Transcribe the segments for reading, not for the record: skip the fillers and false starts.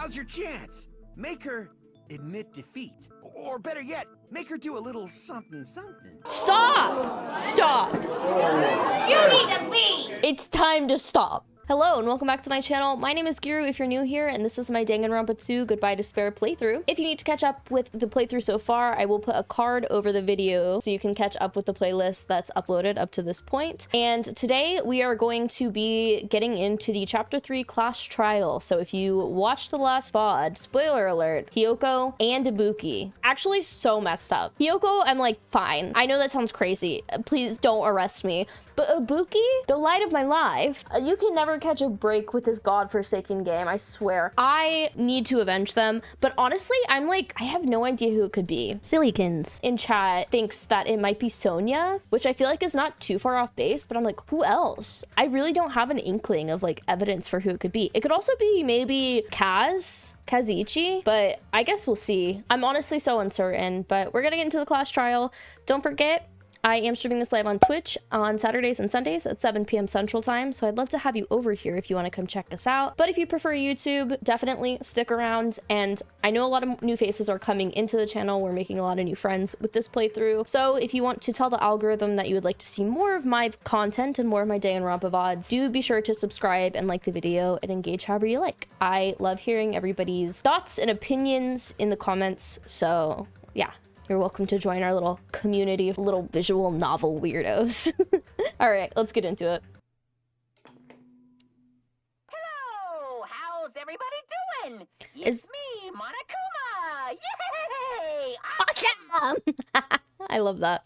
Now's your chance. Make her admit defeat. Or better yet, make her do a little something something. Stop! Stop! You need to leave! It's time to stop. Hello and welcome back to my channel. My name is Giru if you're new here, and this is my Danganronpa 2 Goodbye Despair playthrough. If you need to catch up with the playthrough so far, I will put a card over the video so you can catch up with the playlist that's uploaded up to this point. And today we are going to be getting into the Chapter 3 class trial. So if you watched the last VOD, spoiler alert, Hiyoko and Ibuki. Actually so messed up. Hiyoko, I'm like, fine. I know that sounds crazy. Please don't arrest me. But Ibuki, the light of my life, you can never catch a break with this godforsaken game, I swear. I need to avenge them, but honestly, I'm like, I have no idea who it could be. Sillykins in chat thinks that it might be Sonia, which I feel like is not too far off base, but I'm like, who else? I really don't have an inkling of like evidence for who it could be. It could also be maybe Kazuichi, but I guess we'll see. I'm honestly so uncertain, but we're gonna get into the class trial. Don't forget, I am streaming this live on Twitch on Saturdays and Sundays at 7 p.m. Central Time, so I'd love to have you over here if you want to come check us out. But if you prefer YouTube, definitely stick around. And I know a lot of new faces are coming into the channel. We're making a lot of new friends with this playthrough. So if you want to tell the algorithm that you would like to see more of my content and more of my Danganronpa VODs, do be sure to subscribe and like the video and engage however you like. I love hearing everybody's thoughts and opinions in the comments, so yeah. You're welcome to join our little community of little visual novel weirdos. All right, let's get into it. Hello! How's everybody doing? It's me, Monokuma! Yay! Awesome! I love that.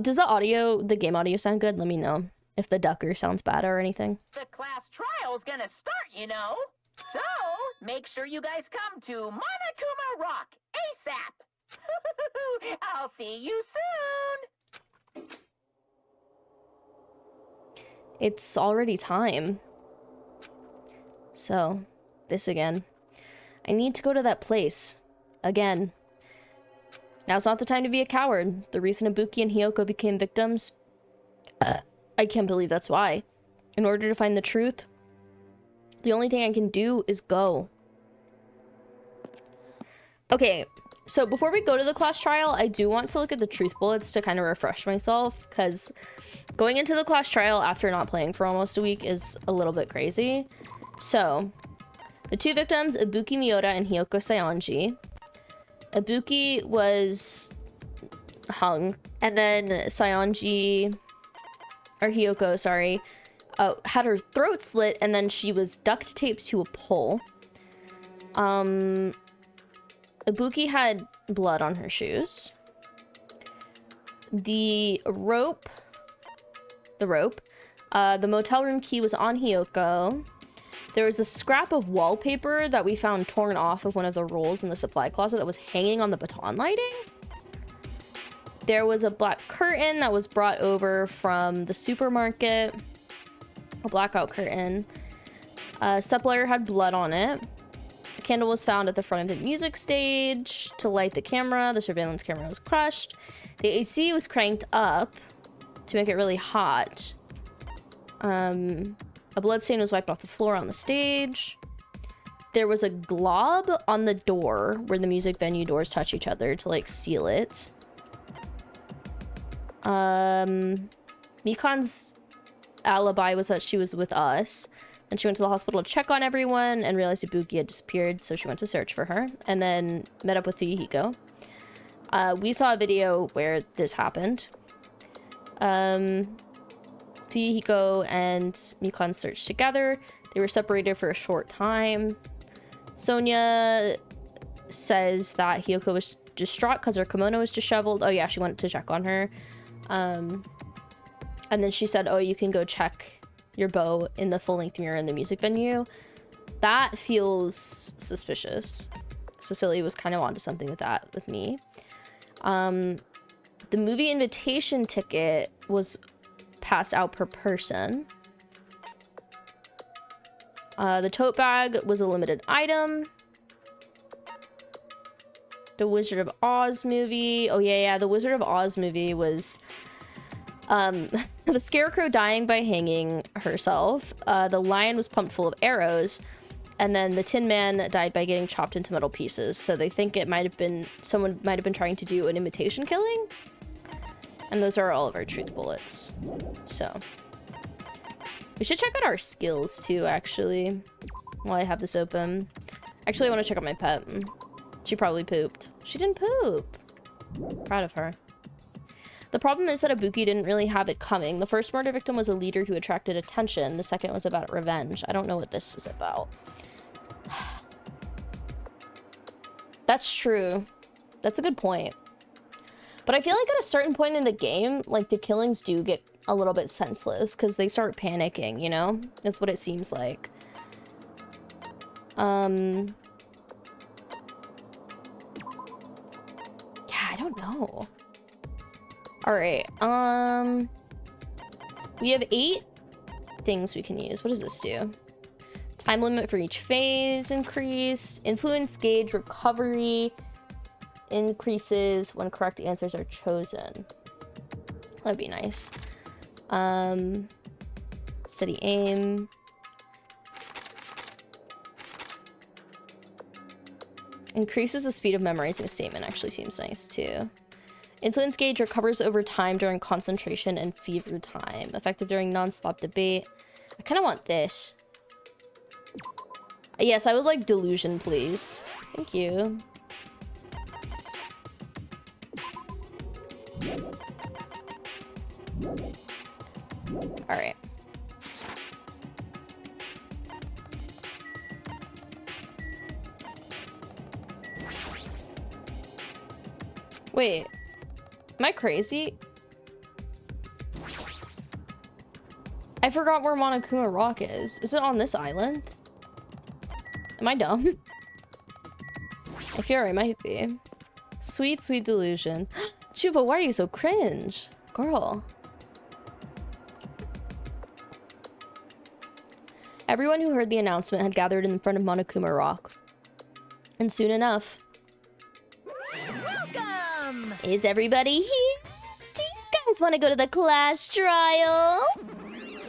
Does the game audio sound good? Let me know if the ducker sounds bad or anything. The class trial's gonna start, you know? So, make sure you guys come to Monokuma Rock ASAP! I'll see you soon! It's already time. So, this again. I need to go to that place. Again. Now's not the time to be a coward. The reason Ibuki and Hiyoko became victims... I can't believe that's why. In order to find the truth, the only thing I can do is go. Okay. So before we go to the class trial, I do want to look at the truth bullets to kind of refresh myself, because going into the class trial after not playing for almost a week is a little bit crazy. So, the two victims, Ibuki Miyoda and Hiyoko Saionji. Ibuki was hung, and then Saionji, or Hiyoko, sorry, had her throat slit, and then she was duct taped to a pole. Ibuki had blood on her shoes. The motel room key was on Hiyoko. There was a scrap of wallpaper that we found torn off of one of the rolls in the supply closet that was hanging on the baton lighting. There was a black curtain that was brought over from the supermarket. A blackout curtain. Step ladder had blood on it. A candle was found at the front of the music stage to light the camera. The surveillance camera was crushed. The AC was cranked up to make it really hot. A bloodstain was wiped off the floor on the stage. There was a glob on the door where the music venue doors touch each other to like seal it. Mikan's alibi was that she was with us. And she went to the hospital to check on everyone and realized Ibuki had disappeared, so she went to search for her and then met up with Fuyuhiko. We saw a video where this happened. Fuyuhiko and Mikan searched together. They were separated for a short time. Sonia says that Hiyoko was distraught because her kimono was disheveled. Oh yeah, she went to check on her. And then she said, oh, you can go check your bow in the full-length mirror in the music venue. That feels suspicious. So Silly was kind of onto something with that with me. The movie invitation ticket was passed out per person. The tote bag was a limited item. The Wizard of Oz movie. Oh yeah, the Wizard of Oz movie was the scarecrow dying by hanging herself. The lion was pumped full of arrows. And then the Tin Man died by getting chopped into metal pieces. So they think it might have been, someone might have been trying to do an imitation killing. And those are all of our truth bullets. So we should check out our skills too, actually, while I have this open. Actually, I want to check out my pet. She probably pooped. She didn't poop. Proud of her. The problem is that Ibuki didn't really have it coming. The first murder victim was a leader who attracted attention. The second was about revenge. I don't know what this is about. That's true. That's a good point. But I feel like at a certain point in the game, like, the killings do get a little bit senseless because they start panicking, you know? That's what it seems like. Yeah, I don't know. All right. We have 8 things we can use. What does this do? Time limit for each phase increased. Influence gauge recovery increases when correct answers are chosen. That'd be nice. Steady aim. Increases the speed of memorizing a statement. Actually seems nice too. Influence gauge recovers over time during concentration and fever time. Effective during non-stop debate. I kind of want this. Yes, I would like delusion, please. Thank you. All right. Wait. Am I crazy? I forgot where Monokuma Rock is. Is it on this island? Am I dumb? I fear I might be. Sweet, sweet delusion. Chuba, why are you so cringe? Girl. Everyone who heard the announcement had gathered in front of Monokuma Rock. And soon enough... Welcome! Is everybody here? Do you guys want to go to the class trial? Wait!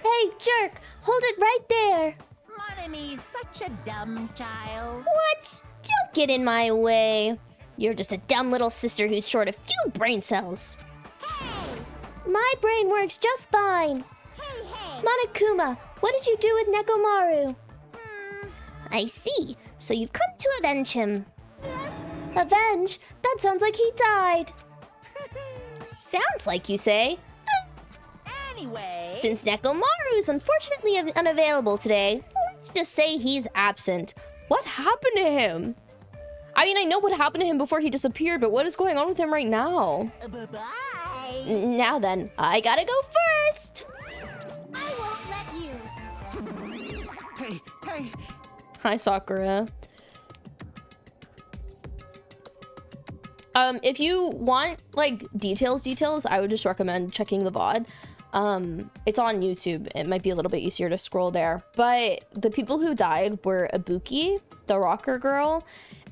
Hey, jerk! Hold it right there! Monomi's such a dumb child. What? Don't get in my way. You're just a dumb little sister who's short a few brain cells. Hey! My brain works just fine. Hey, hey! Monokuma, what did you do with Nekomaru? Hmm, I see. So you've come to avenge him. yes. Avenge? That sounds like he died. Sounds like you say. Anyway... Since Nekomaru is unfortunately unavailable today, let's just say he's absent. What happened to him? I mean, I know what happened to him before he disappeared, but what is going on with him right now? Bye-bye! Now then, I gotta go first! I won't let you. Hey! Hi, Sakura. If you want, like, details, I would just recommend checking the VOD. It's on YouTube. It might be a little bit easier to scroll there. But the people who died were Ibuki, the rocker girl,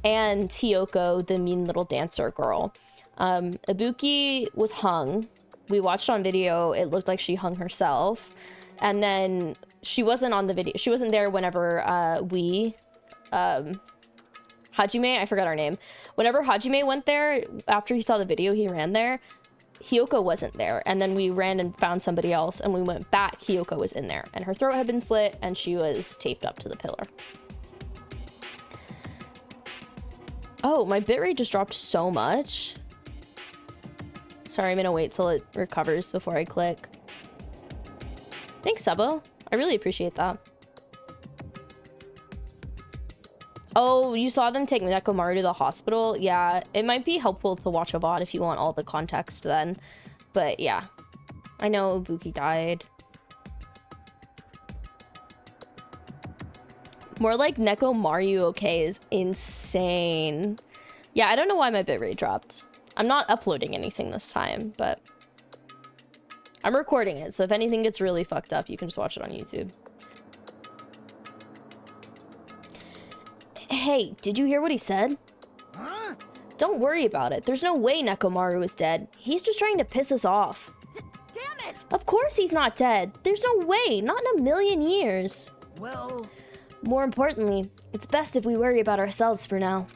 and Hiyoko, the mean little dancer girl. Ibuki was hung. We watched on video. It looked like she hung herself. And then she wasn't on the video. She wasn't there whenever Hajime, I forgot her name. Whenever Hajime went there, after he saw the video, he ran there. Hiyoko wasn't there. And then we ran and found somebody else. And we went back, Hiyoko was in there. And her throat had been slit and she was taped up to the pillar. Oh, my bitrate just dropped so much. Sorry, I'm gonna wait till it recovers before I click. Thanks, Sebo. I really appreciate that. Oh, you saw them take Nekomaru to the hospital? Yeah, it might be helpful to watch a VOD if you want all the context then. But yeah, I know Ibuki died. More like Nekomaru okay is insane. Yeah, I don't know why my bitrate dropped. I'm not uploading anything this time, but I'm recording it. So if anything gets really fucked up, you can just watch it on YouTube. Hey, did you hear what he said? Huh? Don't worry about it. There's no way Nekomaru is dead. He's just trying to piss us off. Damn it! Of course he's not dead. There's no way. Not in a million years. Well... More importantly, it's best if we worry about ourselves for now.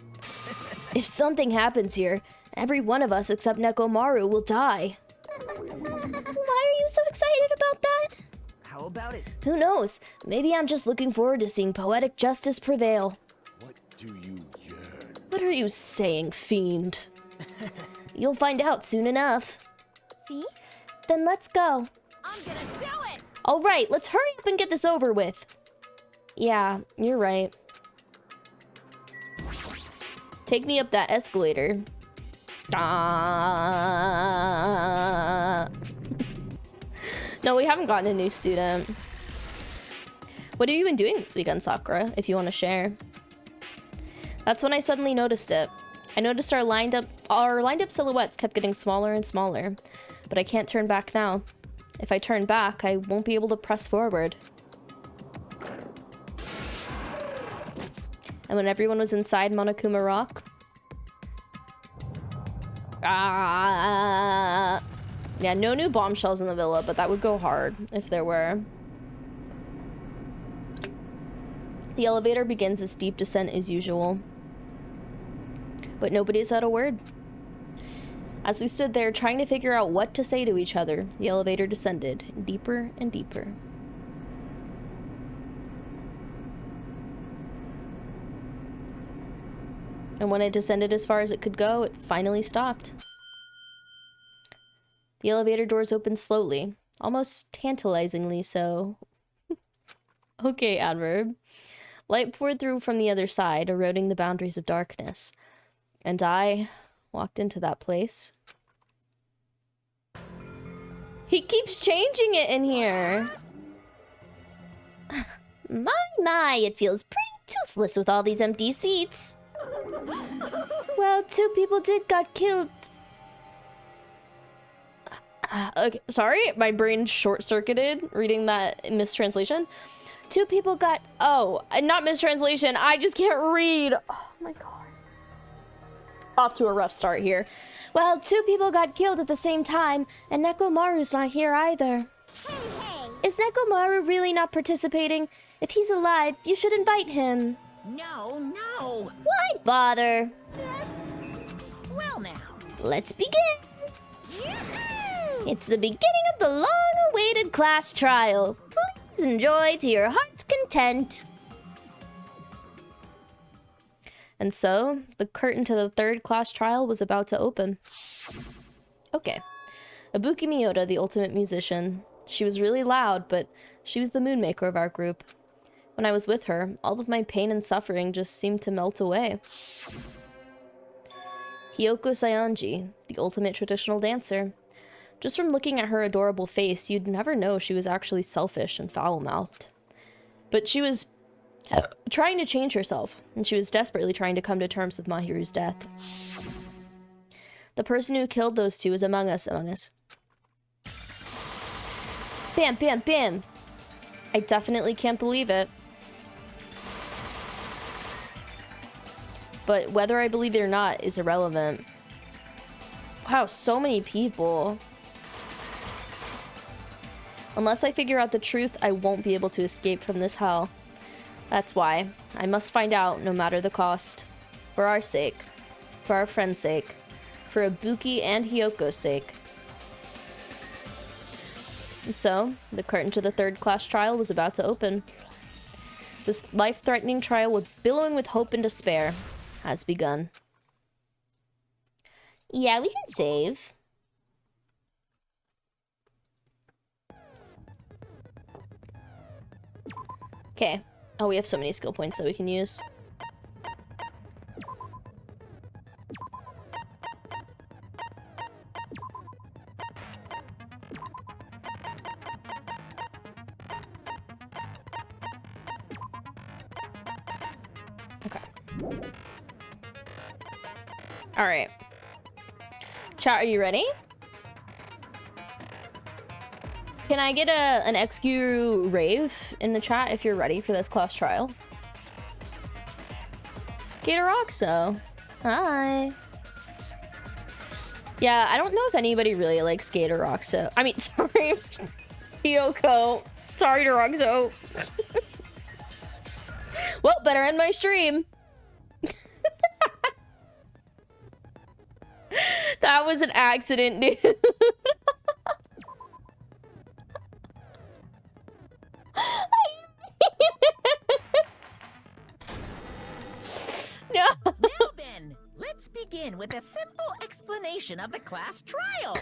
If something happens here, every one of us except Nekomaru will die. Why are you so excited about that? How about it? Who knows? Maybe I'm just looking forward to seeing poetic justice prevail. What do you yearn? What are you saying, fiend? You'll find out soon enough. See? Then let's go. I'm gonna do it! All right, let's hurry up and get this over with. Yeah, you're right. Take me up that escalator. Ah. No, we haven't gotten a new student. What have you been doing this weekend, Sakura, if you want to share? That's when I suddenly noticed it. I noticed our lined up silhouettes kept getting smaller and smaller, but I can't turn back now. If I turn back, I won't be able to press forward. And when everyone was inside Monokuma Rock... Ah! Yeah, no new bombshells in the villa, but that would go hard if there were. The elevator begins its steep descent as usual. But nobody said a word. As we stood there trying to figure out what to say to each other, the elevator descended deeper and deeper. And when it descended as far as it could go, it finally stopped. The elevator doors opened slowly, almost tantalizingly so. Okay, adverb. Light poured through from the other side, eroding the boundaries of darkness. And I walked into that place. He keeps changing it in here. My, it feels pretty toothless with all these empty seats. Well, 2 people got killed. Okay, sorry, my brain short-circuited reading that mistranslation. 2 people got... Oh, not mistranslation. I just can't read. Oh my god. Off to a rough start here. Well, 2 people got killed at the same time, and Nekomaru's not here either. Hey, hey! Is Nekomaru really not participating? If he's alive, you should invite him. No! Why bother? That's... Well now. Let's begin. Yoo-hoo! It's the beginning of the long-awaited class trial. Please enjoy to your heart's content. And so, the curtain to the 3rd class trial was about to open. Okay. Ibuki Miyota, the ultimate musician. She was really loud, but she was the moonmaker of our group. When I was with her, all of my pain and suffering just seemed to melt away. Hiyoko Saionji, the ultimate traditional dancer. Just from looking at her adorable face, you'd never know she was actually selfish and foul-mouthed. But she was trying to change herself, and she was desperately trying to come to terms with Mahiru's death. The person who killed those 2 is among us. Bam, bam, bam! I definitely can't believe it. But whether I believe it or not is irrelevant. Wow, so many people. Unless I figure out the truth, I won't be able to escape from this hell. That's why I must find out no matter the cost. For our sake. For our friend's sake. For Ibuki and Hiyoko's sake. And so, the curtain to the 3rd class trial was about to open. This life-threatening trial with billowing with hope and despair has begun. Yeah, we can save. Okay. Oh, we have so many skill points that we can use. Okay. All right. Chat, are you ready? Can I get an XQ rave in the chat if you're ready for this class trial? Gatoroxo. Hi. Yeah, I don't know if anybody really likes Gatoroxo. I mean, sorry. Hiyoko. Sorry, Doroxo. Well, better end my stream. That was an accident, dude. No. Now then, let's begin with a simple explanation of the class trial.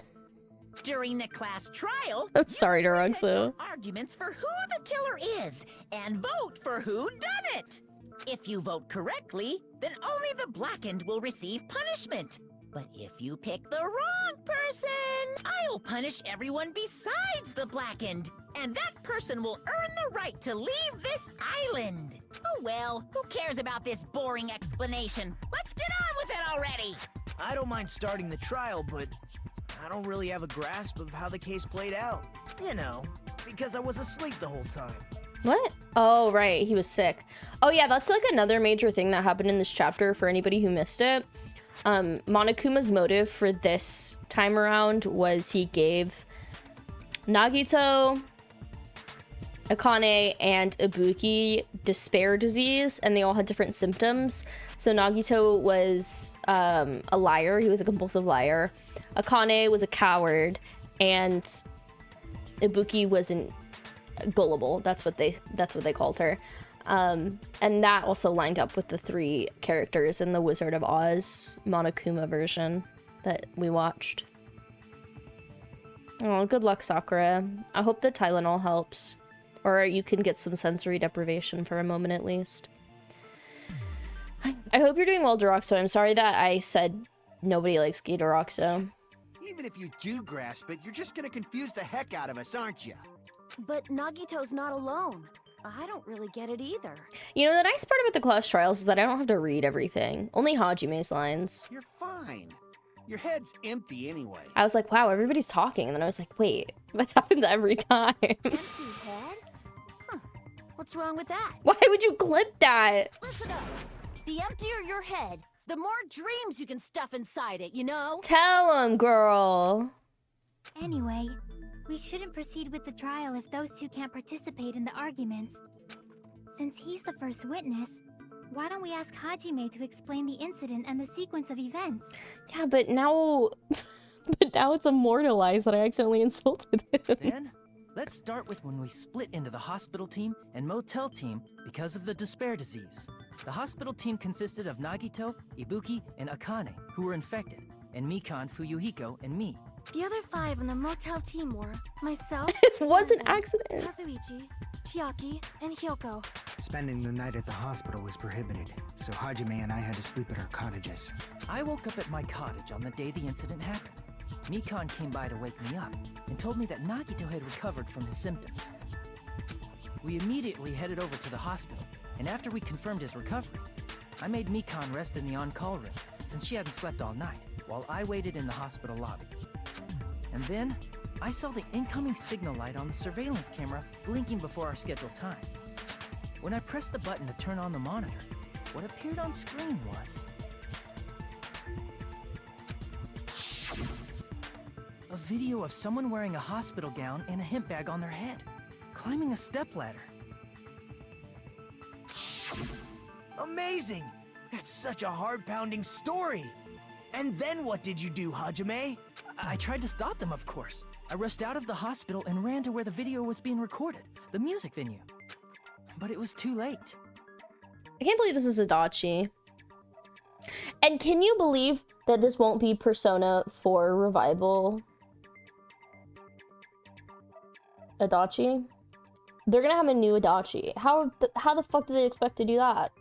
During the class trial, I'm sorry, you present Deroxo. your arguments for who the killer is and vote for who done it. If you vote correctly, then only the blackened will receive punishment. But if you pick the wrong person, I'll punish everyone besides the blackened. And that person will earn the right to leave this island. Oh well, who cares about this boring explanation? Let's get on with it already! I don't mind starting the trial, but I don't really have a grasp of how the case played out. You know, because I was asleep the whole time. What? Oh, right. He was sick. Oh, yeah. That's like another major thing that happened in this chapter for anybody who missed it. Monokuma's motive for this time around was he gave Nagito, Akane, and Ibuki despair disease, and they all had different symptoms. So Nagito was a liar. He was a compulsive liar. Akane was a coward, and Ibuki wasn't gullible. That's what they called her. And that also lined up with the 3 characters in the Wizard of Oz Monokuma version that we watched. Oh, good luck, Sakura. I hope the Tylenol helps. Or you can get some sensory deprivation for a moment at least. I hope you're doing well, Deroxo. I'm sorry that I said nobody likes Gay Deroxo. Even if you do grasp it, you're just gonna confuse the heck out of us, aren't you? But Nagito's not alone. I don't really get it either. You know, the nice part about the class trials is that I don't have to read everything. Only Hajime's lines. You're fine. Your head's empty anyway. I was like, wow, everybody's talking. And then I was like, wait, that happens every time. Empty head? Huh. What's wrong with that? Why would you clip that? Listen up. The emptier your head, the more dreams you can stuff inside it, you know? Tell him, girl. Anyway, we shouldn't proceed with the trial if those 2 can't participate in the arguments. Since he's the first witness, why don't we ask Hajime to explain the incident and the sequence of events? Yeah, but now... but now it's immortalized that I accidentally insulted him. Then, let's start with when we split into the hospital team and motel team because of the despair disease. The hospital team consisted of Nagito, Ibuki, and Akane, who were infected, and Mikan, Fuyuhiko, and me. The other 5 in the motel team were myself, It was an accident. Kazuichi, Chiaki, and Hyoko. Spending the night at the hospital was prohibited, so Hajime and I had to sleep at our cottages. I woke up at my cottage on the day the incident happened. Mikan came by to wake me up and told me that Nagito had recovered from his symptoms. We immediately headed over to the hospital, and after we confirmed his recovery, I made Mikan rest in the on-call room since she hadn't slept all night, while I waited in the hospital lobby. And then, I saw the incoming signal light on the surveillance camera blinking before our scheduled time. When I pressed the button to turn on the monitor, what appeared on screen was... a video of someone wearing a hospital gown and a hemp bag on their head, climbing a stepladder. Amazing! That's such a heart-pounding story! And then what did you do, Hajime? I tried to stop them, of course. I rushed out of the hospital and ran to where the video was being recorded, the music venue. But it was too late. I can't believe this is Adachi. And can you believe that this won't be Persona 4 revival? Adachi? They're gonna have a new Adachi. How the fuck do they expect to do that?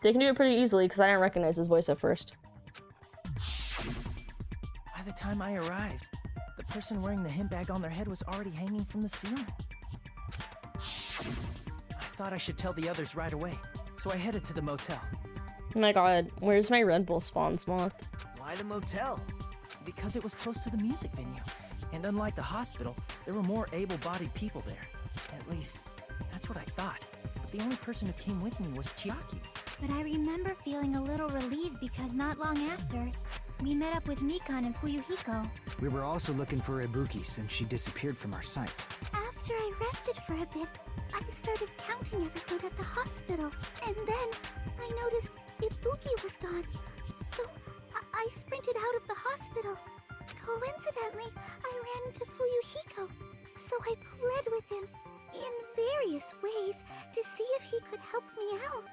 They can do it pretty easily because I didn't recognize his voice at first. By the time I arrived, the person wearing the hemp bag on their head was already hanging from the ceiling. I thought I should tell the others right away, so I headed to the motel. Oh my god, where's my Red Bull spawns moth? Why the motel? Because it was close to the music venue, and unlike the hospital, there were more able-bodied people there. At least, that's what I thought. But the only person who came with me was Chiaki. But I remember feeling a little relieved because not long after, we met up with Mikan and Fuyuhiko. We were also looking for Ibuki since she disappeared from our sight. After I rested for a bit, I started counting everyone at the hospital, and then I noticed Ibuki was gone. So I sprinted out of the hospital. Coincidentally, I ran into Fuyuhiko, so I pled with him in various ways to see if he could help me out.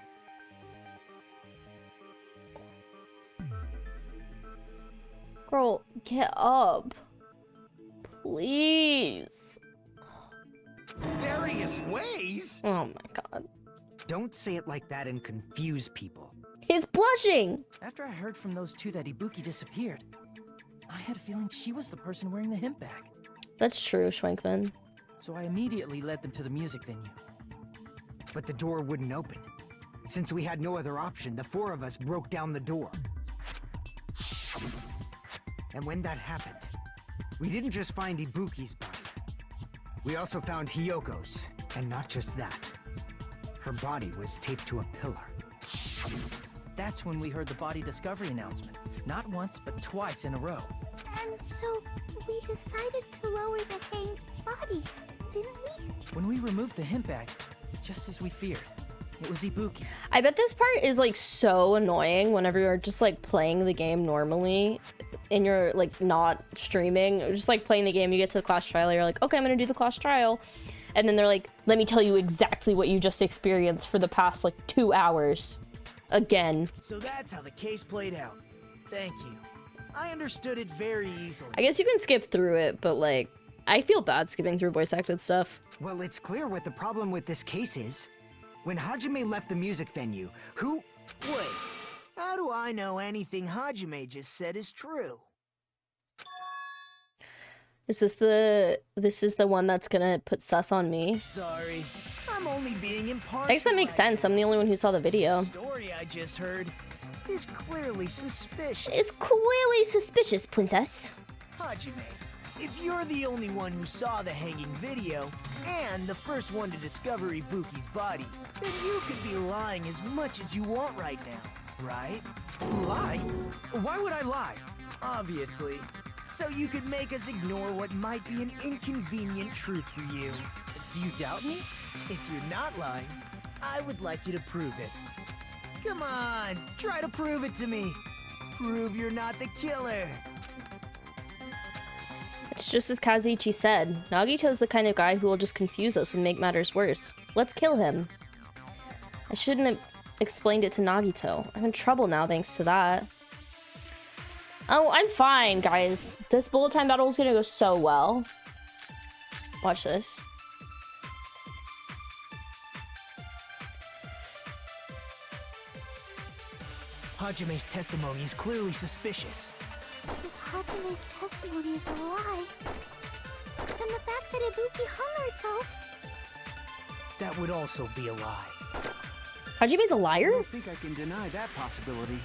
Girl, get up. Please. Various ways? Oh my god. Don't say it like that and confuse people. He's blushing! After I heard from those two that Ibuki disappeared, I had a feeling she was the person wearing the hemp bag. That's true, Schwenkman. So I immediately led them to the music venue. But the door wouldn't open. Since we had no other option, the four of us broke down the door. And when that happened, we didn't just find Ibuki's body. We also found Hyoko's, and not just that. Her body was taped to a pillar. That's when we heard the body discovery announcement. Not once, but twice in a row. And so we decided to lower the hanged body, didn't we? When we removed the hemp bag, just as we feared, it was Ibuki. I bet this part is like so annoying whenever you're just like playing the game normally and you're like not streaming, or just like playing the game, you get to the class trial, you're like, okay, I'm gonna do the class trial. And then they're like, let me tell you exactly what you just experienced for the past like 2 hours. Again. So that's how the case played out. Thank you. I understood it very easily. I guess you can skip through it, but like, I feel bad skipping through voice acted stuff. Well, it's clear what the problem with this case is. When Hajime left the music venue, who... Wait, how do I know anything Hajime just said is true? This is the one that's gonna put sus on me. Sorry, I'm only being impartial. I guess that makes sense. I'm the only one who saw the video. The story I just heard is clearly suspicious. It's clearly suspicious, Princess. Hajime, if you're the only one who saw the hanging video, and the first one to discover Ibuki's body, then you could be lying as much as you want right now, right? Lie? Why would I lie? Obviously. So you could make us ignore what might be an inconvenient truth for you. Do you doubt me? If you're not lying, I would like you to prove it. Come on, try to prove it to me. Prove you're not the killer. It's just as Kazuichi said. Nagito's the kind of guy who will just confuse us and make matters worse. Let's kill him. I shouldn't have explained it to Nagito. I'm in trouble now thanks to that. Oh, I'm fine, guys. This bullet time battle is gonna go so well. Watch this. Hajime's testimony is clearly suspicious. If Hajime's testimony is a lie, then the fact that Ibuki hung herself... That would also be a lie. Hajime the liar? I don't think I can deny that possibility.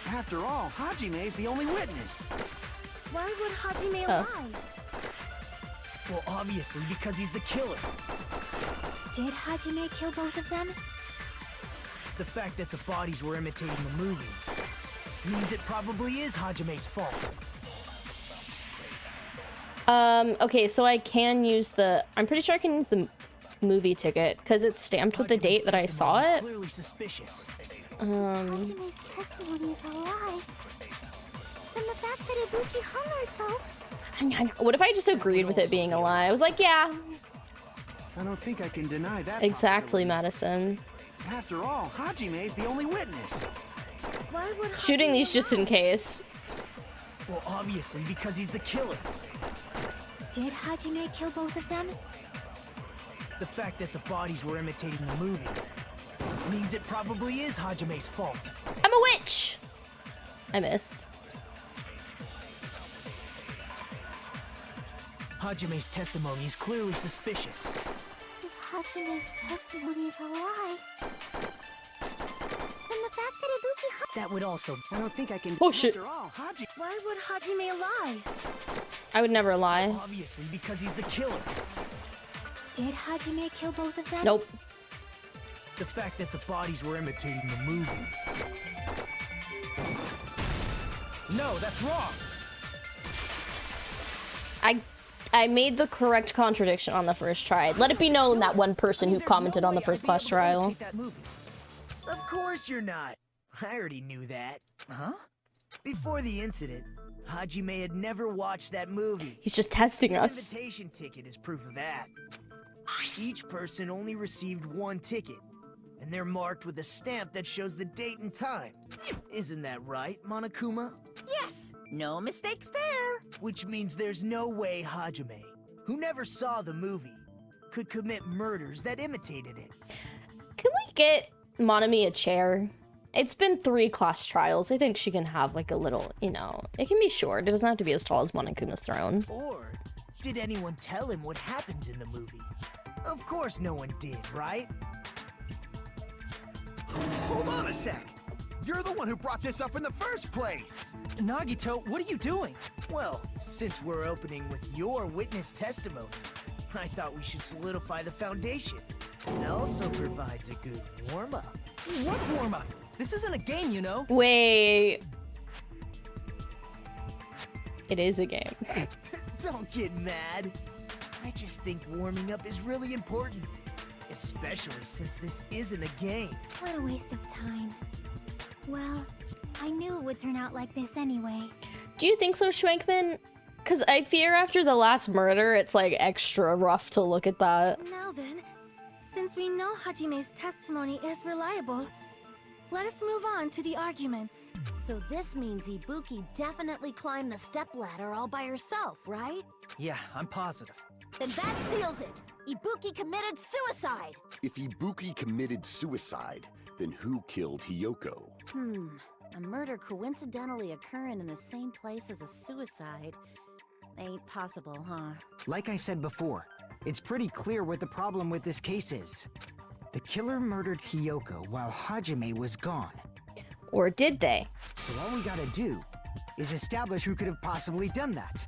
After all, Hajime's the only witness. Why would Hajime Oh. lie? Well, obviously, because he's the killer. Did Hajime kill both of them? The fact that the bodies were imitating the movie means it probably is Hajime's fault. Okay, so I can use the... I'm pretty sure I can use the movie ticket, because it's stamped with the date that I saw it. Clearly suspicious. Hajime's testimony is a lie. Then the fact that Ibuki hung herself... What if I just agreed with it being a lie? I was like, yeah. I don't think I can deny that Exactly, possibility. Madison. After all, Hajime's the only witness. Why would Shooting these just in case. Well, obviously, because he's the killer. Did Hajime kill both of them? The fact that the bodies were imitating the movie means it probably is Hajime's fault. I'm a witch! I missed. Hajime's testimony is clearly suspicious. If Hajime's testimony is a lie, then the fact that Ibuki hung... That would also... I don't think I can... Oh shit. After all, Why would Hajime lie? I would never lie. Obviously, because he's the killer. Did Hajime kill both of them? Nope. The fact that the bodies were imitating the movie. No, that's wrong. I made the correct contradiction on the first try. Let it be known that one person who commented on the first class trial. Of course you're not. I already knew that. Huh? Before the incident, Hajime had never watched that movie. He's just testing His us. invitation ticket is proof of that. Each person only received one ticket, and they're marked with a stamp that shows the date and time. Isn't that right, Monokuma? Yes, no mistakes there. Which means there's no way Hajime, who never saw the movie, could commit murders that imitated it. Can we get Monami a chair? It's been 3 class trials. I think she can have like a little, you know, it can be short. It doesn't have to be as tall as Monokuma's throne. Or did anyone tell him what happens in the movie? Of course no one did, right? Hold on a sec. You're the one who brought this up in the first place. Nagito, what are you doing? Well, since we're opening with your witness testimony, I thought we should solidify the foundation. It also provides a good warm-up. What warm-up? This isn't a game, you know. Wait. It is a game. Don't get mad. I just think warming up is really important. Especially since this isn't a game. What a waste of time. Well, I knew it would turn out like this anyway. Do you think so, Schwankman? Because I fear after the last murder, it's like extra rough to look at that. Now then, since we know Hajime's testimony is reliable, let us move on to the arguments. So this means Ibuki definitely climbed the stepladder all by herself, right? Yeah, I'm positive. Then that seals it. Ibuki committed suicide. If Ibuki committed suicide, then who killed Hiyoko? A murder coincidentally occurring in the same place as a suicide. Ain't possible, huh? Like I said before, it's pretty clear what the problem with this case is. The killer murdered Hiyoko while Hajime was gone. Or did they? So all we gotta do is establish who could have possibly done that.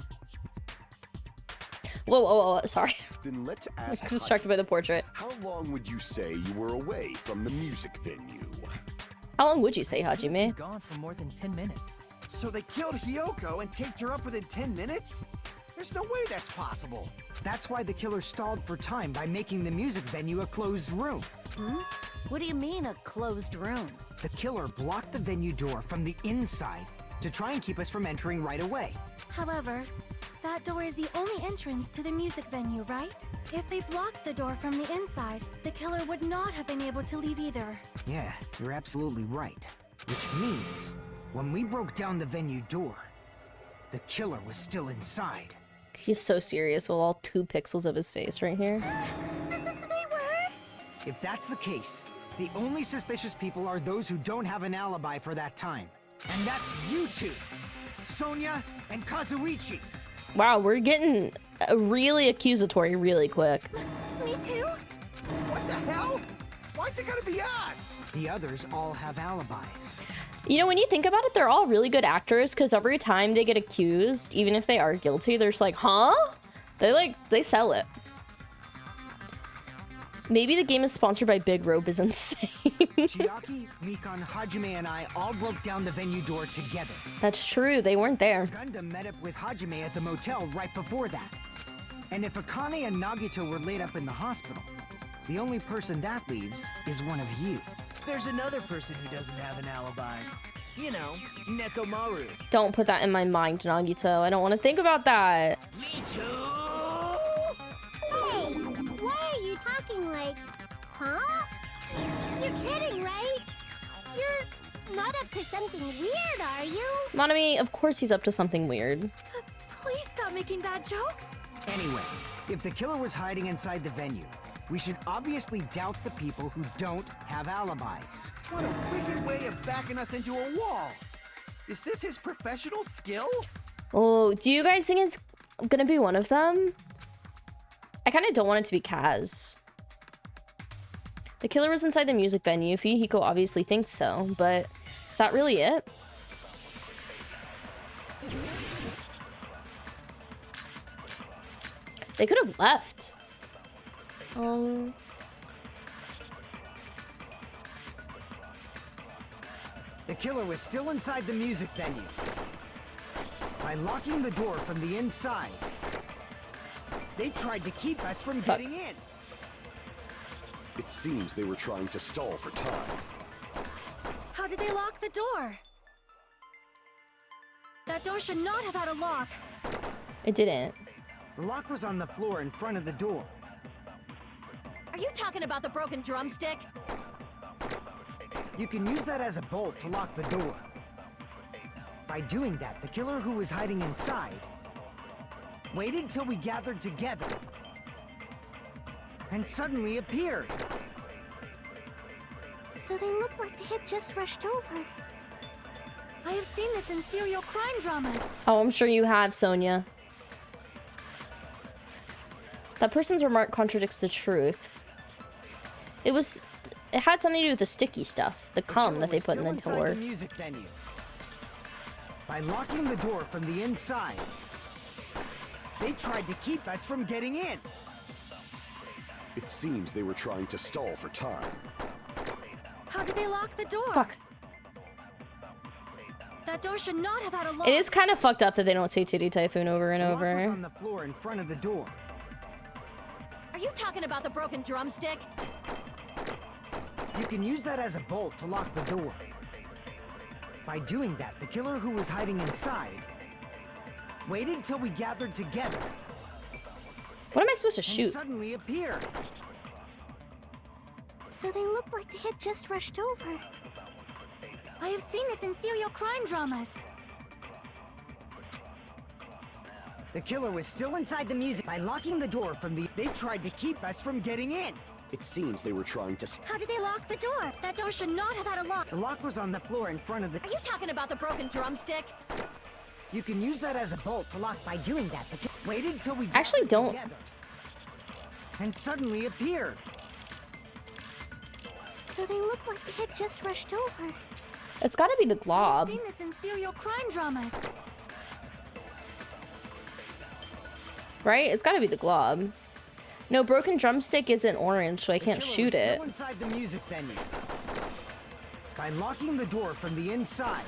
Whoa, sorry. Then let's I was ask distracted by the portrait. How long would you say you were away from the music venue? How long would you say, Hajime? Gone for more than 10 minutes. So they killed Hiyoko and taped her up within 10 minutes? There's no way that's possible. That's why the killer stalled for time by making the music venue a closed room. What do you mean, a closed room? The killer blocked the venue door from the inside to try and keep us from entering right away. However, that door is the only entrance to the music venue, right? If they blocked the door from the inside, the killer would not have been able to leave either. Yeah, you're absolutely right. Which means, when we broke down the venue door, the killer was still inside. He's so serious with all 2 pixels of his face right here. They were? If that's the case, the only suspicious people are those who don't have an alibi for that time. And that's you two, Sonia and Kazuichi. Wow, we're getting really accusatory really quick. Me too? What the hell? Why's it gotta be us? The others all have alibis. You know, when you think about it, they're all really good actors because every time they get accused, even if they are guilty, they're just like, huh? They sell it. Maybe the game is sponsored by Big Rope is insane. Chiaki, Mikan, Hajime, and I all broke down the venue door together. That's true, they weren't there. Gundam met up with Hajime at the motel right before that. And if Akane and Nagito were laid up in the hospital, the only person that leaves is one of you. There's another person who doesn't have an alibi. You know, Nekomaru. Don't put that in my mind, Nagito. I don't want to think about that. Me too! Hey, why are you talking like, huh? You're kidding, right? You're not up to something weird, are you? Monami, of course he's up to something weird. Please stop making bad jokes. Anyway, if the killer was hiding inside the venue, we should obviously doubt the people who don't have alibis. What a wicked way of backing us into a wall. Is this his professional skill? Oh, do you guys think it's gonna be one of them? I kind of don't want it to be Kaz. The killer was inside the music venue. Fuyuhiko obviously thinks so, but is that really it? They could have left. The killer was still inside the music venue. By locking the door from the inside, They tried to keep us from getting in. It seems they were trying to stall for time. How did they lock the door? That door should not have had a lock. It didn't. The lock was on the floor in front of the door. Are you talking about the broken drumstick? You can use that as a bolt to lock the door. By doing that, the killer who was hiding inside waited till we gathered together and suddenly appeared. So they looked like they had just rushed over. I have seen this in serial crime dramas. Oh, I'm sure you have, Sonia. That person's remark contradicts the truth. It had something to do with the sticky stuff, the cum that they put in the door. The music venue. By locking the door from the inside, they tried to keep us from getting in. It seems they were trying to stall for time. How did they lock the door? Fuck. That door should not have had a lock. It is kind of fucked up that they don't say Titty Typhoon over and The lock was over. on the floor in front of the door. Are you talking about the broken drumstick? You can use that as a bolt to lock the door. By doing that, the killer who was hiding inside waited till we gathered together What am I supposed to and shoot? suddenly appeared. So they looked like they had just rushed over. I have seen this in serial crime dramas. The killer was still inside the music. By locking the door from the... They tried to keep us from getting in. It seems they were trying to... How did they lock the door? That door should not have had a lock. The lock was on the floor in front of the... Are you talking about the broken drumstick? You can use that as a bolt to lock. By doing that, the killer waited till we Actually, gathered don't. together and suddenly appeared. So they looked like they had just rushed over. It's gotta be the I've glob. seen this in serial crime dramas. Right? It's gotta be the glob. No, broken drumstick isn't orange, so I can't killer shoot was it. Still inside the music venue. By locking the door from the inside,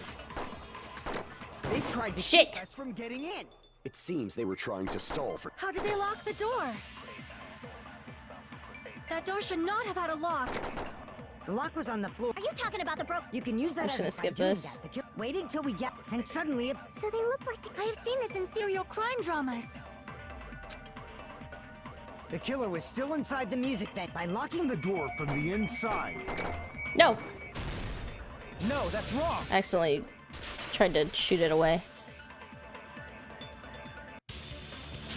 they tried to Shit. keep us from getting in. It seems they were trying to stall for... How did they lock the door? That door should not have had a lock. The lock was on the floor. Are you talking about the broken... You can use that I'm just as gonna by skip doing this. that, the killer waited till we get and suddenly So they looked like I have seen this in serial crime dramas. the killer was still inside the music venue. By locking the door from the inside. No! No, that's wrong. I accidentally tried to shoot it away.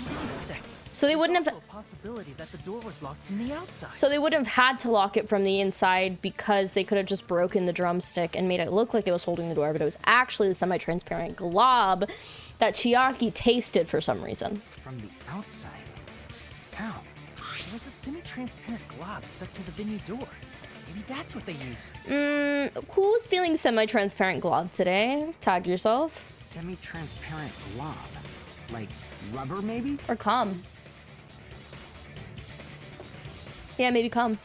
Wait a second. So they wouldn't There's have... also a possibility that the door was locked from the outside. So they wouldn't have had to lock it from the inside because they could have just broken the drumstick and made it look like it was holding the door, but it was actually the semi-transparent glob that Chiaki tasted for some reason. From the outside? How? There was a semi-transparent glob stuck to the venue door. Maybe that's what they used. Who's feeling semi-transparent glob today? Tag yourself. Semi-transparent glob. Like rubber, maybe? Or cum. Yeah, maybe cum.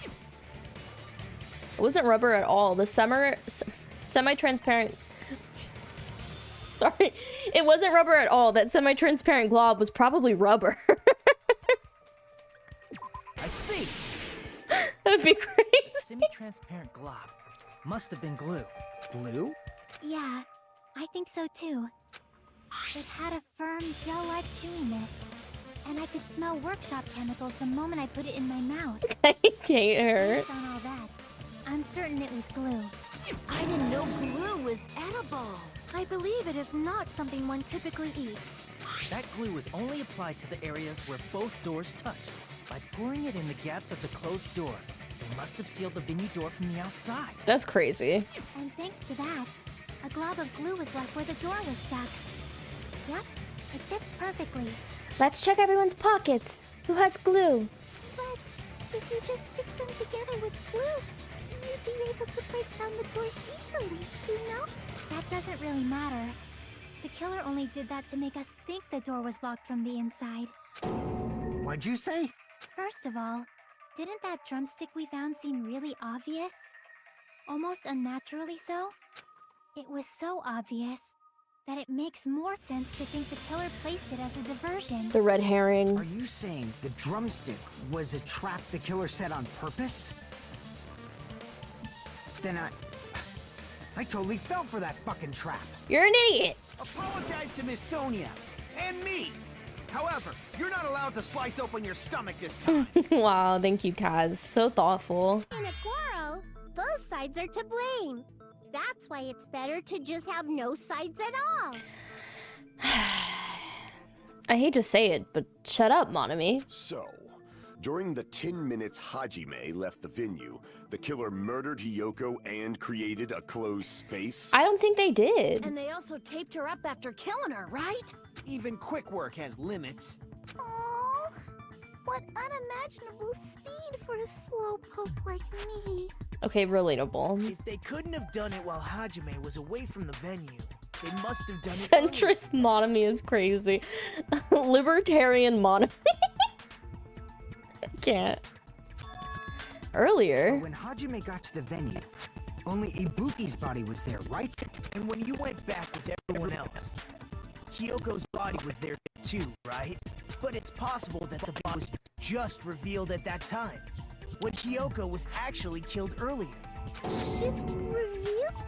It wasn't rubber at all. The semi-transparent... Sorry. It wasn't rubber at all. That semi-transparent glob was probably rubber. I see! That'd be great. Semi-transparent glob. Must have been glue. Glue? Yeah, I think so too. It had a firm, gel-like chewiness, and I could smell workshop chemicals the moment I put it in my mouth. I hate her. Based on all that, I'm certain it was glue. I didn't know glue was edible. I believe it is not something one typically eats. That glue was only applied to the areas where both doors touched. By pouring it in the gaps of the closed door, they must have sealed the venue door from the outside. That's crazy. And thanks to that, a glob of glue was left where the door was stuck. Yep, it fits perfectly. Let's check everyone's pockets. Who has glue? But if you just stick them together with glue, you'd be able to break down the door easily, you know? That doesn't really matter. The killer only did that to make us think the door was locked from the inside. What'd you say? First of all, didn't that drumstick we found seem really obvious? Almost unnaturally so? It was so obvious that it makes more sense to think the killer placed it as a diversion. The red herring. Are you saying the drumstick was a trap the killer set on purpose? Then I totally fell for that fucking trap. You're an idiot. Apologize to Miss Sonia and me. However, you're not allowed to slice open your stomach this time. Wow, thank you, Kaz. So thoughtful. In a quarrel, both sides are to blame. That's why it's better to just have no sides at all. I hate to say it, but shut up, Monami. So, during the 10 minutes Hajime left the venue, the killer murdered Hiyoko and created a closed space? I don't think they did. And they also taped her up after killing her, right? Even quick work has limits. Oh, what unimaginable speed for a slowpoke like me. Okay, relatable. If they couldn't have done it while Hajime was away from the venue, they must have done it Centrist Monami is crazy. Libertarian Monami. I can't. Earlier. When Hajime got to the venue, only Ibuki's body was there, right? And when you went back with everyone else, Hiyoko's body was there too, right? But it's possible that the body was just revealed at that time, when Hiyoko was actually killed earlier. Just revealed?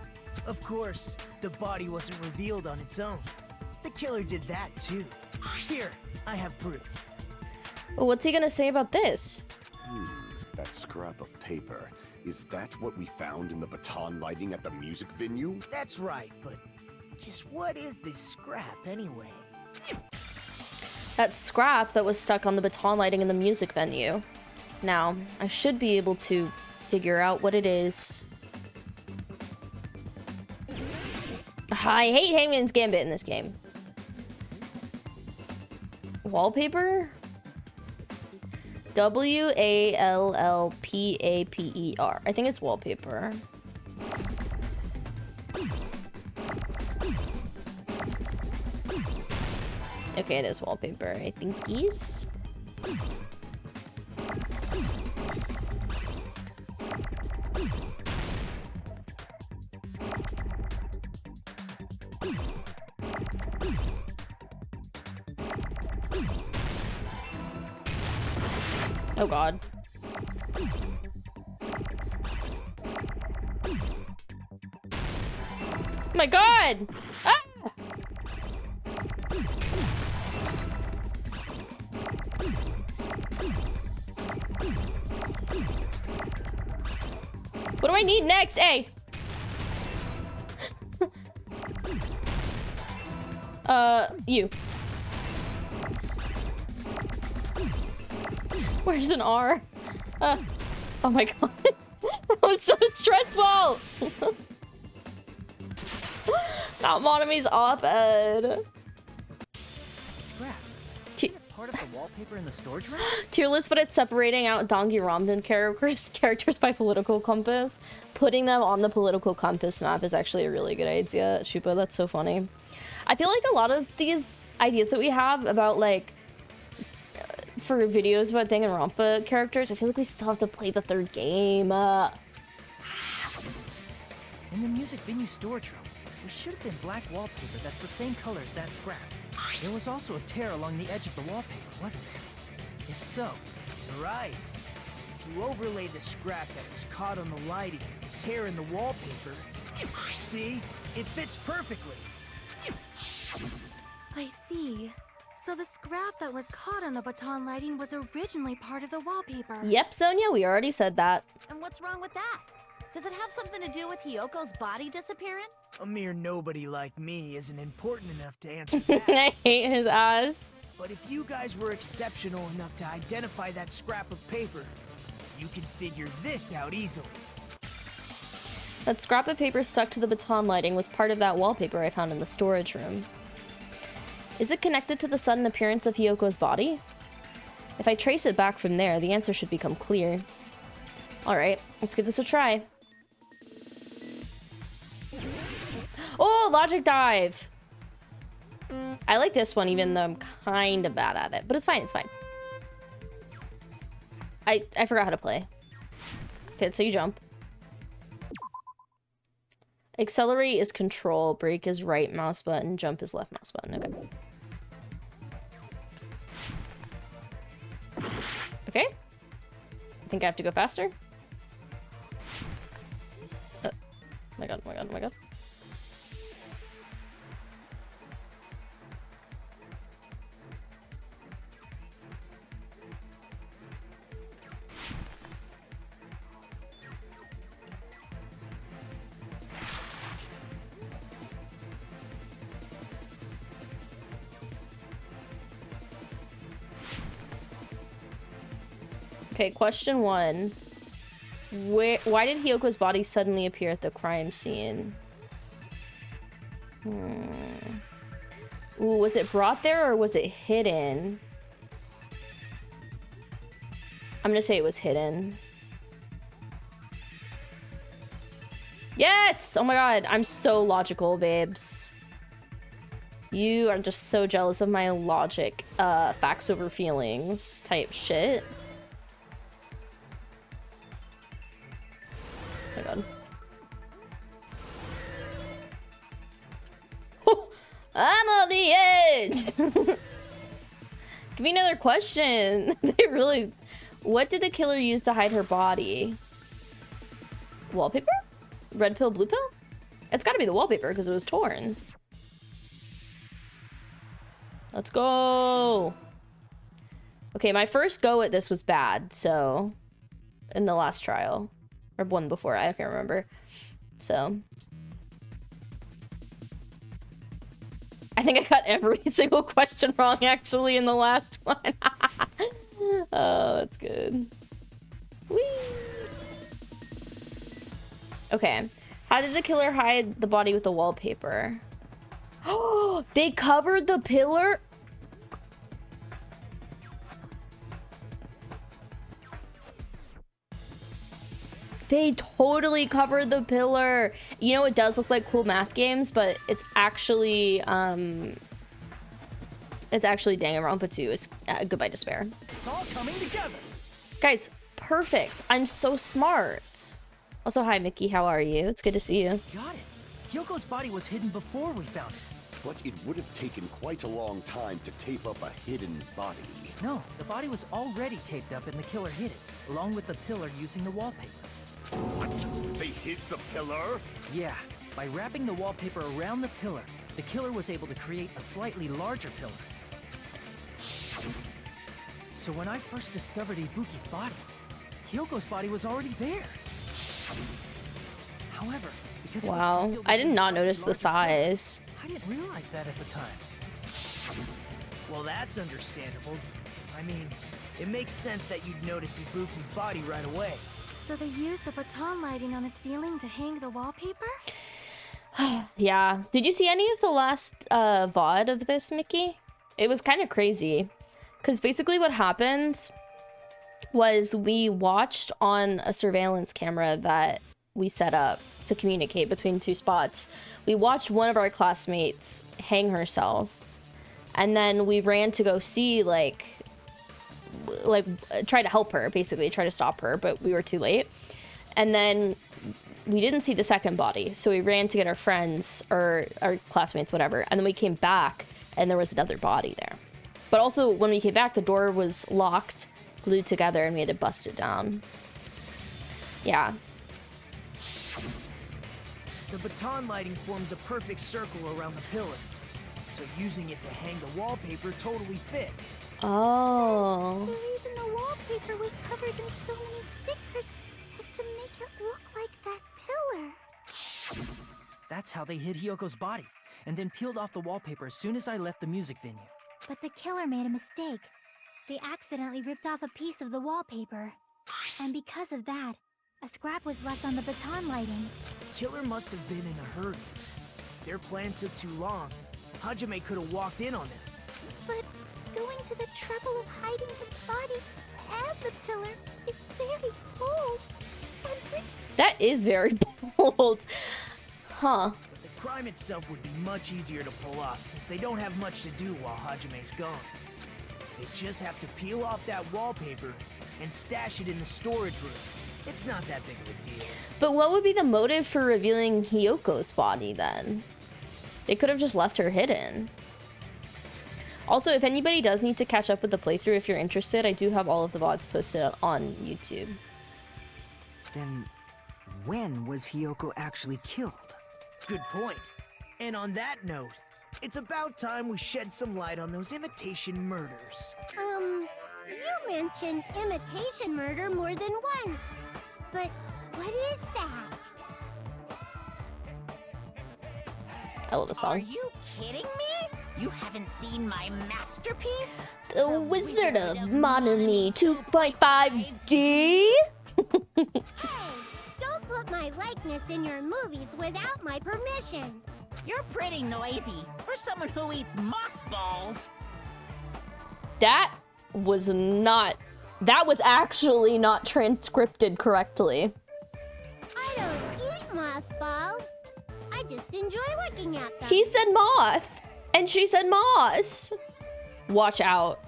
Of course, the body wasn't revealed on its own. The killer did that too. Here, I have proof. Well, what's he gonna say about this? That scrap of paper. Is that what we found in the baton lighting at the music venue? That's right, but just what is this scrap anyway? That scrap that was stuck on the baton lighting in the music venue. Now, I should be able to figure out what it is. I hate Hangman's Gambit in this game. Wallpaper? W-A-L-L-P-A-P-E-R. I think it's wallpaper. Okay, it is wallpaper. I think he's... Oh god. Oh my god! Ah! What do I need next? A. You. Where's an R? Oh my god. That was so stressful! Not Monami's op-ed. Scrap. Part of the wallpaper in the storage room? Tier list, but it's separating out Danganronpa characters by political compass. Putting them on the political compass map is actually a really good idea, Shupa. That's so funny. I feel like a lot of these ideas that we have about, like, for videos about Danganronpa characters, I feel like we still have to play the third game. In the music venue storage room, there should have been black wallpaper that's the same color as that scrap. There was also a tear along the edge of the wallpaper, wasn't there? If so... Right. If you overlay the scrap that was caught on the lighting with the tear in the wallpaper, see? It fits perfectly. I see. So the scrap that was caught on the baton lighting was originally part of the wallpaper. Yep, Sonia, we already said that. And what's wrong with that? Does it have something to do with Hiyoko's body disappearing? A mere nobody like me isn't important enough to answer that. I hate his ass. But if you guys were exceptional enough to identify that scrap of paper, you can figure this out easily. That scrap of paper stuck to the baton lighting was part of that wallpaper I found in the storage room. Is it connected to the sudden appearance of Hiyoko's body? If I trace it back from there, the answer should become clear. Alright, let's give this a try. Oh, logic dive! I like this one even though I'm kind of bad at it. But it's fine, it's fine. I forgot how to play. Okay, so you jump. Accelerate is control, brake is right mouse button, jump is left mouse button. Okay. Okay. I think I have to go faster. Oh my god, oh my god, oh my god. Okay, question 1. Why did Hyoko's body suddenly appear at the crime scene? Ooh, was it brought there or was it hidden? I'm gonna say it was hidden. Yes! Oh my god, I'm so logical, babes. You are just so jealous of my logic, facts over feelings type shit. Oh my god. I'm on the edge! Give me another question. They really... What did the killer use to hide her body? Wallpaper? Red pill, blue pill? It's gotta be the wallpaper because it was torn. Let's go! Okay, my first go at this was bad, so... In the last trial. Or one before, I can't remember. So... I think I got every single question wrong, actually, in the last one. Oh, that's good. Whee! Okay. How did the killer hide the body with the wallpaper? Oh, they covered the pillar? They totally covered the pillar. You know, it does look like cool math games, but it's actually Danganronpa 2. It's Goodbye Despair. It's all coming together. Guys, perfect. I'm so smart. Also, hi, Mickey. How are you? It's good to see you. Got it. Hyoko's body was hidden before we found it. But it would have taken quite a long time to tape up a hidden body. No, the body was already taped up and the killer hid it, along with the pillar using the wallpaper. What? They hid the pillar? Yeah, by wrapping the wallpaper around the pillar, the killer was able to create a slightly larger pillar. So when I first discovered Ibuki's body, Hyoko's body was already there. However, because Wow, I did not notice the size. I didn't realize that at the time. Well, that's understandable. I mean, it makes sense that you'd notice Ibuki's body right away. So they used the baton lighting on the ceiling to hang the wallpaper? Yeah. Did you see any of the last VOD of this, Mickey? It was kind of crazy. Because basically what happened was we watched on a surveillance camera that we set up to communicate between two spots. We watched one of our classmates hang herself. And then we ran to go see, like try to help her, basically try to stop her, but we were too late. And then we didn't see the second body, so we ran to get our friends or our classmates, whatever, and then we came back and there was another body there. But also when we came back, the door was locked, glued together, and we had to bust it down. Yeah. The baton lighting forms a perfect circle around the pillar, so using it to hang the wallpaper totally fits. Oh. The reason the wallpaper was covered in so many stickers was to make it look like that pillar. That's how they hid Hyoko's body, and then peeled off the wallpaper as soon as I left the music venue. But the killer made a mistake. They accidentally ripped off a piece of the wallpaper. And because of that, a scrap was left on the baton lighting. The killer must have been in a hurry. Their plan took too long. Hajime could have walked in on them. But going to the trouble of hiding the body and the pillar is very bold and risky. That is very bold. Huh. But the crime itself would be much easier to pull off since they don't have much to do while Hajime's gone. They just have to peel off that wallpaper and stash it in the storage room. It's not that big of a deal. But what would be the motive for revealing Hiyoko's body then? They could have just left her hidden. Also, if anybody does need to catch up with the playthrough, if you're interested, I do have all of the VODs posted on YouTube. Then, when was Hiyoko actually killed? Good point. And on that note, it's about time we shed some light on those imitation murders. You mentioned imitation murder more than once. But what is that? I love the song. Are you kidding me? You haven't seen my masterpiece? The Wizard of Monami 2.5D? Hey, don't put my likeness in your movies without my permission. You're pretty noisy for someone who eats mothballs. That was actually not transcripted correctly. I don't eat mothballs. I just enjoy looking at them. He said moth, and she said moss. Watch out.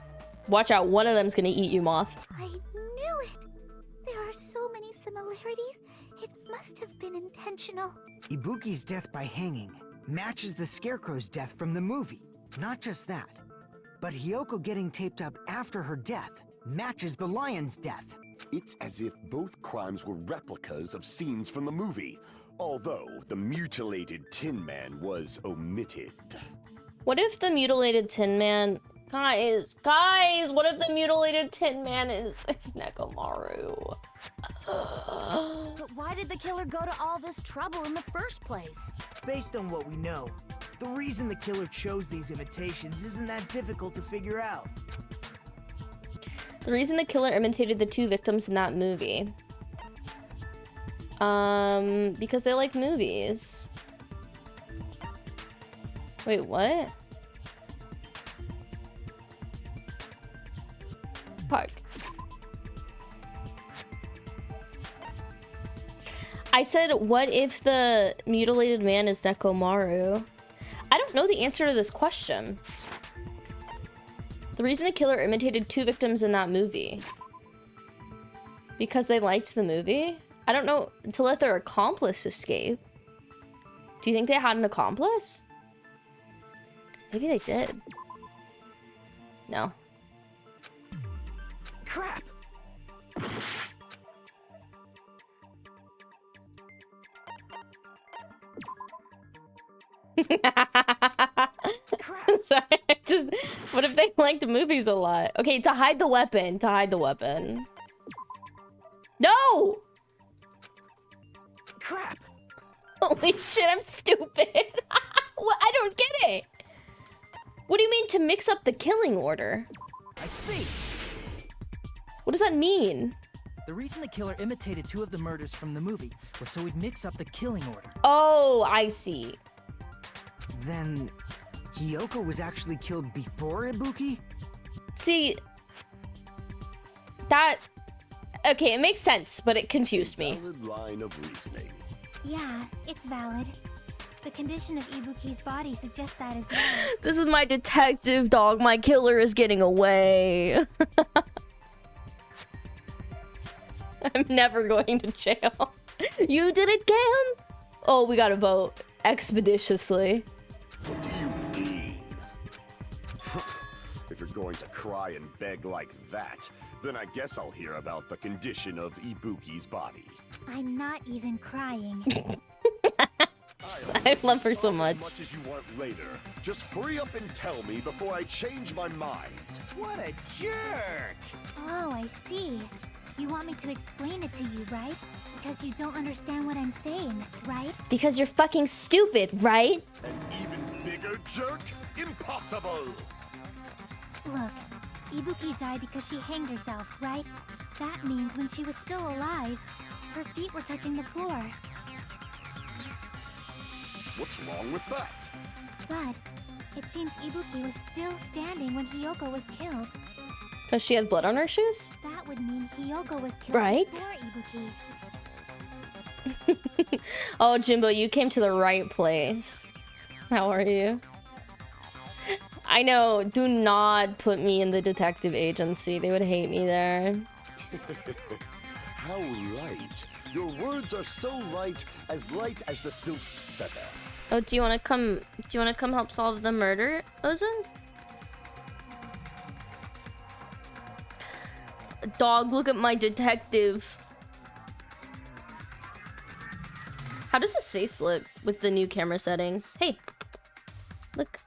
Watch out, one of them's gonna eat you, moth. I knew it. There are so many similarities. It must have been intentional. Ibuki's death by hanging matches the Scarecrow's death from the movie. Not just that, but Hiyoko getting taped up after her death matches the lion's death. It's as if both crimes were replicas of scenes from the movie, although the mutilated Tin Man was omitted. What if the mutilated Tin Man... Guys, what if the mutilated Tin Man is Nekomaru? But why did the killer go to all this trouble in the first place? Based on what we know, the reason the killer chose these imitations isn't that difficult to figure out. The reason the killer imitated the two victims in that movie. Because they like movies. Wait, what? Park. I said, what if the mutilated man is Nekomaru? I don't know the answer to this question. The reason the killer imitated two victims in that movie. Because they liked the movie? I don't know, to let their accomplice escape. Do you think they had an accomplice? Maybe they did. No. Crap! Sorry, what if they liked movies a lot? Okay, to hide the weapon, No! Crap! Holy shit, I'm stupid. What? I don't get it. What do you mean to mix up the killing order? I see. What does that mean? The reason the killer imitated two of the murders from the movie was so he'd mix up the killing order. Oh, I see. Then Hiyoko was actually killed before Ibuki? See, that... Okay, it makes sense, but it confused me. Valid line of reasoning. Yeah, it's valid. The condition of Ibuki's body suggests that as well. This is my detective dog. My killer is getting away. I'm never going to jail. You did it, Cam? Oh, we gotta vote expeditiously. What do you mean? If you're going to cry and beg like that, then I guess I'll hear about the condition of Ibuki's body. I'm not even crying. I love her so much. As much as you want later. Just hurry up and tell me before I change my mind. What a jerk! Oh, I see. You want me to explain it to you, right? Because you don't understand what I'm saying, right? Because you're fucking stupid, right? An even bigger jerk? Impossible! Look, Ibuki died because she hanged herself, right? That means when she was still alive, her feet were touching the floor. What's wrong with that? But it seems Ibuki was still standing when Hiyoko was killed. Because she had blood on her shoes? That would mean Hiyoko was killed Right? before Ibuki. Oh, Jimbo, you came to the right place. How are you? I know, do not put me in the detective agency. They would hate me there. How light. Your words are so light as the sylph's feather. Oh, do you want to come help solve the murder, Ozin? Dog, look at my detective. How does his face look with the new camera settings? Hey, look.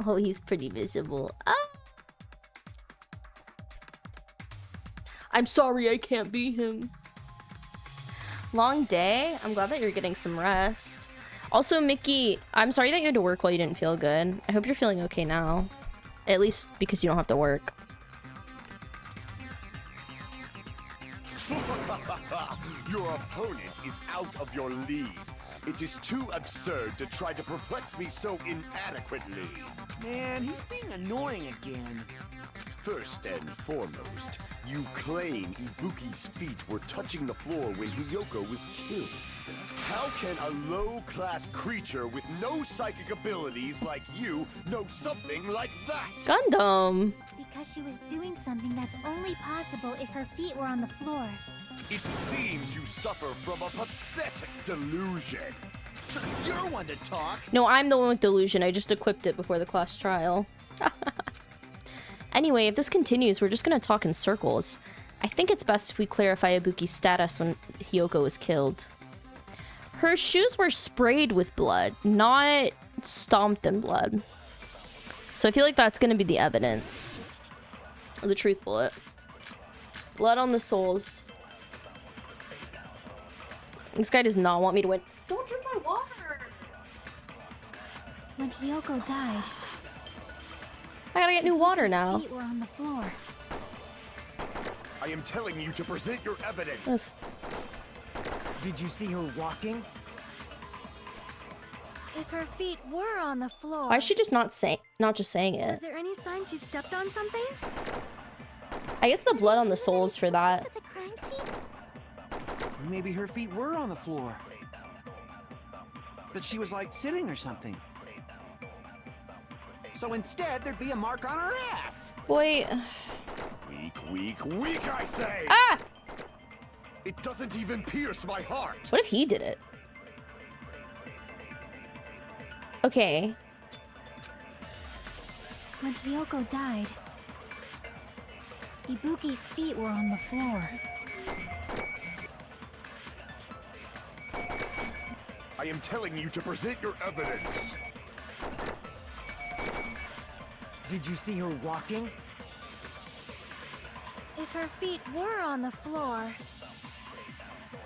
Oh, he's pretty visible. Ah. I'm sorry I can't be him. Long day? I'm glad that you're getting some rest. Also, Mickey, I'm sorry that you had to work while you didn't feel good. I hope you're feeling okay now. At least because you don't have to work. Your opponent is out of your league. It is too absurd to try to perplex me so inadequately. Man, he's being annoying again. First and foremost, you claim Ibuki's feet were touching the floor when Hiyoko was killed. How can a low-class creature with no psychic abilities like you know something like that? Gundam! Because she was doing something that's only possible if her feet were on the floor. It seems you suffer from a pathetic delusion. You're one to talk. No, I'm the one with delusion. I just equipped it before the class trial. Anyway, if this continues, we're just gonna talk in circles. I think it's best if we clarify Ibuki's status when Hiyoko was killed. Her shoes were sprayed with blood, not stomped in blood. So I feel like that's gonna be the evidence. The truth bullet. Blood on the soles. This guy does not want me to win. Don't drink my water! When Hiyoko died, I gotta get new water now. feet were on the floor. I am telling you to present your evidence. Ugh. Did you see her walking? If her feet were on the floor, Why is she just not just saying was it? there any sign she stepped on something? I guess the blood on the soles for that. At the crime scene? Maybe her feet were on the floor. But she was like sitting or something. So instead, there'd be a mark on her ass. Boy. Weak, I say! Ah! It doesn't even pierce my heart. What if he did it? Okay. When Hiyoko died, Ibuki's feet were on the floor. I am telling you to present your evidence. Did you see her walking? If her feet were on the floor,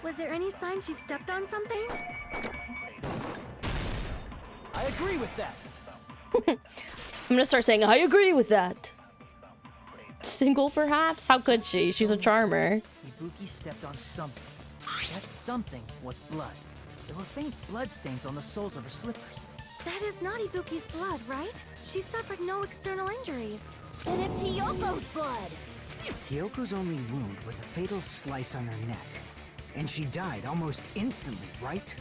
was there any sign she stepped on something? I agree with that. I'm gonna start saying, I agree with that. Single, perhaps? How could she? She's a charmer. Ibuki stepped on something. That something was blood. There were faint blood stains on the soles of her slippers. That is not Ibuki's blood, right? She suffered no external injuries. Then it's Hiyoko's blood. Hiyoko's only wound was a fatal slice on her neck. And she died almost instantly, right?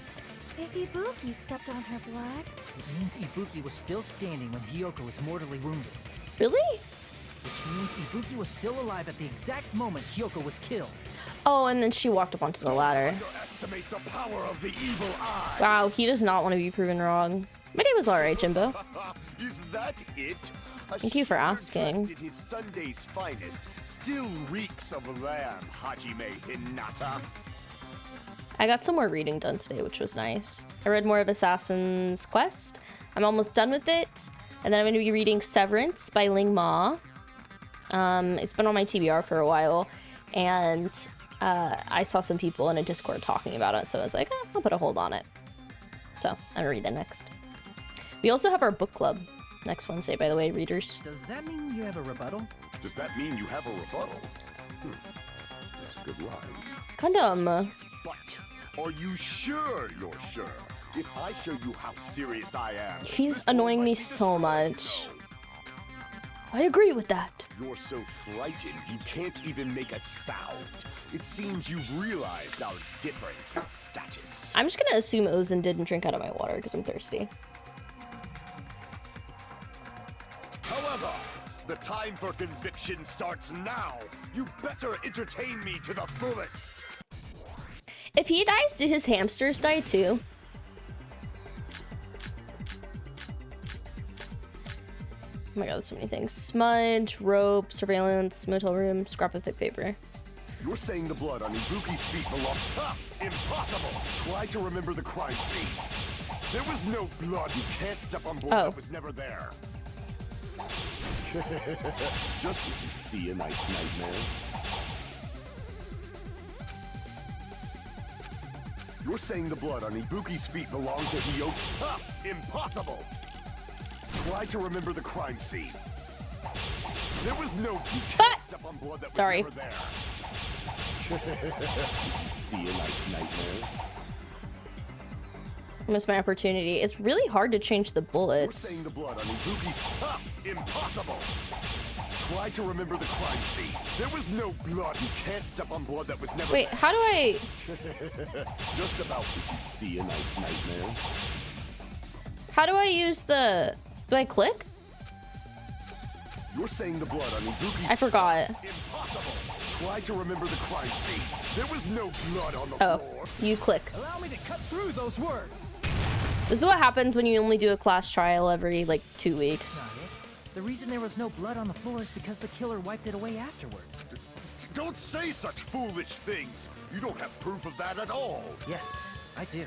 If Ibuki stepped on her blood... It means Ibuki was still standing when Hiyoko was mortally wounded. Really? Which means Ibuki was still alive at the exact moment Hiyoko was killed. Oh, and then she walked up onto the ladder. Underestimate the power of the evil eye. Wow, he does not want to be proven wrong. My day was alright, Jimbo. Is that it? Thank you for asking. Dressed in his Sunday's finest still reeks of lamb, Hajime Hinata. I got some more reading done today, which was nice. I read more of Assassin's Quest. I'm almost done with it. And then I'm going to be reading Severance by Ling Ma. It's been on my TBR for a while. And I saw some people in a Discord talking about it. So I was like, I'll put a hold on it. So I'm going to read that next. We also have our book club next Wednesday, by the way, readers. Does that mean you have a rebuttal? Does that mean you have a rebuttal? That's a good line. Gundam. But are you sure you're sure? If I show you how serious I am... He's annoying me so much. I agree with that. You're so frightened you can't even make a sound. It seems you've realized our difference in status. I'm just gonna assume Ozen didn't drink out of my water because I'm thirsty. However, The time for conviction starts now. You better entertain me to the fullest. If he dies, do his hamsters die too? Oh my god, there's so many things. Smudge, rope, surveillance, motel room, scrap of thick paper. You're saying the blood on Ibuki's feet belonged... Ha! Impossible! Try to remember the crime scene. There was no blood. You can't step on blood that was never there. Just to see a nice nightmare. You're saying the blood on Ibuki's feet belonged to Hiyoko? Ha! Impossible! Try to remember the crime scene. There was no... You can't step on blood that was never there. See a nice nightmare. Missed my opportunity. It's really hard to change the bullets. You're saying the blood on Ibuki's... Ha! Impossible! Try to remember the crime scene. There was no blood. You can't step on blood that was never... Wait, how do I... Just about you can see a nice nightmare. How do I use the... Do I click? You're saying the blood on Ibuki's... I forgot. Impossible. Try to remember the crime scene. There was no blood on the floor. You click. Allow me to cut through those words. This is what happens when you only do a class trial every, like, 2 weeks. Not it. The reason there was no blood on the floor is because the killer wiped it away afterward. Don't say such foolish things. You don't have proof of that at all. Yes, I do.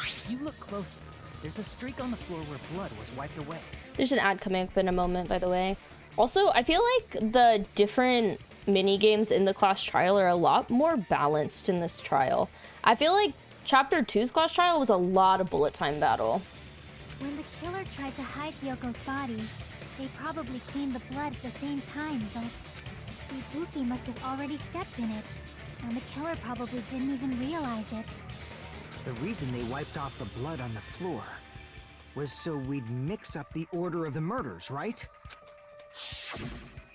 If you look closely, there's a streak on the floor where blood was wiped away. There's an ad coming up in a moment, by the way. Also, I feel like the different mini games in the class trial are a lot more balanced in this trial. I feel like Chapter 2's class trial was a lot of bullet time battle. When the killer tried to hide Hyoko's body, they probably cleaned the blood at the same time, but Ibuki must have already stepped in it, and the killer probably didn't even realize it. The reason they wiped off the blood on the floor was so we'd mix up the order of the murders, right?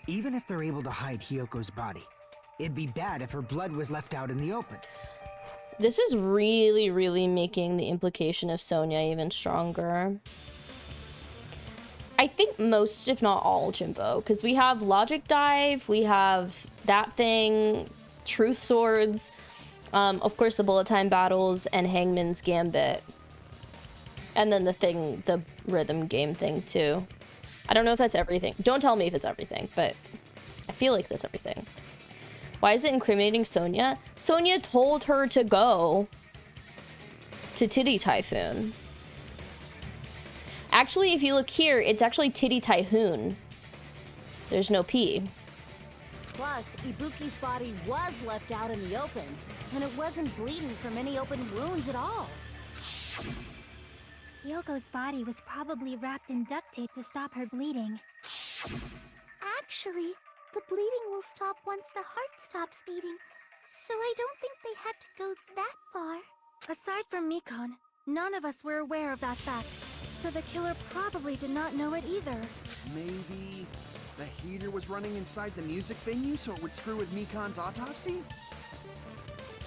Even if they're able to hide Hyoko's body, it'd be bad if her blood was left out in the open. This is really, really making the implication of Sonia even stronger. I think most, if not all, Jimbo, because we have Logic Dive, we have that thing, Truth Swords, of course the bullet time battles, and Hangman's Gambit. And then the rhythm game thing too. I don't know if that's everything. Don't tell me if it's everything, but I feel like that's everything. Why is it incriminating Sonia? Sonia told her to go to Titty Typhoon. Actually, if you look here, it's actually Titty Typhoon. There's no P. Plus, Ibuki's body was left out in the open, and it wasn't bleeding from any open wounds at all. Hyoko's body was probably wrapped in duct tape to stop her bleeding. Actually, the bleeding will stop once the heart stops beating, so I don't think they had to go that far. Aside from Mikon, none of us were aware of that fact, so the killer probably did not know it either. Maybe the heater was running inside the music venue so it would screw with Mikon's autopsy?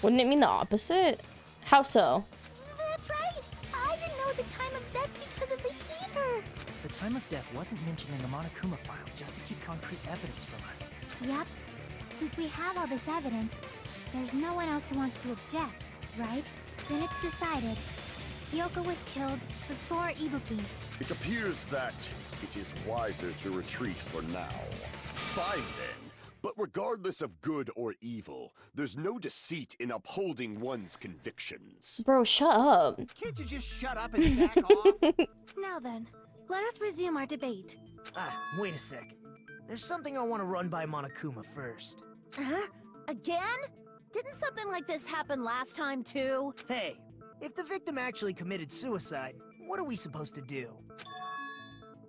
Wouldn't it mean the opposite? How so? That's right! I didn't know the time of death because of the heater! The time of death wasn't mentioned in the Monokuma file just to keep concrete evidence from us. Yep. Since we have all this evidence, there's no one else who wants to object, right? Then it's decided. Hyoko was killed before Ibuki. It appears that it is wiser to retreat for now. Fine then. But regardless of good or evil, there's no deceit in upholding one's convictions. Bro, shut up. Can't you just shut up and back off? Now then, let us resume our debate. Wait a sec. There's something I want to run by Monokuma first. Huh? Again? Didn't something like this happen last time too? Hey, if the victim actually committed suicide, what are we supposed to do?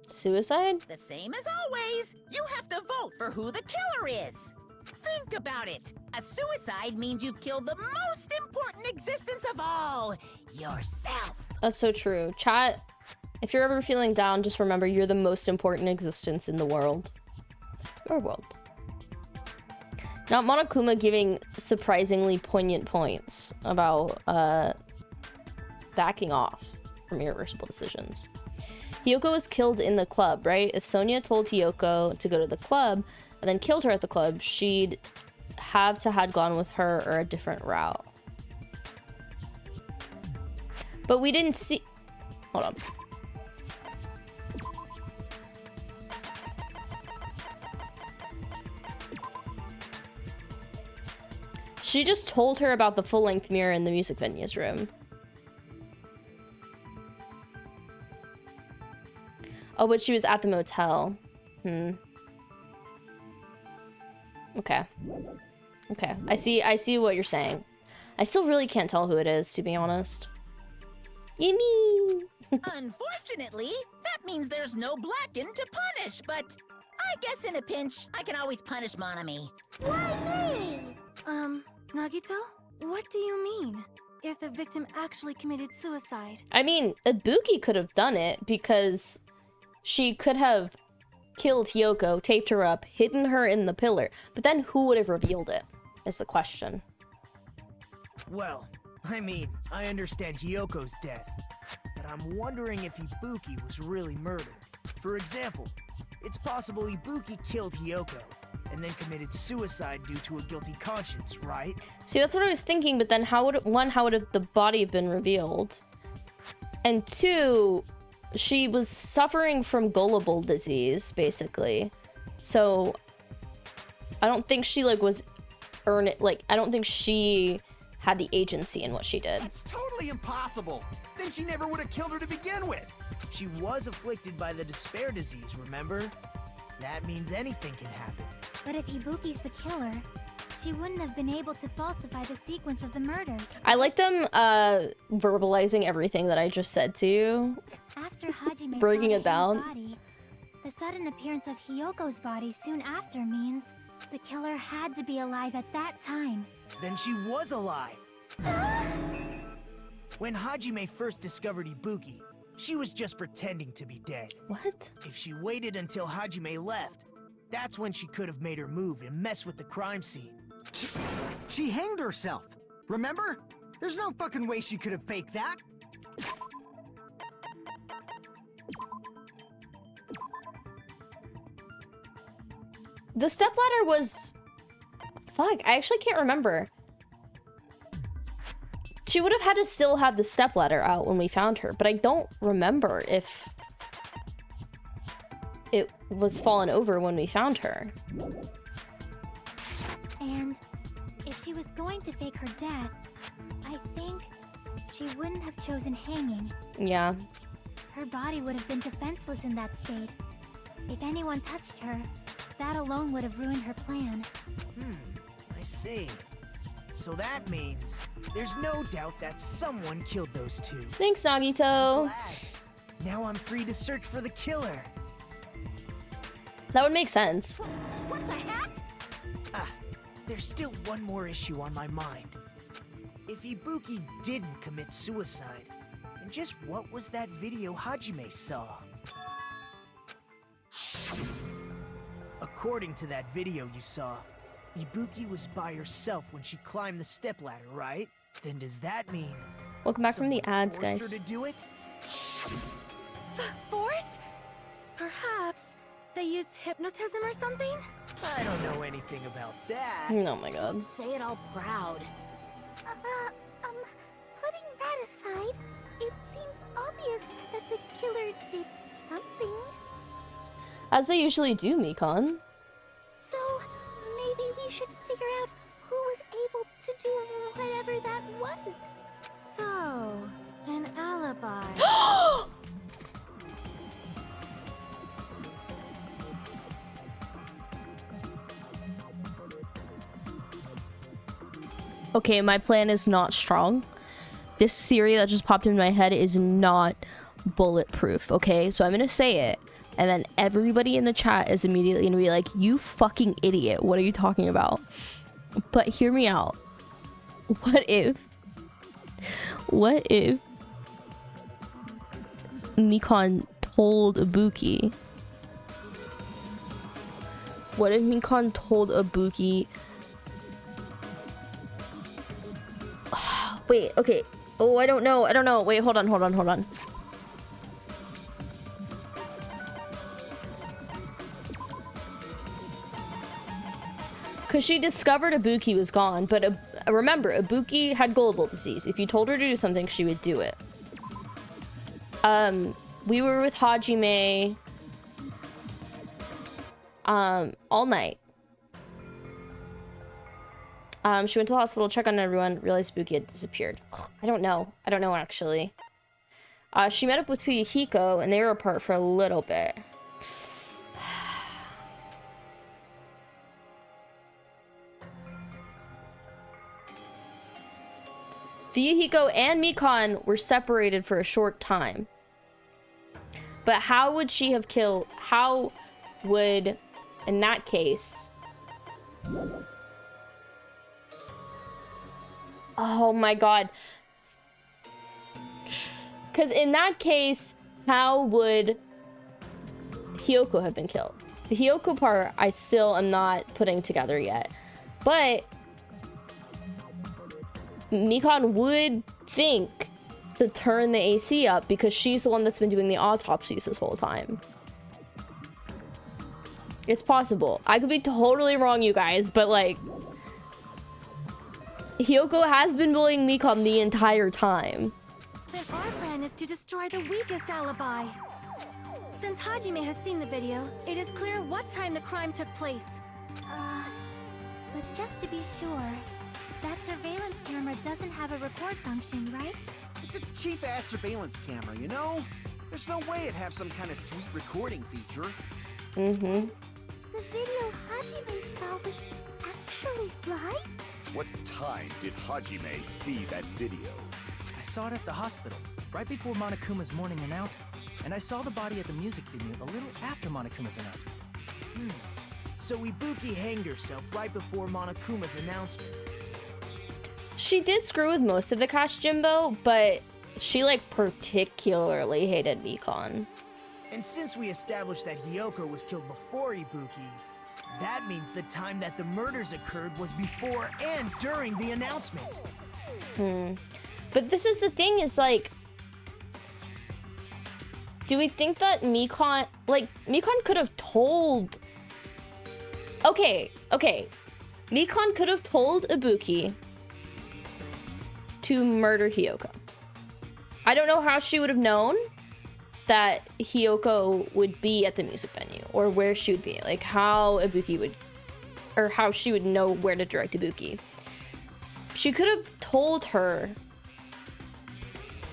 Suicide? The same as always. You have to vote for who the killer is. Think about it. A suicide means you've killed the most important existence of all, yourself. That's so true. Chat, if you're ever feeling down, just remember you're the most important existence in the world. Your world. Now, Monokuma giving surprisingly poignant points about backing off from irreversible decisions. Hiyoko was killed in the club, right? If Sonia told Hiyoko to go to the club and then killed her at the club, she'd have to had gone with her or a different route. But we didn't see... Hold on. She just told her about the full-length mirror in the music venue's room. Oh, but she was at the motel. Okay. Okay. I see what you're saying. I still really can't tell who it is, to be honest. Yummy! Unfortunately, that means there's no Blacken to punish, but I guess in a pinch, I can always punish Monami. Why me? Nagito? What do you mean? If the victim actually committed suicide? I mean, Ibuki could have done it because she could have killed Hiyoko, taped her up, hidden her in the pillar. But then who would have revealed it, is the question. Well, I mean, I understand Hiyoko's death, but I'm wondering if Ibuki was really murdered. For example, it's possible Ibuki killed Hiyoko and then committed suicide due to a guilty conscience, right? See, that's what I was thinking, but then how would the body have been revealed? And two, she was suffering from gullible disease, basically. So I don't think she I don't think she had the agency in what she did. That's totally impossible. Then she never would have killed her to begin with. She was afflicted by the despair disease, remember? That means anything can happen. But if Ibuki's the killer, she wouldn't have been able to falsify the sequence of the murders. I like them verbalizing everything that I just said to you. After Hajime breaking saw it down. Body, the sudden appearance of Hiyoko's body soon after means the killer had to be alive at that time. Then she was alive. When Hajime first discovered Ibuki, she was just pretending to be dead. What? If she waited until Hajime left, that's when she could have made her move and mess with the crime scene. She hanged herself. Remember? There's no fucking way she could have faked that. The stepladder was... Fuck, I actually can't remember. She would have had to still have the stepladder out when we found her, but I don't remember if it was fallen over when we found her. And if she was going to fake her death, I think she wouldn't have chosen hanging. Yeah. Her body would have been defenseless in that state. If anyone touched her, that alone would have ruined her plan. I see. So that means there's no doubt that someone killed those two. Thanks, Nagito. Now I'm free to search for the killer. That would make sense. What the heck? There's still one more issue on my mind. If Ibuki didn't commit suicide, then just what was that video Hajime saw? According to that video you saw, Ibuki was by herself when she climbed the stepladder, right? Then does that mean Welcome back from the ads, someone guys. forced her to do it? Forced? Perhaps they used hypnotism or something? I don't know anything about that. Oh my god. Say it all proud. Putting that aside, it seems obvious that the killer did something. As they usually do, Mikon. So, maybe we should figure out who was able to do whatever that was. So, an alibi. Okay, my plan is not strong. This theory that just popped in my head is not bulletproof, okay? So I'm gonna say it, and then everybody in the chat is immediately gonna be like, you fucking idiot, what are you talking about? But hear me out. What if Mikon told Ibuki? What if Mikon told Ibuki? Wait, okay. Oh, I don't know. Wait, hold on. Because she discovered Ibuki was gone, but remember, Ibuki had gullible disease. If you told her to do something, she would do it. We were with Hajime all night. She went to the hospital, checked on everyone, realized Ibuki had disappeared. Ugh, I don't know actually. She met up with Fuyuhiko, and they were apart for a little bit. Fuyuhiko and Mikon were separated for a short time. But how would she have killed... How would, in that case... Oh my god. Because in that case, how would Hiyoko have been killed? The Hiyoko part, I still am not putting together yet. But Mikon would think to turn the AC up because she's the one that's been doing the autopsies this whole time. It's possible. I could be totally wrong, you guys, but like... Hiyoko has been bullying Mikon the entire time. Then our plan is to destroy the weakest alibi. Since Hajime has seen the video, it is clear what time the crime took place. But just to be sure, that surveillance camera doesn't have a record function, right? It's a cheap-ass surveillance camera, you know? There's no way it'd have some kind of sweet recording feature. The video Hajime saw was actually live? What time did Hajime see that video? I saw it at the hospital, right before Monokuma's morning announcement. And I saw the body at the music venue a little after Monokuma's announcement. So Ibuki hanged herself right before Monokuma's announcement. She did screw with most of the cast, Jimbo, but she, like, particularly hated Mikon. And since we established that Hiyoko was killed before Ibuki, that means the time that the murders occurred was before and during the announcement. But this is the thing, is like... Do we think that Mikon... Like, Mikon could have told... Okay. Mikon could have told Ibuki to murder Hiyoko. I don't know how she would have known that Hiyoko would be at the music venue or where she would be, like how Ibuki would, or how she would know where to direct Ibuki. She could have told her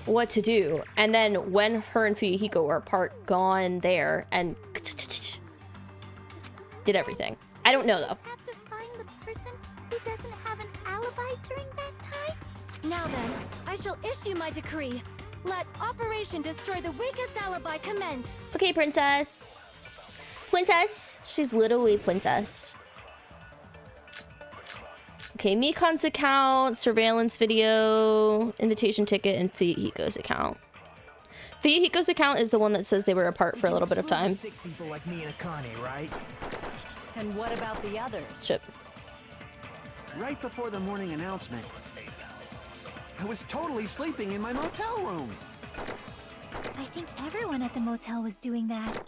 what to do, and then when her and Fuyuhiko were apart, gone there and did everything. I don't know though. Have to find the person who doesn't have an alibi during that time? Now then, I shall issue my decree. Let Operation Destroy the Weakest Alibi commence. Okay, princess. Princess. She's literally princess. Okay, Mikon's account, surveillance video, invitation ticket, and Fuyuhiko's account. Fuyuhiko's account is the one that says they were apart for a little bit of time. Sick people like me and Akane, right? And what about the others? Shit. Right before the morning announcement, I was totally sleeping in my motel room. I think everyone at the motel was doing that.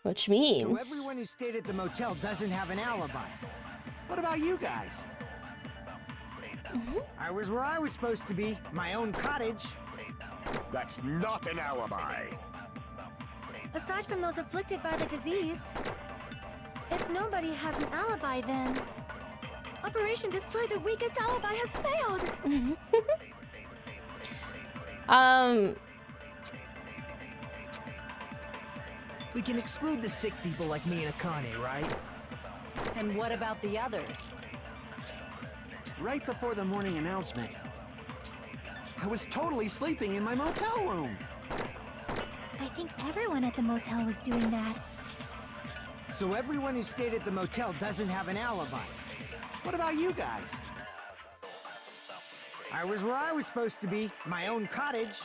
Which means... So everyone who stayed at the motel doesn't have an alibi. What about you guys? I was where I was supposed to be, my own cottage. That's not an alibi. Aside from those afflicted by the disease, if nobody has an alibi, then Operation Destroy the Weakest Alibi has failed. We can exclude the sick people like me and Akane, right? And what about the others? Right before the morning announcement, I was totally sleeping in my motel room. I think everyone at the motel was doing that. So everyone who stayed at the motel doesn't have an alibi. What about you guys? I was where I was supposed to be, my own cottage.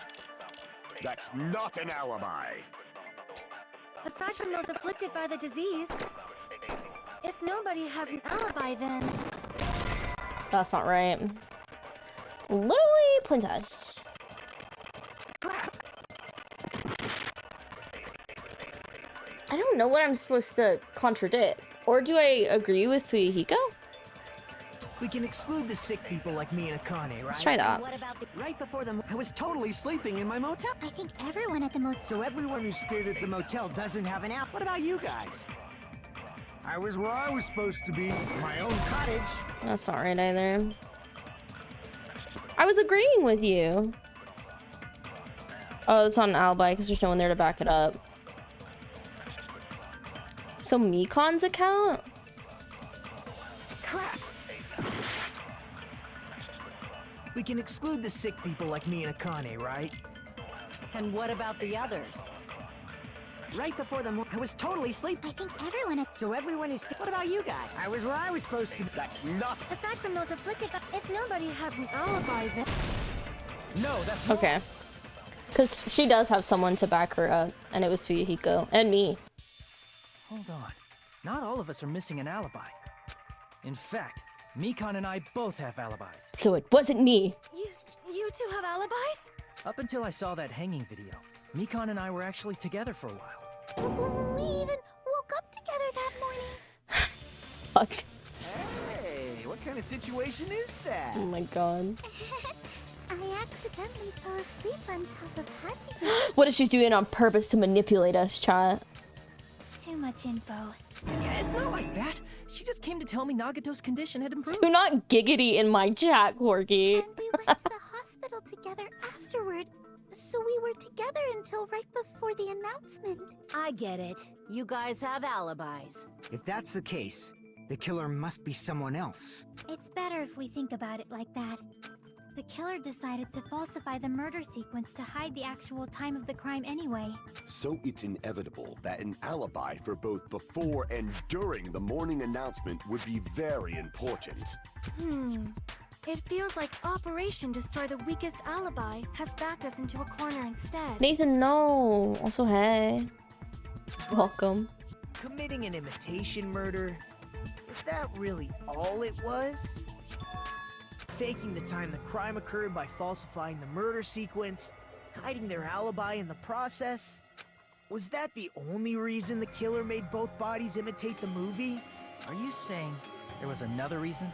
That's not an alibi. Aside from those afflicted by the disease, if nobody has an alibi, then... That's not right. Literally, princess. I don't know what I'm supposed to contradict. Or do I agree with Fuyuhiko? We can exclude the sick people like me and Akane, right? Let's try that. What about the... Right before the I was totally sleeping in my motel. I think everyone at the motel... So everyone who stayed at the motel doesn't have an out. What about you guys? I was where I was supposed to be, my own cottage. That's not right either. I was agreeing with you. Oh, it's not an alibi because there's no one there to back it up. So Mikon's account? Crap! We can exclude the sick people like me and Akane, right? And what about the others? Right before the I was totally sleeping. I think everyone at... So everyone who's... What about you guys? I was where I was supposed to be. That's not... Aside from those afflicted, if nobody has an alibi, then... No, that's Okay. Because she does have someone to back her up, and it was Fuyuhiko and me. Hold on. Not all of us are missing an alibi. In fact, Mikon and I both have alibis. So it wasn't me. You two have alibis? Up until I saw that hanging video, Mikon and I were actually together for a while. We even woke up together that morning. Fuck. Hey, what kind of situation is that? Oh my god. I accidentally fell asleep on top of Hajime. What if she's doing it on purpose to manipulate us, chat? Too much info. Yeah, it's not like that. She just came to tell me Nagato's condition had improved. Do not giggity in my chat, Corky. And we went to the hospital together afterward. So we were together until right before the announcement. I get it. You guys have alibis. If that's the case, the killer must be someone else. It's better if we think about it like that. The killer decided to falsify the murder sequence to hide the actual time of the crime anyway. So it's inevitable that an alibi for both before and during the morning announcement would be very important. It feels like Operation Destroy the Weakest Alibi has backed us into a corner instead. Nathan, no. Also, hey. Welcome. Committing an imitation murder? Is that really all it was? Faking the time the crime occurred by falsifying the murder sequence, hiding their alibi in the process? Was that the only reason the killer made both bodies imitate the movie? Are you saying there was another reason?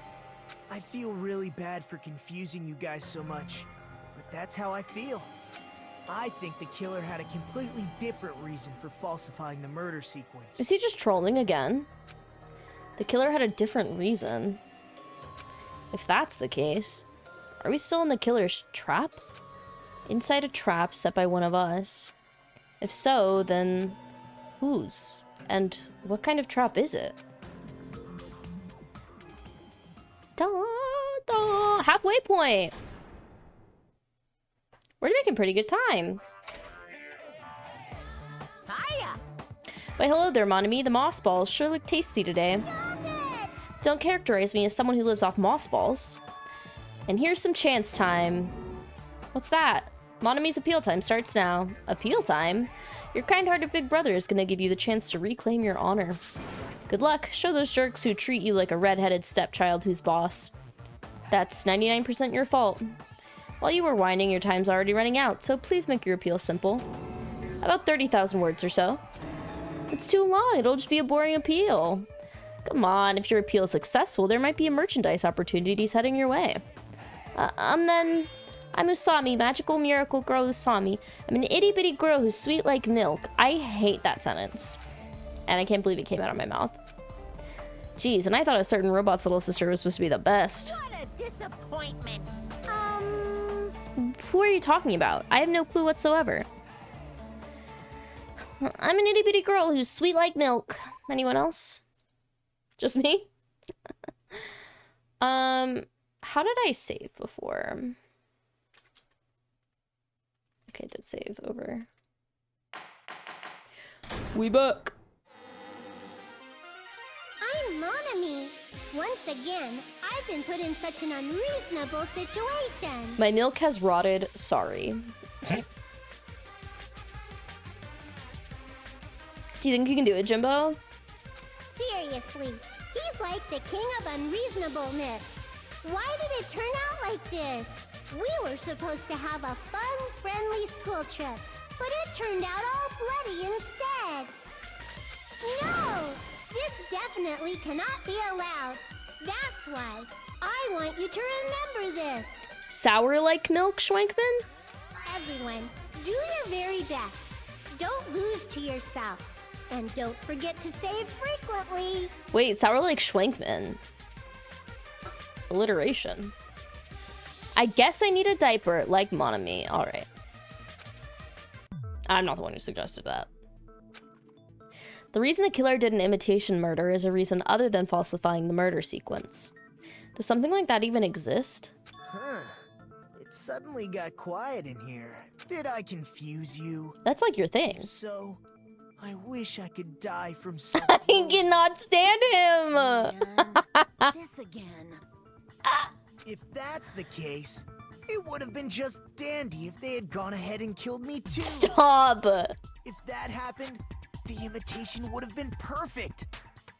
I feel really bad for confusing you guys so much, but that's how I feel. I think the killer had a completely different reason for falsifying the murder sequence. Is he just trolling again? The killer had a different reason. If that's the case, are we still in the killer's trap? Inside a trap set by one of us? If so, then whose? And what kind of trap is it? Da, da, halfway point! We're making pretty good time. Hiya! Why, hello there, Monami. The moss balls sure look tasty today. Don't characterize me as someone who lives off moss balls. And here's some chance time. What's that? Monami's appeal time starts now. Appeal time? Your kind-hearted big brother is gonna give you the chance to reclaim your honor. Good luck. Show those jerks who treat you like a red-headed stepchild who's boss. That's 99% your fault. While you were whining, your time's already running out, so please make your appeal simple. About 30,000 words or so. It's too long. It'll just be a boring appeal. Come on, if your appeal is successful, there might be a merchandise opportunities heading your way. Then, I'm Usami, magical miracle girl Usami. I'm an itty-bitty girl who's sweet like milk. I hate that sentence. And I can't believe it came out of my mouth. Jeez, and I thought a certain robot's little sister was supposed to be the best. What a disappointment. Who are you talking about? I have no clue whatsoever. I'm an itty-bitty girl who's sweet like milk. Anyone else? Just me? How did I save before? Okay, did save over. We back. I'm Monami. Once again, I've been put in such an unreasonable situation. My milk has rotted. Sorry. Do you think you can do it, Jimbo? Seriously, he's like the king of unreasonableness. Why did it turn out like this? We were supposed to have a fun, friendly school trip, but it turned out all bloody instead. No! This definitely cannot be allowed. That's why I want you to remember this. Sour like milk, Schwenkman? Everyone, do your very best. Don't lose to yourself. And don't forget to save frequently. Wait, sour like Schwenkman. Alliteration. I guess I need a diaper like Monami. Alright. I'm not the one who suggested that. The reason the killer did an imitation murder is a reason other than falsifying the murder sequence. Does something like that even exist? Huh. It suddenly got quiet in here. Did I confuse you? That's like your thing. If so, I wish I could die from something. I cannot stand him! This again. If that's the case, it would have been just dandy if they had gone ahead and killed me too. Stop! If that happened, the imitation would have been perfect.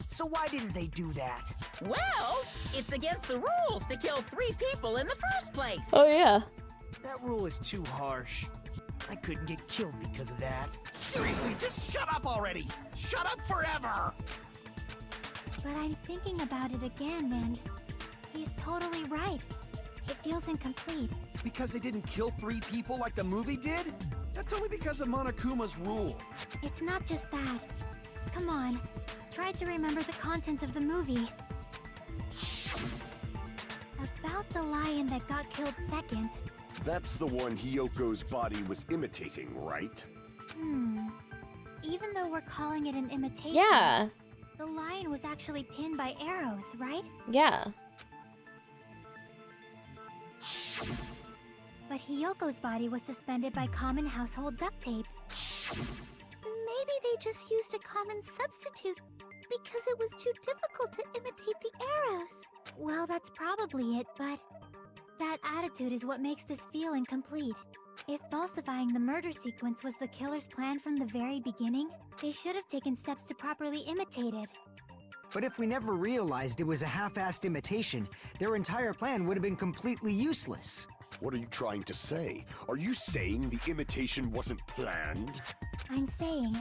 So why didn't they do that? Well, it's against the rules to kill 3 people in the first place. Oh yeah. That rule is too harsh. I couldn't get killed because of that. Seriously, just shut up already! Shut up forever! But I'm thinking about it again, and he's totally right. It feels incomplete. Because they didn't kill 3 people like the movie did? That's only because of Monokuma's rule. It's not just that. Come on, try to remember the content of the movie. About the lion that got killed second. That's the one Hyoko's body was imitating, right? Even though we're calling it an imitation, Yeah. the lion was actually pinned by arrows, right? Yeah. But Hyoko's body was suspended by common household duct tape. Maybe they just used a common substitute because it was too difficult to imitate the arrows. Well, that's probably it, but that attitude is what makes this feel incomplete. If falsifying the murder sequence was the killer's plan from the very beginning, they should have taken steps to properly imitate it. But if we never realized it was a half-assed imitation, their entire plan would have been completely useless. What are you trying to say? Are you saying the imitation wasn't planned? I'm saying,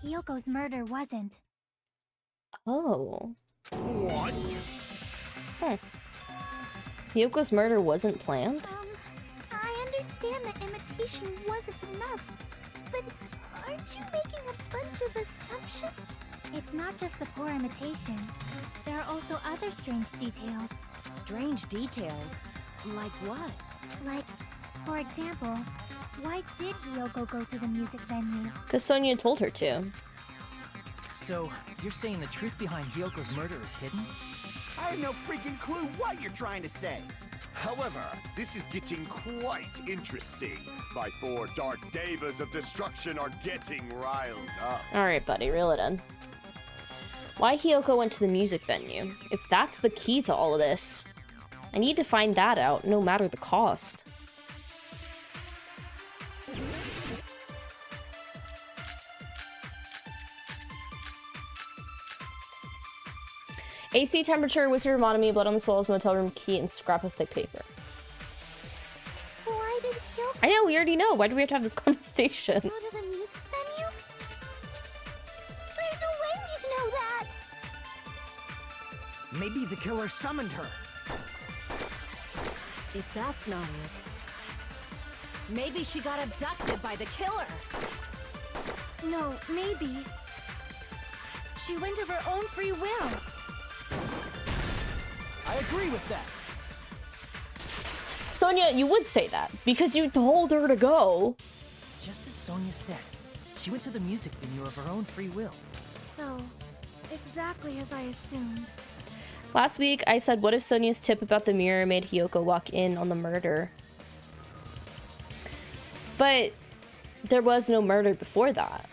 Hyoko's murder wasn't. Oh. What? Hyoko's murder wasn't planned? I understand that imitation wasn't enough, but aren't you making a bunch of assumptions? It's not just the poor imitation. There are also other strange details. Strange details? Like what? Like, for example, why did Hyoko go to the music venue? Because Sonia told her to. So, you're saying the truth behind Hyoko's murder is hidden? I have no freaking clue what you're trying to say. However, this is getting quite interesting. My 4 dark devas of destruction are getting riled up. Alright, buddy, reel it in. Why Hyoko went to the music venue? If that's the key to all of this, I need to find that out, no matter the cost. AC temperature, wizard monami, blood on the walls, motel room key, and scrap of thick paper. Why did Hyoko I know, we already know. Why do we have to have this conversation? go to the music venue? There's no way we'd know that! Maybe the killer summoned her. If that's not it, maybe she got abducted by the killer. No, maybe she went of her own free will. I agree with that. Sonia, you would say that, because you told her to go. It's just as Sonia said. She went to the music venue of her own free will. So, exactly as I assumed. Last week, I said, what if Sonia's tip about the mirror made Hyoko walk in on the murder? But there was no murder before that,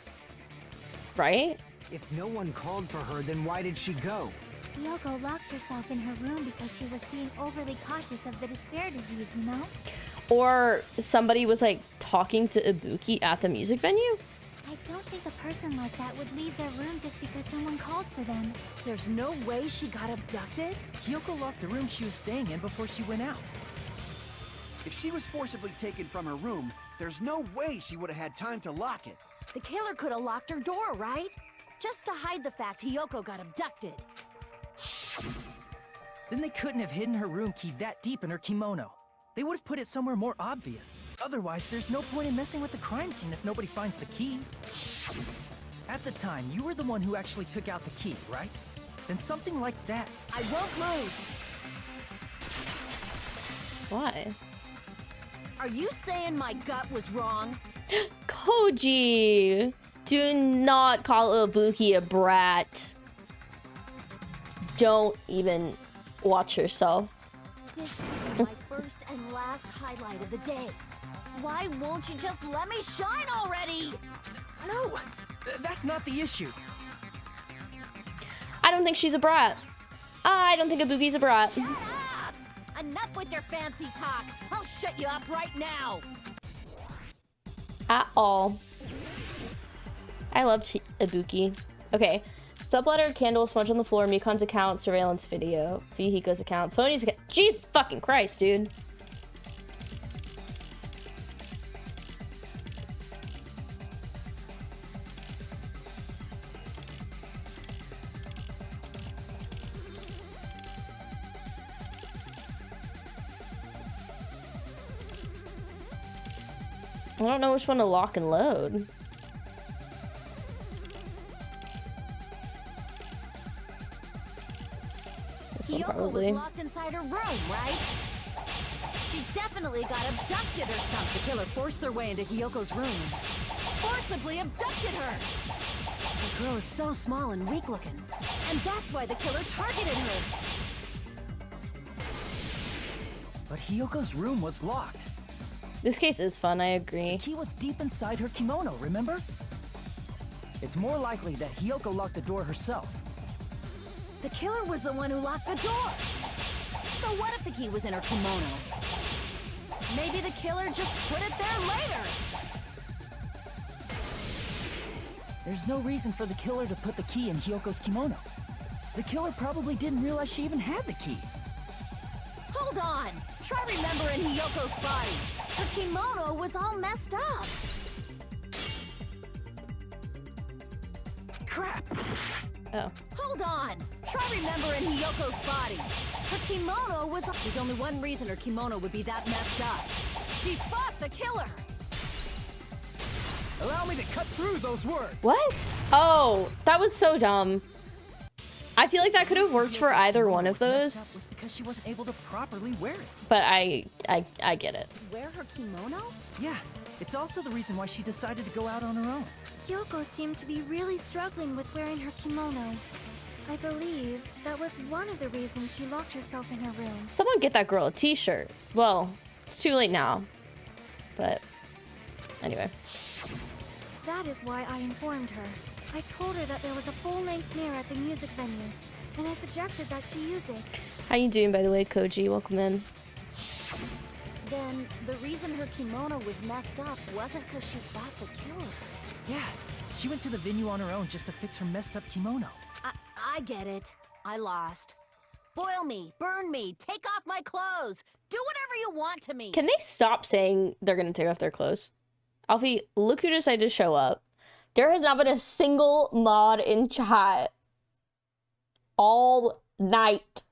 right? If no one called for her, then why did she go? Hyoko locked herself in her room because she was being overly cautious of the despair disease, you know? Or somebody was like talking to Ibuki at the music venue? I don't think a person like that would leave their room just because someone called for them. There's no way she got abducted? Hyoko locked the room she was staying in before she went out. If she was forcibly taken from her room, there's no way she would have had time to lock it. The killer could have locked her door, right? Just to hide the fact Hyoko got abducted. Then they couldn't have hidden her room key that deep in her kimono. They would have put it somewhere more obvious. Otherwise, there's no point in messing with the crime scene if nobody finds the key. At the time, you were the one who actually took out the key, right? Then something like that. I won't lose. Why? Are you saying my gut was wrong? Koji! Do not call Ibuki a brat. Don't even watch yourself. This will be my first and last highlight of the day. Why won't you just let me shine already? No, that's not the issue. I don't think she's a brat. I don't think Ibuki's a brat. Shut up! Enough with your fancy talk. I'll shut you up right now. At all. I loved Ibuki. Okay. Subletter, candle, smudge on the floor, Mikon's account, surveillance video, Fihiko's account, Tony's account. Jesus fucking Christ, dude. I don't know which one to lock and load. This one probably. Was locked inside her room, right? She definitely got abducted or something. The killer forced their way into Hiyoko's room. Forcibly abducted her. The girl is so small and weak looking. And that's why the killer targeted her. But Hiyoko's room was locked. This case is fun, I agree. The key was deep inside her kimono, remember? It's more likely that Hiyoko locked the door herself. The killer was the one who locked the door. So what if the key was in her kimono? Maybe the killer just put it there later. There's no reason for the killer to put the key in Hiyoko's kimono. The killer probably didn't realize she even had the key. Hold on! Try remembering Hiyoko's body. Her kimono was all messed up. Crap! Oh. Hold on! Try remembering Hiyoko's body. Her kimono was... There's only one reason her kimono would be that messed up. She fought the killer! Allow me to cut through those words! What? Oh, that was so dumb. I feel like that could have worked for either one of those. Was because she wasn't able to properly wear it. But I get it. Wear her kimono? Yeah, it's also the reason why she decided to go out on her own. Yoko seemed to be really struggling with wearing her kimono. I believe that was one of the reasons she locked herself in her room. Someone get that girl a t-shirt. Well, it's too late now. But anyway. That is why I informed her. I told her that there was a full-length mirror at the music venue, and I suggested that she use it. How you doing, by the way, Koji? Welcome in. Then the reason her kimono was messed up wasn't because she fought the killer. Yeah, she went to the venue on her own just to fix her messed up kimono. I get it. I lost. Boil me, burn me, take off my clothes. Do whatever you want to me. Can they stop saying they're gonna take off their clothes? Alfie, look who decided to show up. There has not been a single mod in chat all night.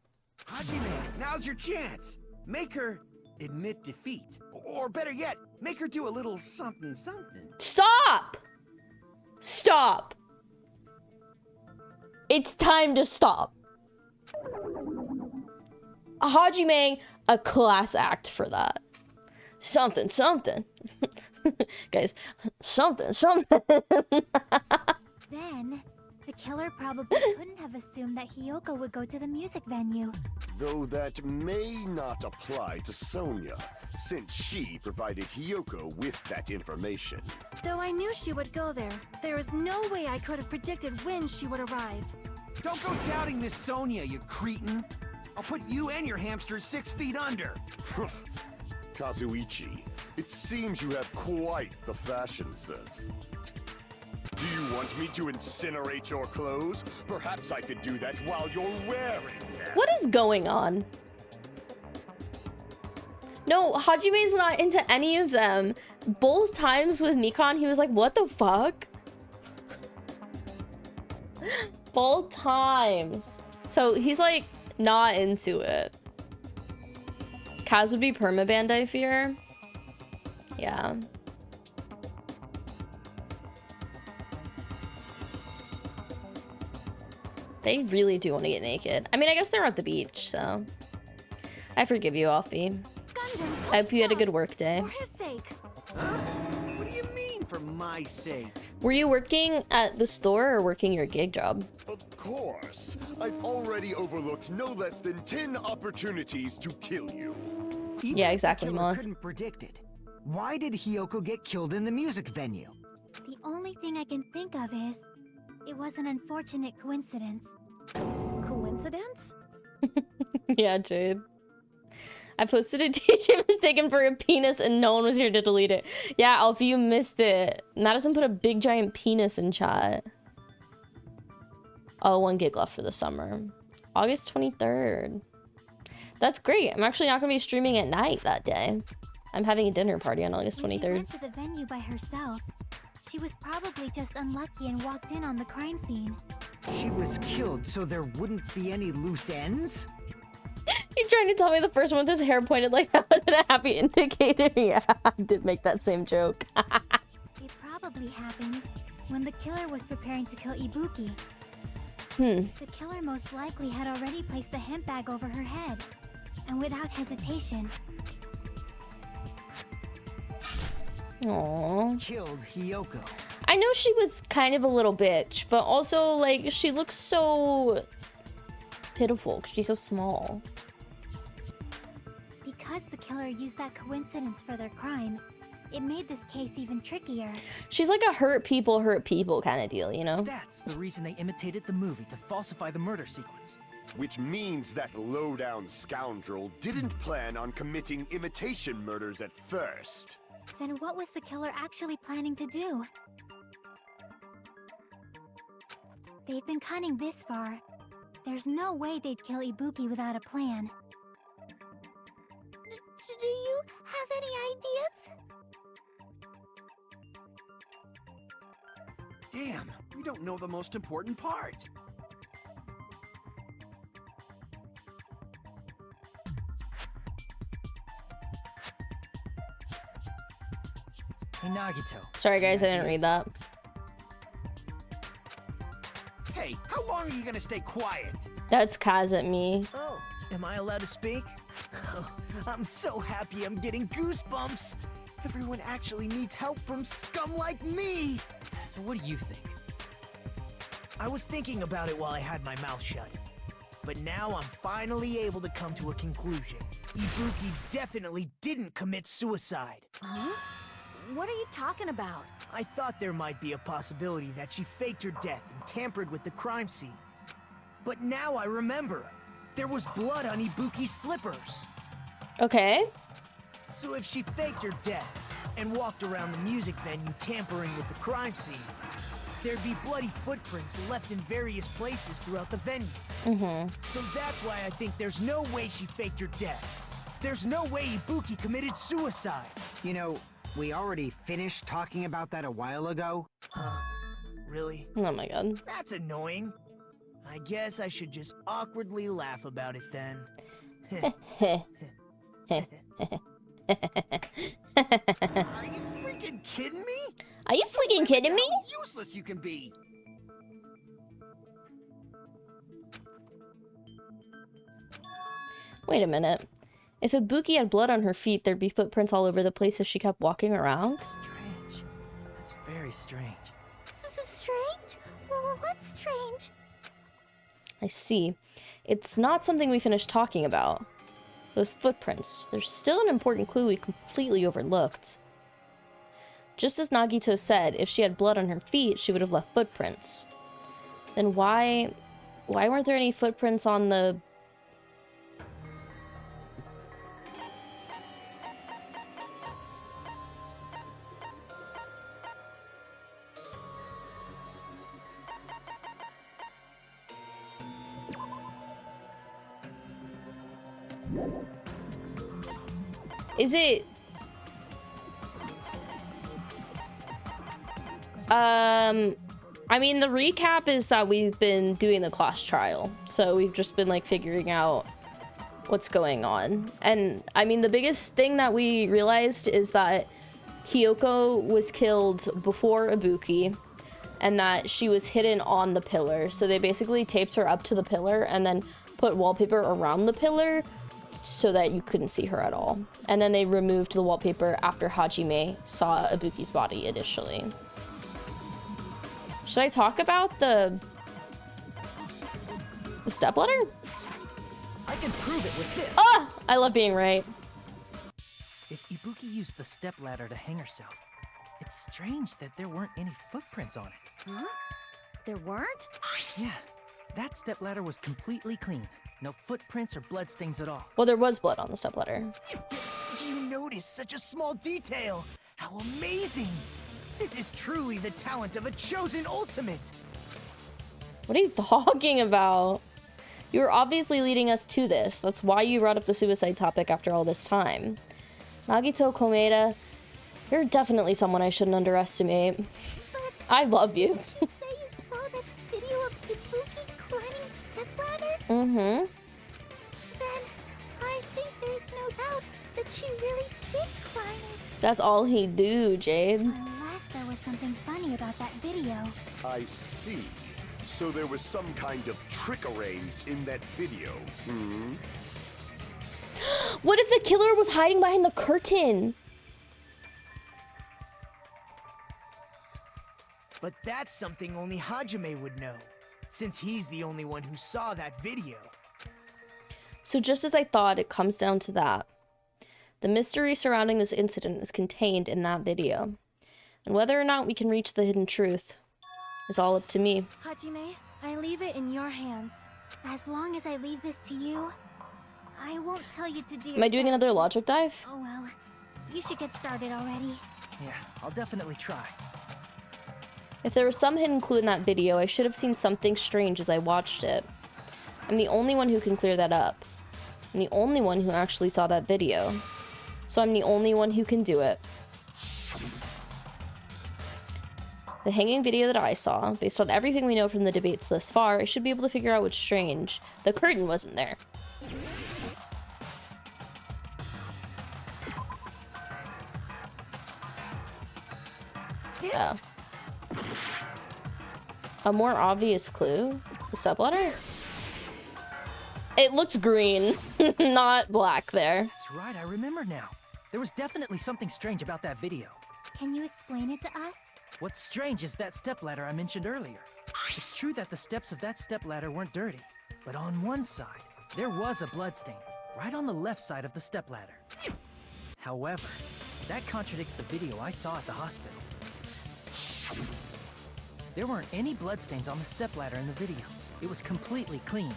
Hajime, now's your chance. Make her admit defeat. Or better yet, make her do a little something something. Stop! Stop. It's time to stop. Hajime, a class act for that. Something, something. Guys, something, something. Then, the killer probably couldn't have assumed that Hiyoko would go to the music venue. Though that may not apply to Sonia, since she provided Hiyoko with that information. Though I knew she would go there, there is no way I could have predicted when she would arrive. Don't go doubting Miss Sonia, you cretin. I'll put you and your hamsters 6 feet under. Kazuichi, it seems you have quite the fashion sense. Do you want me to incinerate your clothes? Perhaps I could do that while you're wearing them. What is going on? No, Hajime's not into any of them. Both times with Mikon, he was like, what the fuck? Both times. So he's like, Not into it. Kaz would be permabanned, I fear. Yeah. They really do want to get naked. I mean, I guess they're at the beach, so I forgive you, Alfie. I hope you had a good work day. For his sake. Huh? What do you mean, for my sake? Were you working at the store or working your gig job? Of course. I've already overlooked no less than 10 opportunities to kill you. Even Yeah, if exactly, the killer Moth. couldn't predict it. Why did Hiyoko get killed in the music venue? The only thing I can think of is it was an unfortunate coincidence. Coincidence? Yeah, Jade. I posted a TJ mistaken for a penis and no one was here to delete it. Yeah, Alfie, you missed it. Madison put a big giant penis in chat. Oh, 1 gig left for the summer. August 23rd. That's great. I'm actually not going to be streaming at night that day. I'm having a dinner party on August When she 23rd. went to the venue by herself, she was probably just unlucky and walked in on the crime scene. She was killed so there wouldn't be any loose ends? You're trying to tell me the first one with his hair pointed like that wasn't a happy indicator? Yeah, I did make that same joke. It probably happened when the killer was preparing to kill Ibuki. The killer most likely had already placed the hemp bag over her head, and without hesitation, Aww. Killed Hiyoko. I know she was kind of a little bitch, but also, like, she looks so pitiful because she's so small. because the killer used that coincidence for their crime, it made this case even trickier. She's like a hurt people kind of deal, you know? That's the reason they imitated the movie to falsify the murder sequence. Which means that low-down scoundrel didn't plan on committing imitation murders at first. Then what was the killer actually planning to do? They've been cunning this far. There's no way they'd kill Ibuki without a plan. Do you have any ideas? Damn, we don't know the most important part. Hey, Nagito. Sorry guys, I didn't read that. Hey, how long are you gonna stay quiet? That's Kaz at me. Oh, am I allowed to speak? I'm so happy I'm getting goosebumps. Everyone actually needs help from scum like me. So what do you think? I was thinking about it while I had my mouth shut. But now I'm finally able to come to a conclusion. Ibuki definitely didn't commit suicide. Huh? What are you talking about? I thought there might be a possibility that she faked her death and tampered with the crime scene. But now I remember. There was blood on Ibuki's slippers. Okay. So if she faked her death and walked around the music venue tampering with the crime scene, there'd be bloody footprints left in various places throughout the venue. So that's why I think there's no way she faked her death. There's no way Ibuki committed suicide. You know, we already finished talking about that a while ago. Huh? Really? Oh my god. That's annoying. I guess I should just awkwardly laugh about it then. Are you freaking kidding me? Are you freaking kidding me? How useless you can be. Wait a minute. If Ibuki had blood on her feet, there'd be footprints all over the place if she kept walking around? Strange. That's very strange. Strange? What's strange? I see. It's not something we finished talking about. Those footprints. There's still an important clue we completely overlooked. Just as Nagito said, if she had blood on her feet, she would have left footprints. Then why weren't there any footprints on the... Is it... I mean, the recap is that we've been doing the class trial. So we've just been like figuring out what's going on. And I mean, the biggest thing that we realized is that Hiyoko was killed before Ibuki and that she was hidden on the pillar. So they basically taped her up to the pillar and then put wallpaper around the pillar so that you couldn't see her at all. And then they removed the wallpaper after Hajime saw Ibuki's body initially. Should I talk about the stepladder? I can prove it with this. Ah! I love being right. If Ibuki used the stepladder to hang herself, it's strange that there weren't any footprints on it. Huh? There weren't? Yeah, that stepladder was completely clean. No footprints or bloodstains at all. Well, there was blood on the stepladder. You noticed such a small detail. How amazing! This is truly the talent of a chosen ultimate. What are you talking about? You were obviously leading us to this. That's why you brought up the suicide topic after all this time. Nagito Komeda, you're definitely someone I shouldn't underestimate. But I love you. did you say you saw that video of Ibuki climbing the stepladder? Mm-hmm. Then I think there's no doubt that she really did climb it. That's all he do, Jade. Unless there was something funny about that video. I see. So there was some kind of trick arranged in that video, hmm? What if the killer was hiding behind the curtain? But that's something only Hajime would know, since he's the only one who saw that video. So just as I thought, it comes down to that. The mystery surrounding this incident is contained in that video. And whether or not we can reach the hidden truth is all up to me. Hajime, I leave it in your hands. As long as I leave this to you, I won't tell you to do. Am I doing another logic dive? Oh well, you should get started already. Yeah, I'll definitely try. If there was some hidden clue in that video, I should have seen something strange as I watched it. I'm the only one who can clear that up. I'm the only one who actually saw that video. So I'm the only one who can do it. The hanging video that I saw, based on everything we know from the debates thus far, I should be able to figure out what's strange. The curtain wasn't there. Oh. A more obvious clue? The stepladder? It looks green, not black there. That's right, I remember now. There was definitely something strange about that video. Can you explain it to us? What's strange is that stepladder I mentioned earlier. It's true that the steps of that stepladder weren't dirty, but on one side, there was a bloodstain, right on the left side of the stepladder. However, that contradicts the video I saw at the hospital. There weren't any bloodstains on the stepladder in the video. It was completely clean.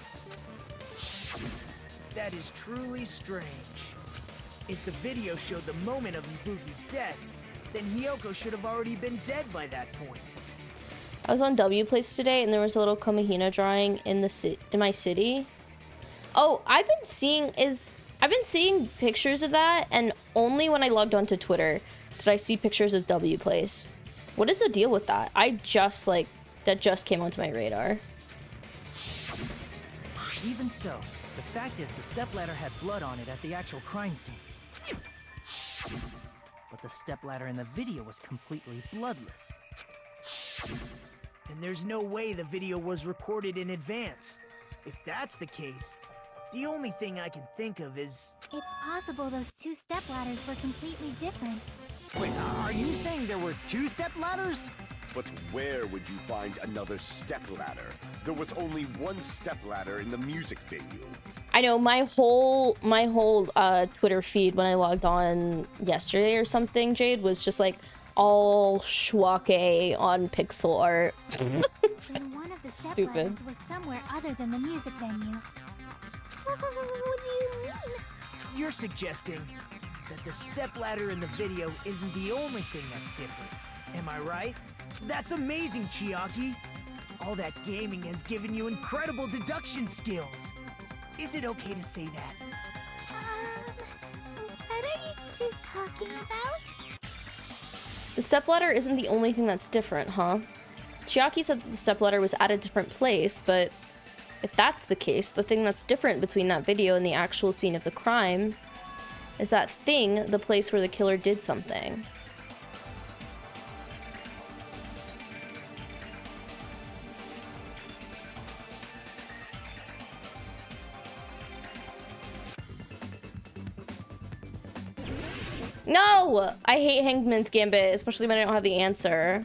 That is truly strange. If the video showed the moment of Ibuki's death, then Hiyoko should have already been dead by that point. I was on W Place today, and there was a little Komahina drawing in my city. Oh, I've been seeing pictures of that, and only when I logged onto Twitter did I see pictures of W Place. What is the deal with that? That just came onto my radar. Even so, the fact is the stepladder had blood on it at the actual crime scene. But the stepladder in the video was completely bloodless. And there's no way the video was recorded in advance. If that's the case, the only thing I can think of is... It's possible those two stepladders were completely different. Wait, are you saying there were two stepladders? But where would you find another stepladder? There was only one stepladder in the music venue. I know my whole Twitter feed when I logged on yesterday or something, Jade, was just like all schwake on pixel art. Then one of the stepladders was somewhere other than the music venue. What do you mean? You're suggesting that the stepladder in the video isn't the only thing that's different. Am I right? That's amazing, Chiaki. All that gaming has given you incredible deduction skills. Is it okay to say that? What are you two talking about? The stepladder isn't the only thing that's different, huh? Chiaki said that the stepladder was at a different place, but if that's the case, the thing that's different between that video and the actual scene of the crime is that thing the place where the killer did something. No! I hate Hangman's Gambit, especially when I don't have the answer.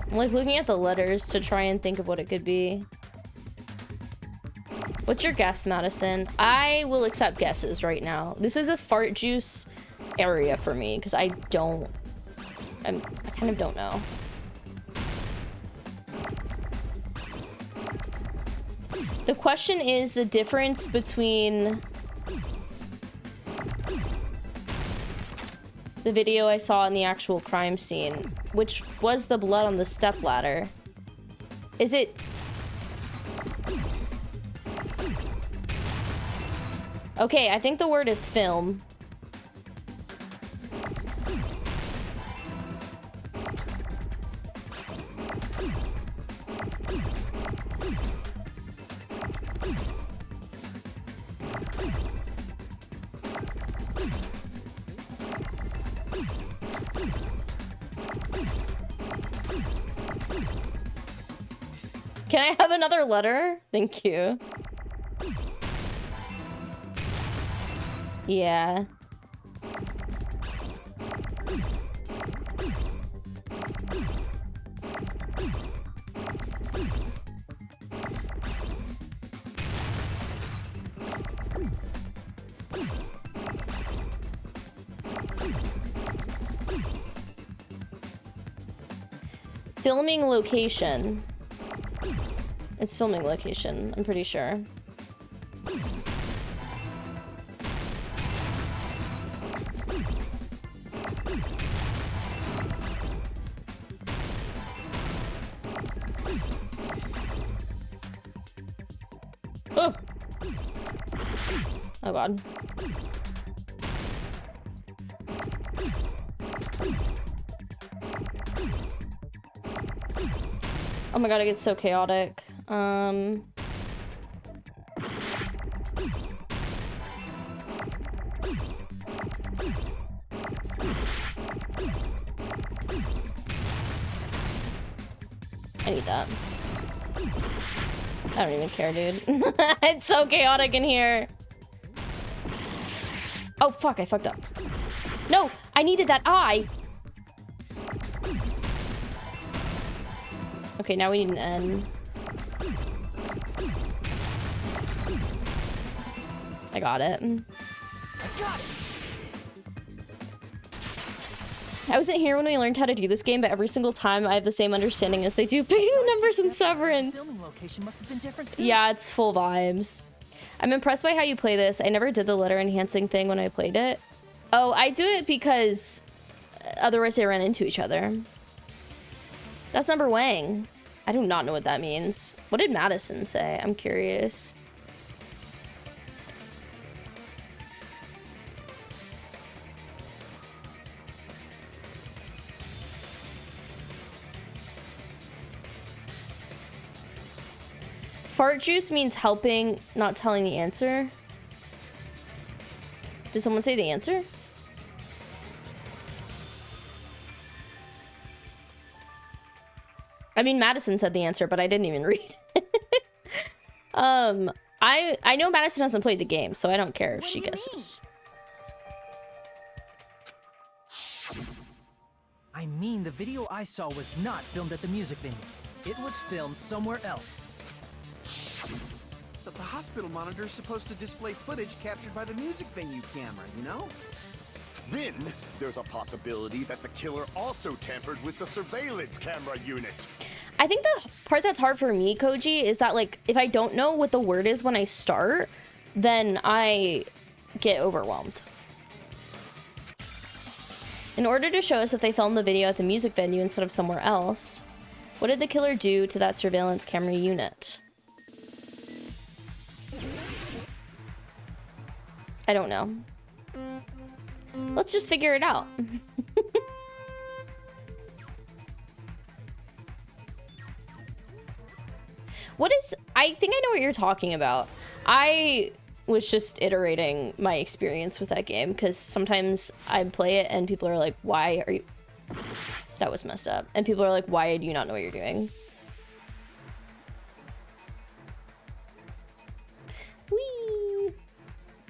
I'm like looking at the letters to try and think of what it could be. What's your guess, Madison? I will accept guesses right now. This is a fart juice area for me because I kind of don't know. The question is the difference between the video I saw in the actual crime scene, which was the blood on the stepladder. Is it... Okay, I think the word is film. Can I have another letter? Thank you. Yeah. Filming location. It's filming location, I'm pretty sure. Oh! Oh god. Oh my god, it gets so chaotic. I need that. I don't even care, dude. It's so chaotic in here. Oh, fuck, I fucked up. No, I needed that eye. Okay, now we need an N. I got it. I got it. I wasn't here when we learned how to do this game, but every single time I have the same understanding as they do. Picking the numbers in Severance. Filming location must have been different too. Yeah, it's full vibes. I'm impressed by how you play this. I never did the letter enhancing thing when I played it. Oh, I do it because otherwise they ran into each other. That's number Wang. I do not know what that means. What did Madison say? I'm curious. Fart juice means helping, not telling the answer. Did someone say the answer? I mean, Madison said the answer, but I didn't even read. I know Madison hasn't played the game, so I don't care if she guesses. I mean, the video I saw was not filmed at the music venue. It was filmed somewhere else. But the hospital monitor is supposed to display footage captured by the music venue camera, you know? Then, there's a possibility that the killer also tampered with the surveillance camera unit. I think the part that's hard for me, Koji, is that, like, if I don't know what the word is when I start, then I get overwhelmed. In order to show us that they filmed the video at the music venue instead of somewhere else, what did the killer do to that surveillance camera unit? I don't know. Let's just figure it out. I think I know what you're talking about. I was just iterating my experience with that game because sometimes I play it and people are like, why are you... That was messed up. And people are like, why do you not know what you're doing? Whee!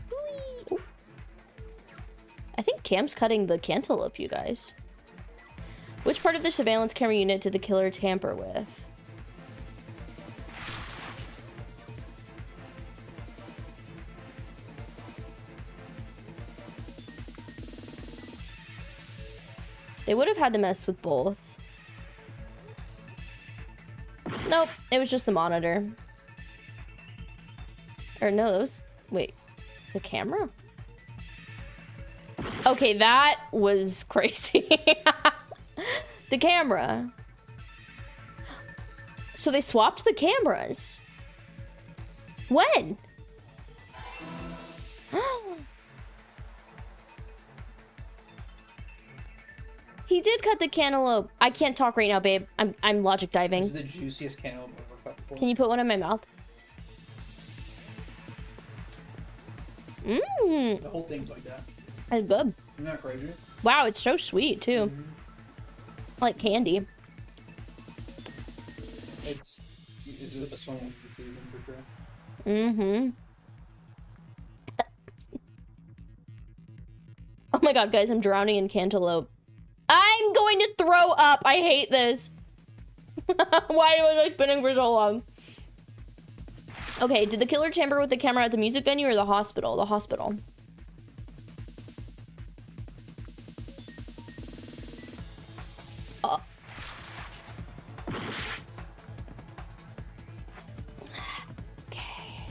Whee! Ooh. I think Cam's cutting the cantaloupe, you guys. Which part of the surveillance camera unit did the killer tamper with? They would have had to mess with both. Nope, it was just the monitor. Or no, those... Wait, the camera? Okay, that was crazy. The camera. So they swapped the cameras. When? He did cut the cantaloupe. I can't talk right now, babe. I'm logic diving. This is the juiciest cantaloupe I've ever cut before. Can you put one in my mouth? Mmm. The whole thing's like that. That's good. Isn't that crazy? Wow, it's so sweet too. Like candy. It's a song of the season for sure. Mm-hmm. Oh my god, guys, I'm drowning in cantaloupe. I'm going to throw up. I hate this. Why was I spinning for so long? Okay, did the killer tamper with the camera at the music venue or the hospital? The hospital. Okay.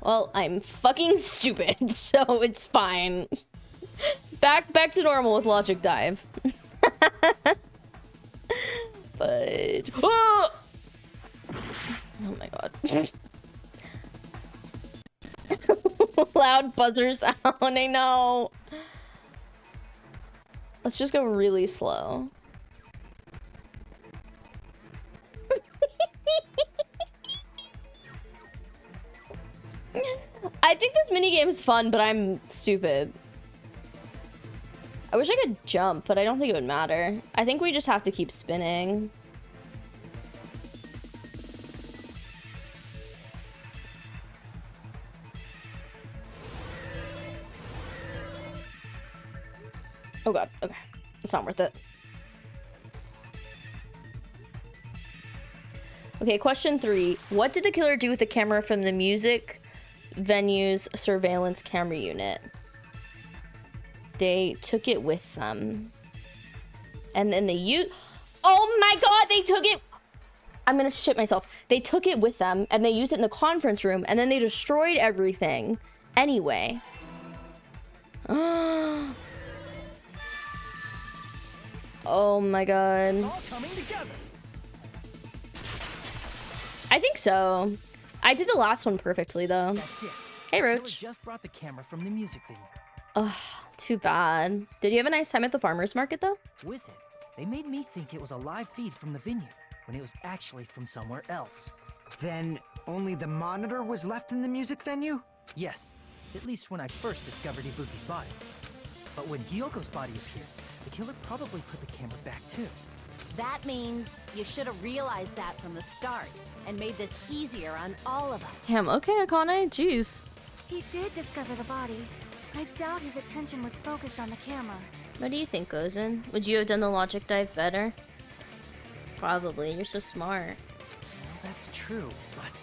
Well, I'm fucking stupid, so it's fine. Back to normal with logic dive. But oh my god. Loud buzzer sound, I know. Let's just go really slow. I think this minigame is fun, but I'm stupid. I wish I could jump, but I don't think it would matter. I think we just have to keep spinning. Oh god, okay. It's not worth it. Okay, question 3. What did the killer do with the camera from the music venue's surveillance camera unit? They took it with them. And then they used... Oh my god, they took it... I'm gonna shit myself. They took it with them, and they used it in the conference room, and then they destroyed everything. Anyway. Oh my god. It's all coming together. I think so. I did the last one perfectly, though. That's it. Hey, The killer Roach. just brought the camera from the music venue. Ugh, too bad. Did you have a nice time at the farmer's market, though? With it, they made me think it was a live feed from the venue, when it was actually from somewhere else. Then only the monitor was left in the music venue? Yes, at least when I first discovered Ibuki's body. But when Hyoko's body appeared, the killer probably put the camera back too. That means you should have realized that from the start and made this easier on all of us. Damn, okay, Akane, jeez. He did discover the body. I doubt his attention was focused on the camera. What do you think, Gozen? Would you have done the logic dive better? Probably. You're so smart. Well, that's true, but...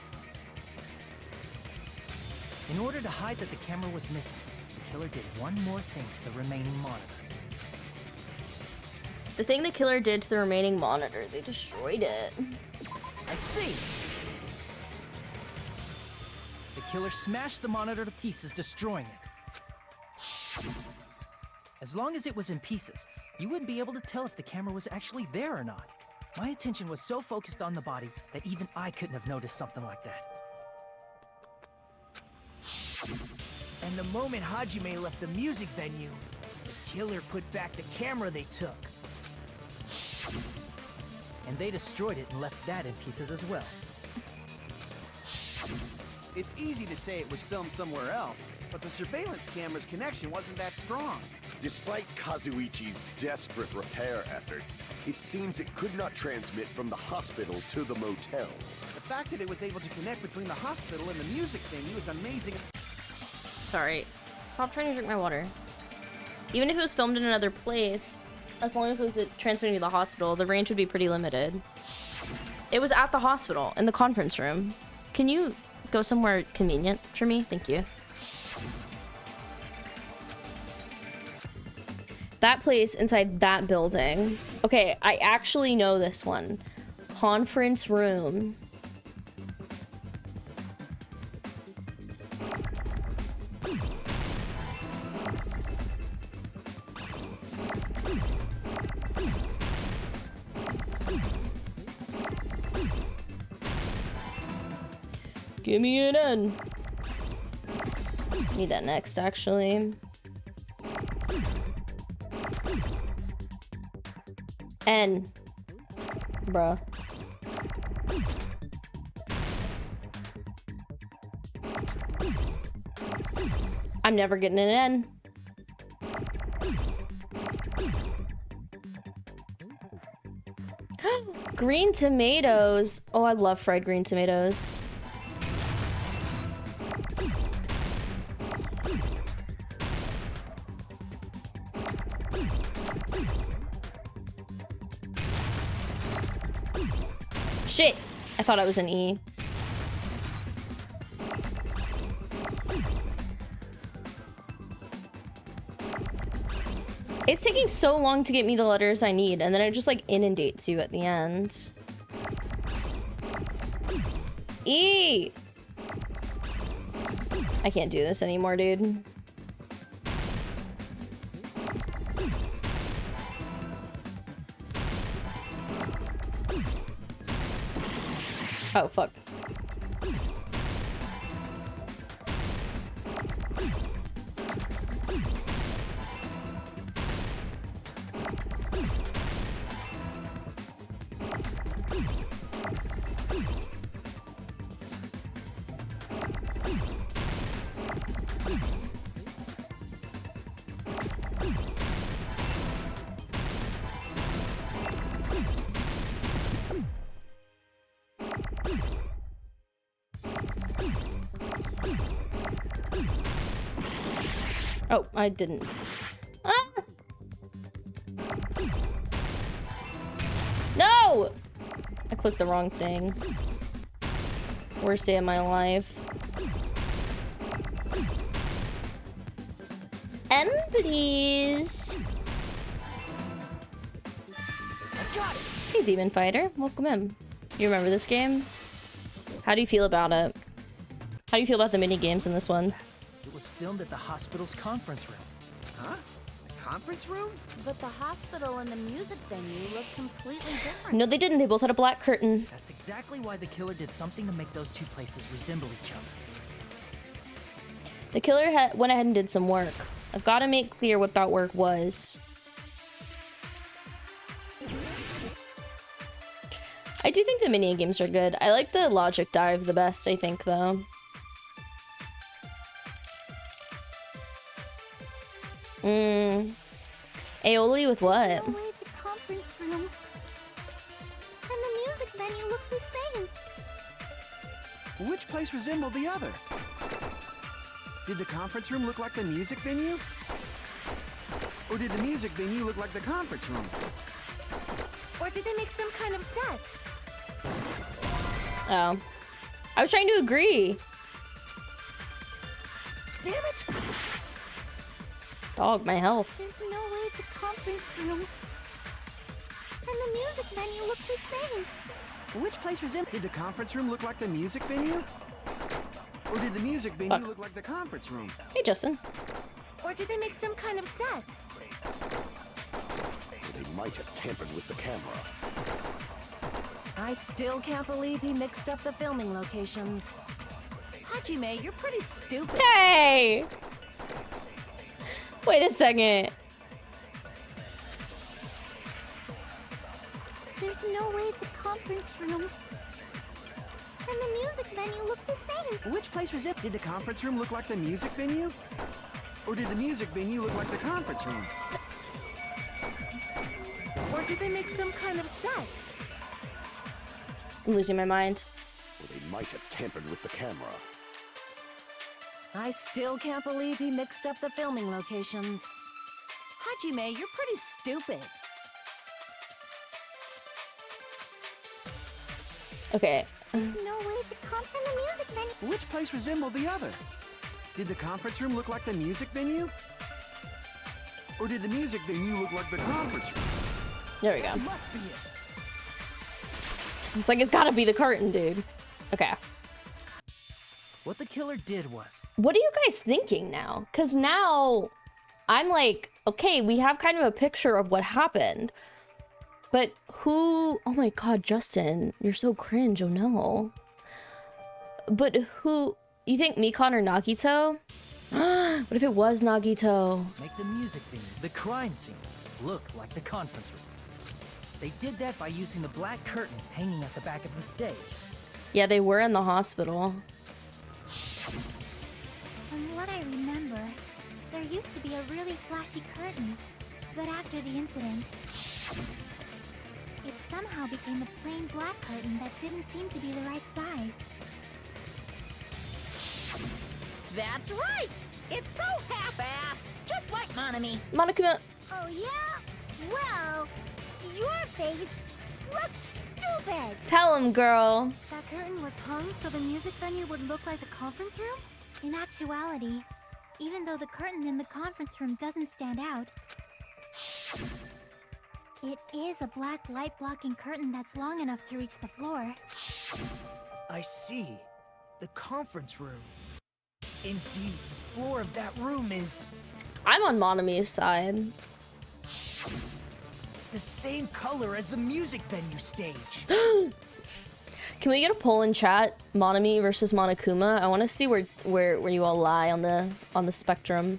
in order to hide that the camera was missing, the killer did one more thing to the remaining monitor. The thing the killer did to the remaining monitor, they destroyed it. I see! The killer smashed the monitor to pieces, destroying it. As long as it was in pieces, you wouldn't be able to tell if the camera was actually there or not. My attention was so focused on the body that even I couldn't have noticed something like that. And the moment Hajime left the music venue, the killer put back the camera they took. And they destroyed it and left that in pieces as well. It's easy to say it was filmed somewhere else, but the surveillance camera's connection wasn't that strong. Despite Kazuichi's desperate repair efforts, it seems it could not transmit from the hospital to the motel. The fact that it was able to connect between the hospital and the music venue is amazing. Sorry. Stop trying to drink my water. Even if it was filmed in another place, as long as it was transmitting to the hospital, the range would be pretty limited. It was at the hospital, in the conference room. Can you go somewhere convenient for me? Thank you. That place inside that building. Okay, I actually know this one. Conference room. Give me an N. Need that next, actually. N. Bruh. I'm never getting an N. Green tomatoes. Oh, I love fried green tomatoes. Shit! I thought I was an E. It's taking so long to get me the letters I need, and then it just like inundates you at the end. E! I can't do this anymore, dude. Oh, fuck. Oh, I didn't. Ah! No! I clicked the wrong thing. Worst day of my life. M, please. Hey, Demon Fighter. Welcome in. You remember this game? How do you feel about it? How do you feel about the mini games in this one? It was filmed at the hospital's conference room. Huh? A conference room? But the hospital and the music venue look completely different. No, they didn't. They both had a black curtain. That's exactly why the killer did something to make those two places resemble each other. The killer went ahead and did some work. I've got to make clear what that work was. I do think the mini games are good. I like the logic dive the best, I think, though. Aioli with what? No way the conference room. venue look the same? Which place resembled the other? Did the conference room look like the music venue? Or did the music venue look like the conference room? Or did they make some kind of set? Oh. I was trying to agree. Damn it! Dog, my health. There's no way the conference room and the music venue look the same. Which place resembled? Did the conference room look like the music venue? Or did the music venue look like the conference room? Hey, Justin. Or did they make some kind of set? They might have tampered with the camera. I still can't believe he mixed up the filming locations. Hajime, you're pretty stupid. Hey! Wait a second. There's no way the conference room and the music venue look the same. Which place was it? Did the conference room look like the music venue? Or did the music venue look like the conference room? Or did they make some kind of set? I'm losing my mind. Or they might have tampered with the camera. I still can't believe he mixed up the filming locations. Hajime, you're pretty stupid. Okay. There's no way the conference and the music venue. Which place resembled the other? Did the conference room look like the music venue? Or did the music venue look like the conference room? There we go. That must be it. It's like it's gotta be the curtain, dude. Okay. What the killer did was... What are you guys thinking now? Because now I'm like, okay, we have kind of a picture of what happened. But who... Oh my god, Justin. You're so cringe. Oh no. But who... You think Mikon or Nagito? What if it was Nagito? Make the music venue, the crime scene, look like the conference room. They did that by using the black curtain hanging at the back of the stage. Yeah, they were in the hospital. From what I remember, there used to be a really flashy curtain. But after the incident, it somehow became a plain black curtain that didn't seem to be the right size. That's right! It's so half-assed, just like Monami. Monokuma. Oh yeah? Well, your face looks stupid. Tell him, girl. That curtain was hung so the music venue would look like the conference room? In actuality, even though the curtain in the conference room doesn't stand out, it is a black light-blocking curtain that's long enough to reach the floor. I see. The conference room. Indeed, the floor of that room is I'm on Monami's side. the same color as the music venue stage. Can we get a poll in chat? Monami versus Monokuma? I want to see where you all lie on the spectrum.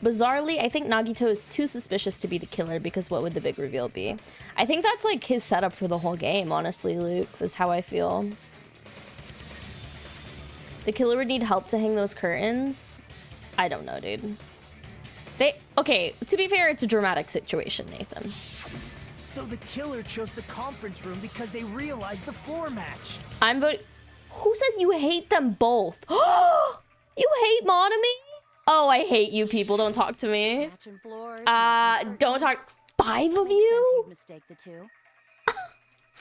Bizarrely, I think Nagito is too suspicious to be the killer because what would the big reveal be? I think that's like his setup for the whole game, honestly, Luke. That's how I feel. The killer would need help to hang those curtains. I don't know, dude. Okay, to be fair, it's a dramatic situation, Nathan. So the killer chose the conference room because they realized the floor match. I'm voting. Who said you hate them both? You hate Monami? Oh, I hate you people. Don't talk to me. Don't talk. 5 of you? Mistake the two.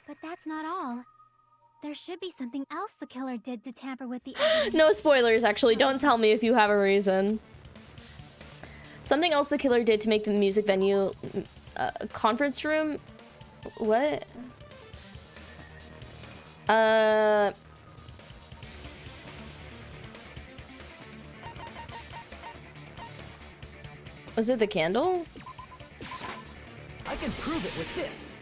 But that's not all. There should be something else the killer did to tamper with the evidence. No spoilers, actually. Don't tell me if you have a reason. Something else the killer did to make the music venue conference room. What? Was it the candle? I can prove it with this.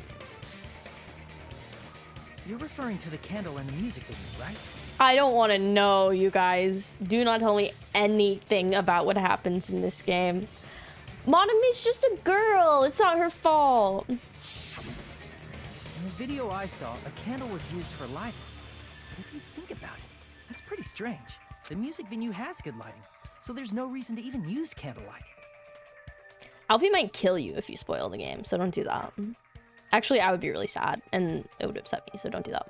You're referring to the candle in the music video, right? I don't want to know, you guys. Do not tell me anything about what happens in this game. Monami's just a girl. It's not her fault. In the video I saw, a candle was used for lighting. But if you think about it, that's pretty strange. The music venue has good lighting, so there's no reason to even use candlelight. Alfie might kill you if you spoil the game, so don't do that. Actually, I would be really sad and it would upset me, so don't do that.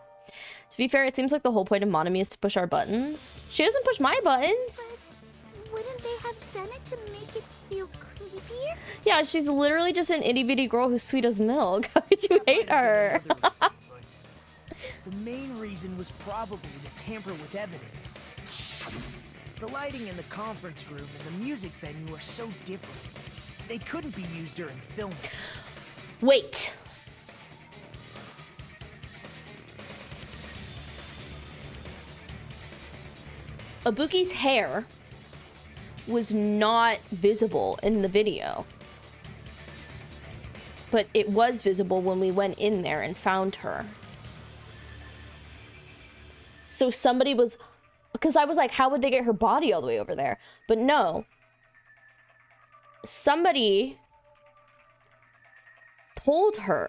To be fair, it seems like the whole point of Monami is to push our buttons. She doesn't push my buttons. But wouldn't they have done it to make it feel creepier? Yeah, she's literally just an itty bitty girl who's sweet as milk. How could you hate her? The main reason was probably to tamper with evidence. The lighting in the conference room and the music venue are so different. They couldn't be used during filming. Wait. Ibuki's hair was not visible in the video. But it was visible when we went in there and found her. So somebody was... Because I was like, how would they get her body all the way over there? But no. Somebody told her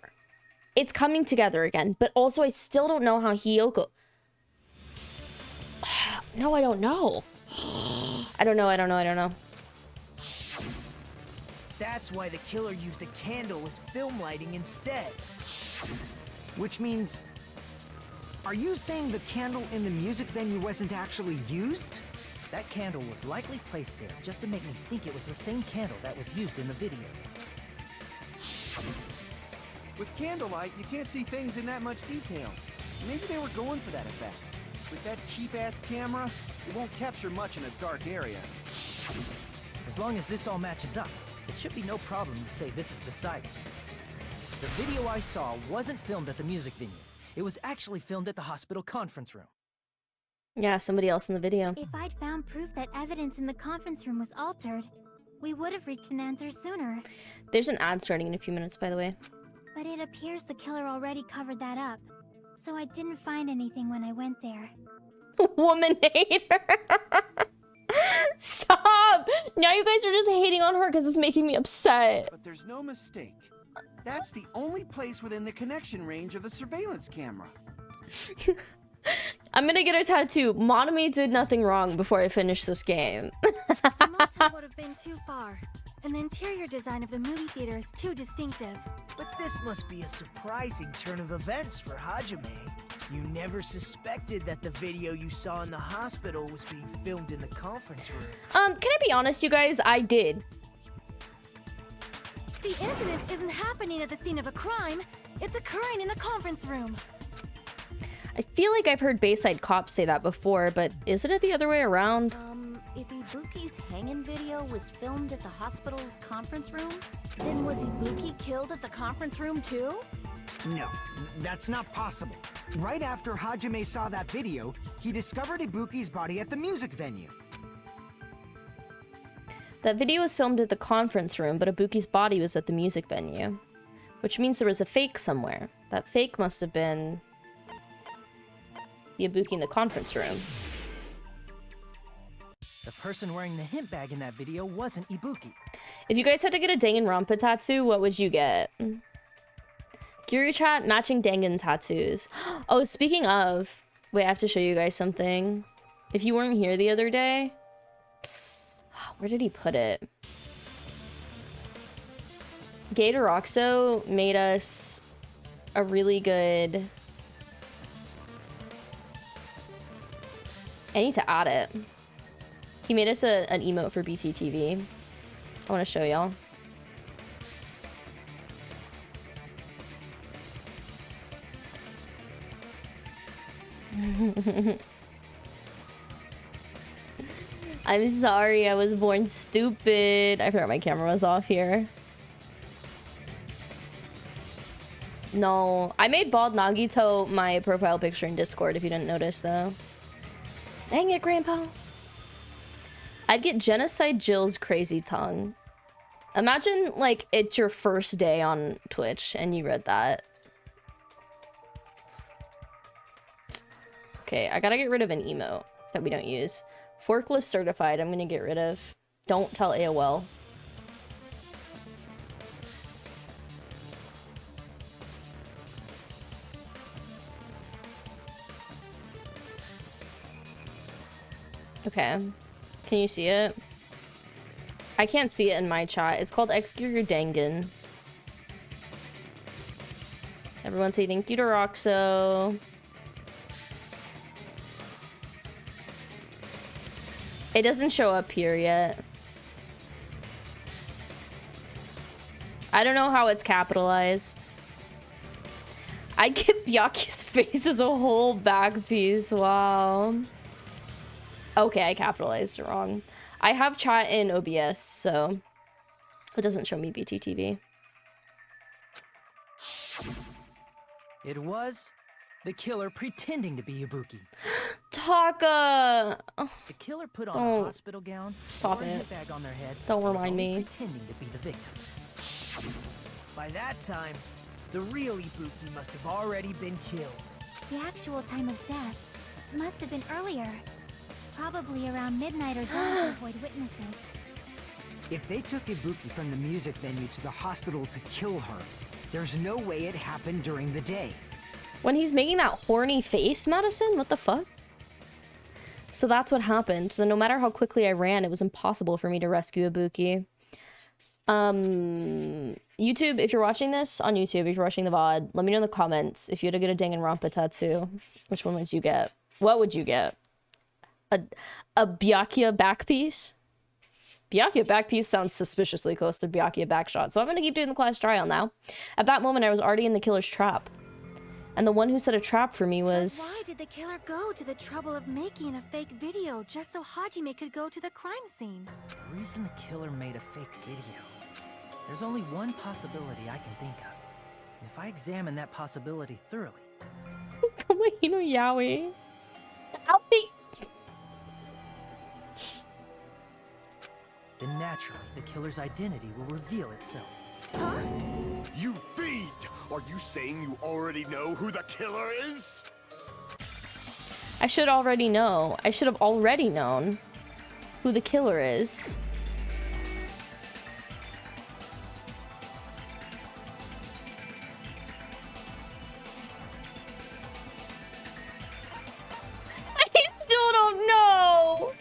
it's coming together again. But also, I still don't know how Hiyoko... No, I don't know. I don't know. That's why the killer used a candle as film lighting instead. Which means... Are you saying the candle in the music venue wasn't actually used? That candle was likely placed there just to make me think it was the same candle that was used in the video. With candlelight, you can't see things in that much detail. Maybe they were going for that effect. With that cheap-ass camera, it won't capture much in a dark area. As long as this all matches up, it should be no problem to say this is decided. The video I saw wasn't filmed at the music venue. It was actually filmed at the hospital conference room. Yeah, somebody else in the video. If I'd found proof that evidence in the conference room was altered, we would have reached an answer sooner. There's an ad starting in a few minutes, by the way. But it appears the killer already covered that up. So I didn't find anything when I went there. Woman hater. Stop! Now you guys are just hating on her because it's making me upset. But there's no mistake. That's the only place within the connection range of the surveillance camera. I'm gonna get a tattoo. Monami did nothing wrong before I finish this game. The motel would have been too far, and the interior design of the movie theater is too distinctive. But this must be a surprising turn of events for Hajime. You never suspected that the video you saw in the hospital was being filmed in the conference room. Can I be honest, you guys? I did. The incident isn't happening at the scene of a crime. It's occurring in the conference room. I feel like I've heard Bayside Cops say that before, but isn't it the other way around? If Ibuki's hanging video was filmed at the hospital's conference room, then was Ibuki killed at the conference room too? No, that's not possible. Right after Hajime saw that video, he discovered Ibuki's body at the music venue. That video was filmed at the conference room, but Ibuki's body was at the music venue. Which means there was a fake somewhere. That fake must have been the Ibuki in the conference room. The person wearing the hint bag in that video wasn't Ibuki. If you guys had to get a Danganronpa tattoo, what would you get? Guru chat matching Dangan tattoos. Oh, speaking of... Wait, I have to show you guys something. If you weren't here the other day... Where did he put it? Gator Roxo made us a really good... I need to add it. He made us an emote for BTTV. I want to show y'all. I'm sorry, I was born stupid. I forgot my camera was off here. No, I made Bald Nagito my profile picture in Discord if you didn't notice though. Dang it, Grandpa. I'd get Genocide Jill's crazy tongue. Imagine like it's your first day on Twitch and you read that. Okay, I gotta get rid of an emote that we don't use. Forklift certified, I'm gonna get rid of. Don't tell AOL. Okay. Can you see it? I can't see it in my chat. It's called Execute Your Dangan. Everyone say thank you to Roxo. It doesn't show up here yet. I don't know how it's capitalized. I get Byakuya's face as a whole back piece. Wow. Okay, I capitalized it wrong. I have chat in OBS, so it doesn't show me BTTV. It was the killer pretending to be Ibuki. Taka! The killer put on a hospital gown, Stop wore a it. bag on their head. Don't and was remind only me. Pretending to be the victim. By that time, the real Ibuki must have already been killed. The actual time of death must have been earlier. Probably around midnight or dawn to avoid witnesses. If they took Ibuki from the music venue to the hospital to kill her, there's no way it happened during the day. When he's making that horny face, Madison? What the fuck? So that's what happened. Then no matter how quickly I ran, it was impossible for me to rescue Ibuki. YouTube, if you're watching this on YouTube, if you're watching the VOD, let me know in the comments if you had to get a Danganronpa tattoo. Which one would you get? What would you get? A Byakuya back piece? Byakuya back piece sounds suspiciously close to Byakuya back shot, so I'm gonna keep doing the class trial now. At that moment, I was already in the killer's trap. And the one who set a trap for me was... Why did the killer go to the trouble of making a fake video just so Hajime could go to the crime scene? The reason the killer made a fake video. There's only one possibility I can think of. And if I examine that possibility thoroughly... Kamehino Yaoi. Owie! then naturally the killer's identity will reveal itself. Huh? You fiend! Are you saying you already know who the killer is? I should already know. I should have already known who the killer is. I still don't know.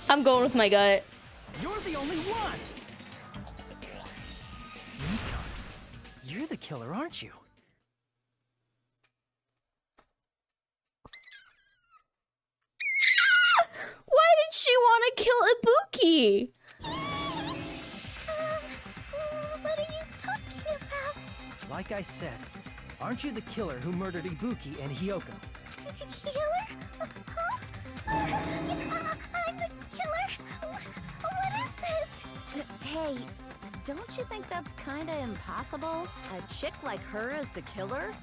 I'm going with my gut. You're the only one! Nikon, you're the killer, aren't you? Why did she want to kill Ibuki? What are you talking about? Like I said, aren't you the killer who murdered Ibuki and Hyoko? Killer? Huh? I'm the killer? What is this? Hey, don't you think that's kinda impossible? A chick like her as the killer?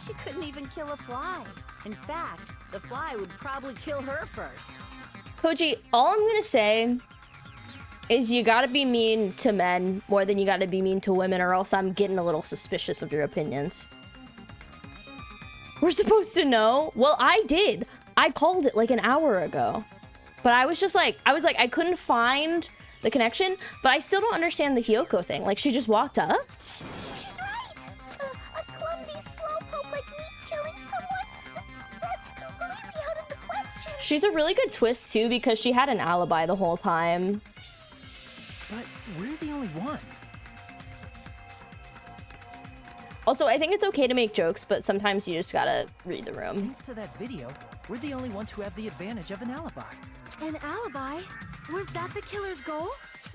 She couldn't even kill a fly. In fact, the fly would probably kill her first. Koji, all I'm gonna say is you gotta be mean to men more than you gotta be mean to women, or else I'm getting a little suspicious of your opinions. We're supposed to know? Well, I did. I called it like an hour ago. But I was just like, I couldn't find the connection, but I still don't understand the Hyoko thing. Like, she just walked up? She's right. A clumsy slowpoke like me killing someone? That's completely out of the question. She's a really good twist, too, because she had an alibi the whole time. But we're the only ones. Also, I think it's okay to make jokes, but sometimes you just gotta read the room. Thanks to that video, we're the only ones who have the advantage of an alibi. An alibi? Was that the killer's goal?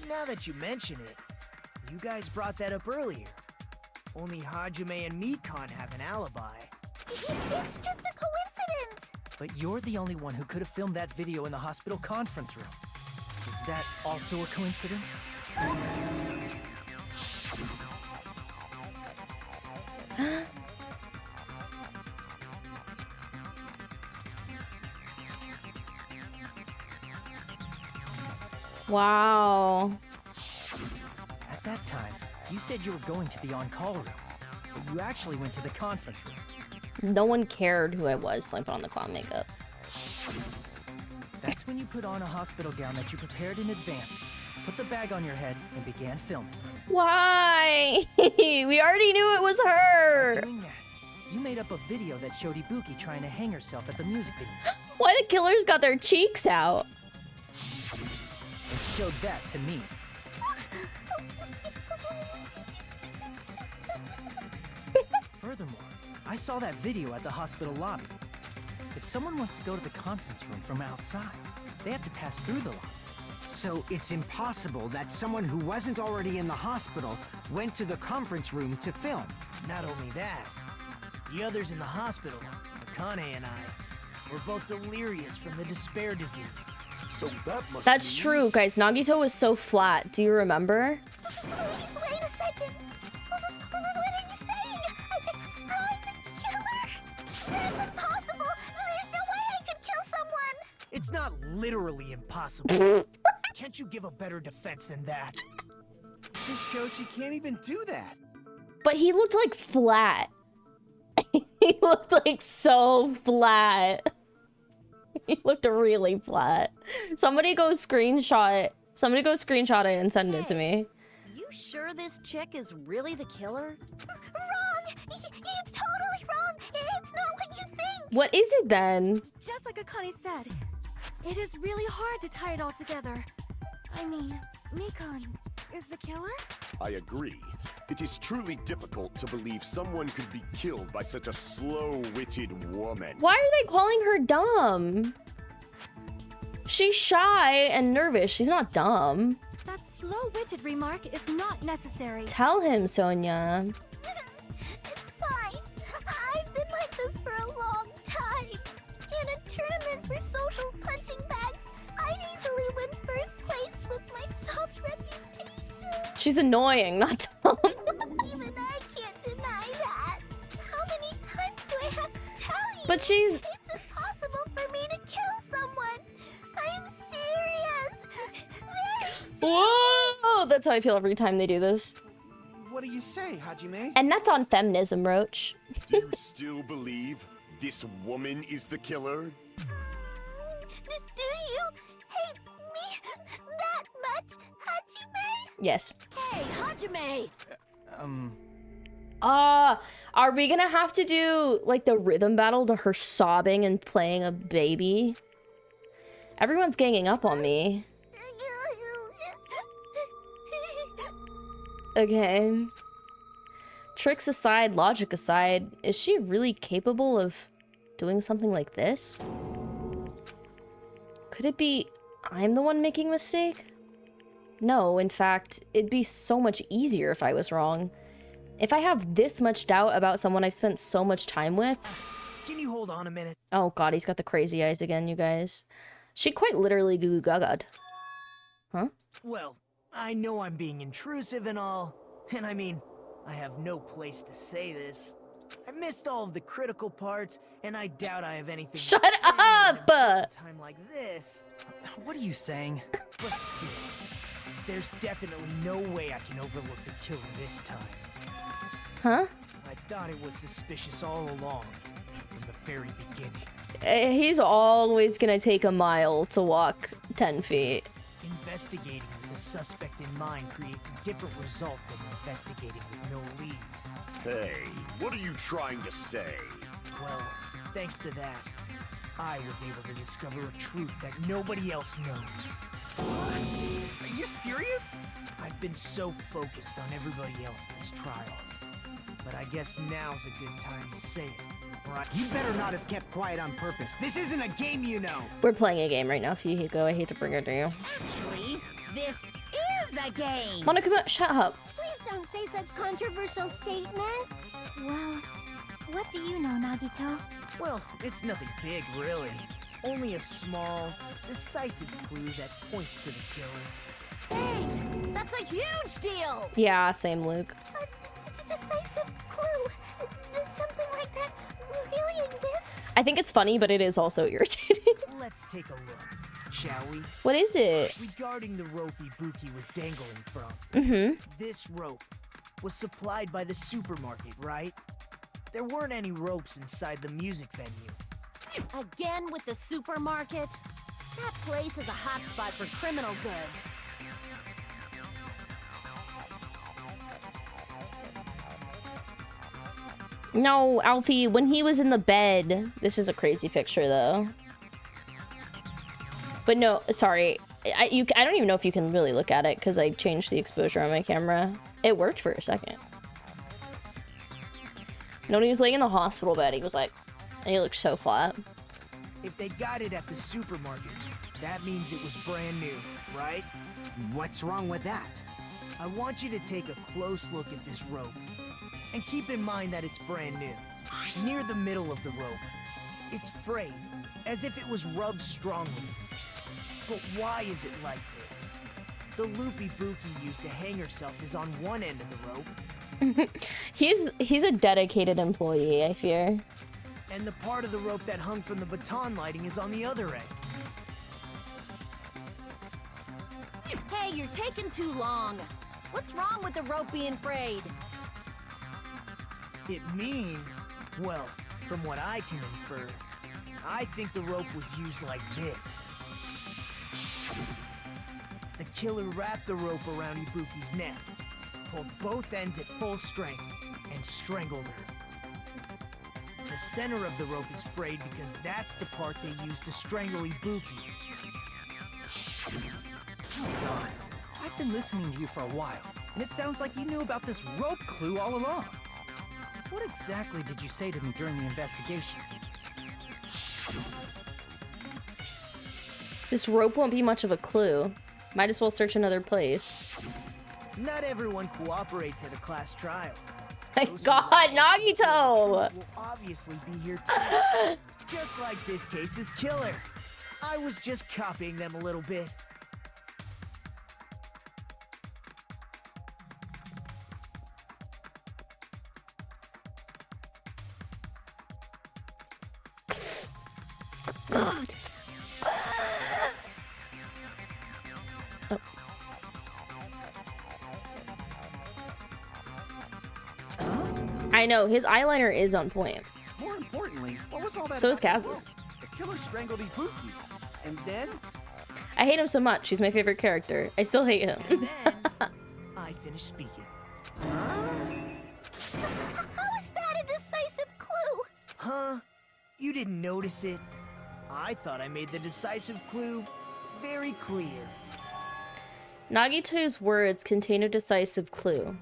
Now that you mention it, you guys brought that up earlier. Only Hajime and Mikon have an alibi. It's just a coincidence. But you're the only one who could have filmed that video in the hospital conference room. Is that also a coincidence? Wow. At that time, you said you were going to the on-call room, but you actually went to the conference room. No one cared who I was, so I put on the clown makeup. That's when you put on a hospital gown that you prepared in advance, put the bag on your head, and began filming. Why? We already knew it was her. By doing that, you made up a video that showed Ibuki trying to hang herself at the music video. Why the killers got their cheeks out? And showed that to me. Furthermore, I saw that video at the hospital lobby. If someone wants to go to the conference room from outside, they have to pass through the lobby. So it's impossible that someone who wasn't already in the hospital went to the conference room to film. Not only that, the others in the hospital, Akane and I, were both delirious from the despair disease. So that must That's be true, guys. Nagito was so flat. Do you remember? Please, wait a second. What are you saying? I'm the killer? That's impossible. There's no way I could kill someone. It's not literally impossible. Can't you give a better defense than that? Just shows she can't even do that. But he looked like flat. He looked like so flat. He looked really flat. Somebody go screenshot it and send it to me. You sure this chick is really the killer? Wrong! It's totally wrong! It's not what you think! What is it then? Just like Akane said, it is really hard to tie it all together. I mean, Nikon is the killer? I agree. It is truly difficult to believe someone could be killed by such a slow-witted woman. Why are they calling her dumb? She's shy and nervous. She's not dumb. That slow-witted remark is not necessary. Tell him, Sonia. It's fine. I've been like this for a long time. In a tournament for social punching bags, I'd easily win first place with my soft reputation. She's annoying, not dumb. Even I can't deny that. How many times do I have to tell you? But she's... It's impossible for me to kill someone. I'm serious. Very serious. Whoa! That's how I feel every time they do this. What do you say, Hajime? And that's on feminism, Roach. Do you still believe this woman is the killer? Do you hate me that much, Hajime? Yes. Hey, Hajime! Are we gonna have to do, like, the rhythm battle to her sobbing and playing a baby? Everyone's ganging up on me. Okay. Tricks aside, logic aside, is she really capable of doing something like this? Could it be I'm the one making a mistake? No, in fact, it'd be so much easier if I was wrong. If I have this much doubt about someone I've spent so much time with... Can you hold on a minute? Oh god, he's got the crazy eyes again, you guys. She quite literally goo-goo-gaga'd. Huh? Well, I know I'm being intrusive and all, and I mean, I have no place to say this. I missed all of the critical parts, and I doubt I have anything Shut to say up! at a time like this. What are you saying? But still, there's definitely no way I can overlook the killer this time. Huh? I thought it was suspicious all along, from the very beginning. He's always gonna take a mile to walk 10 feet. Investigating with a suspect in mind creates a different result than investigating with no leads. Hey, what are you trying to say? Well, thanks to that, I was able to discover a truth that nobody else knows. Are you serious? I've been so focused on everybody else this trial. But I guess now's a good time to say it, right? You better not have kept quiet on purpose. This isn't a game, you know. We're playing a game right now, Fihiko. I hate to bring it to you. Actually, this is a game. Monokuma, shut up. Please don't say such controversial statements. Well, what do you know, Nagito? Well, it's nothing big, really. Only a small, decisive clue that points to the killer. Dang! That's a huge deal! Yeah, same, Luke. Decisive clue. Does something like that really exist? I think it's funny, but it is also irritating. Let's take a look, shall we? What is it? Regarding the rope Ibuki was dangling from. Mm-hmm. This rope was supplied by the supermarket, right? There weren't any ropes inside the music venue. Again with the supermarket? That place is a hotspot for criminal goods. No, Alfie, when he was in the bed. This is a crazy picture, though. But no, sorry. I don't even know if you can really look at it because I changed the exposure on my camera. It worked for a second. No, when he was laying in the hospital bed, he was like, and he looked so flat. If they got it at the supermarket, that means it was brand new, right? What's wrong with that? I want you to take a close look at this rope. And keep in mind that it's brand new. Near the middle of the rope, it's frayed, as if it was rubbed strongly. But why is it like this? The loopy Buki used to hang herself is on one end of the rope. He's a dedicated employee, I fear. And the part of the rope that hung from the baton lighting is on the other end. Hey, you're taking too long. What's wrong with the rope being frayed? It means, well, from what I can infer, I think the rope was used like this. The killer wrapped the rope around Ibuki's neck, pulled both ends at full strength, and strangled her. The center of the rope is frayed because that's the part they used to strangle Ibuki. Hold on. I've been listening to you for a while, and it sounds like you knew about this rope clue all along. What exactly did you say to me during the investigation? This rope won't be much of a clue. Might as well search another place. Not everyone cooperates at a class trial. My God, Nagito! Will obviously be here too. Just like this case's killer. I was just copying them a little bit. I know, his eyeliner is on point. More importantly, what was all that? So is about the Kaz's. rope? The killer strangled Ibuki, and then I hate him so much. He's my favorite character. I still hate him. And then I finished speaking. How is that a decisive clue? Huh? You didn't notice it? I thought I made the decisive clue very clear. Nagito's words contain a decisive clue.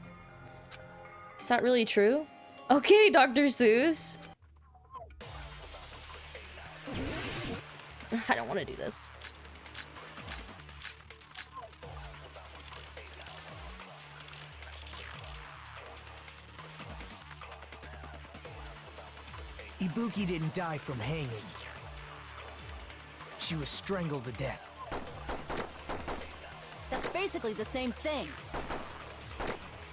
Is that really true? Okay, Dr. Seuss. I don't want to do this. Ibuki didn't die from hanging. She was strangled to death. That's basically the same thing.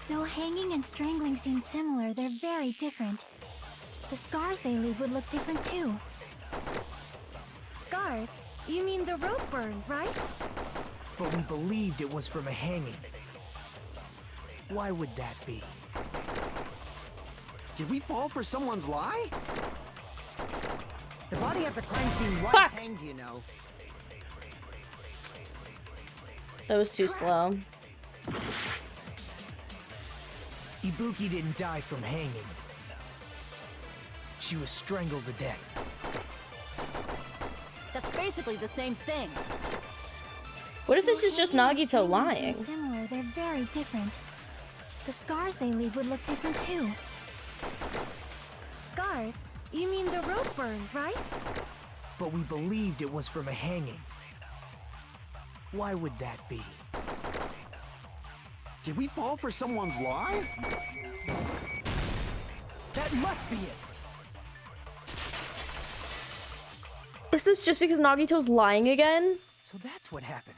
Though hanging and strangling seem similar, they're very different. The scars they leave would look different too. Scars? You mean the rope burn, right? But we believed it was from a hanging. Why would that be? did we fall for someone's lie? The body at the crime scene was hanged, you know. That was too slow. Ibuki didn't die from hanging. She was strangled to death. That's basically the same thing. What if this is just Nagito Seem lying? similar, they're very different. The scars they leave would look different too. Scars? You mean the rope burn, right? But we believed it was from a hanging. Why would that be? Did we fall for someone's lie? That must be it. Is this just because Nagito's lying again? So that's what happened.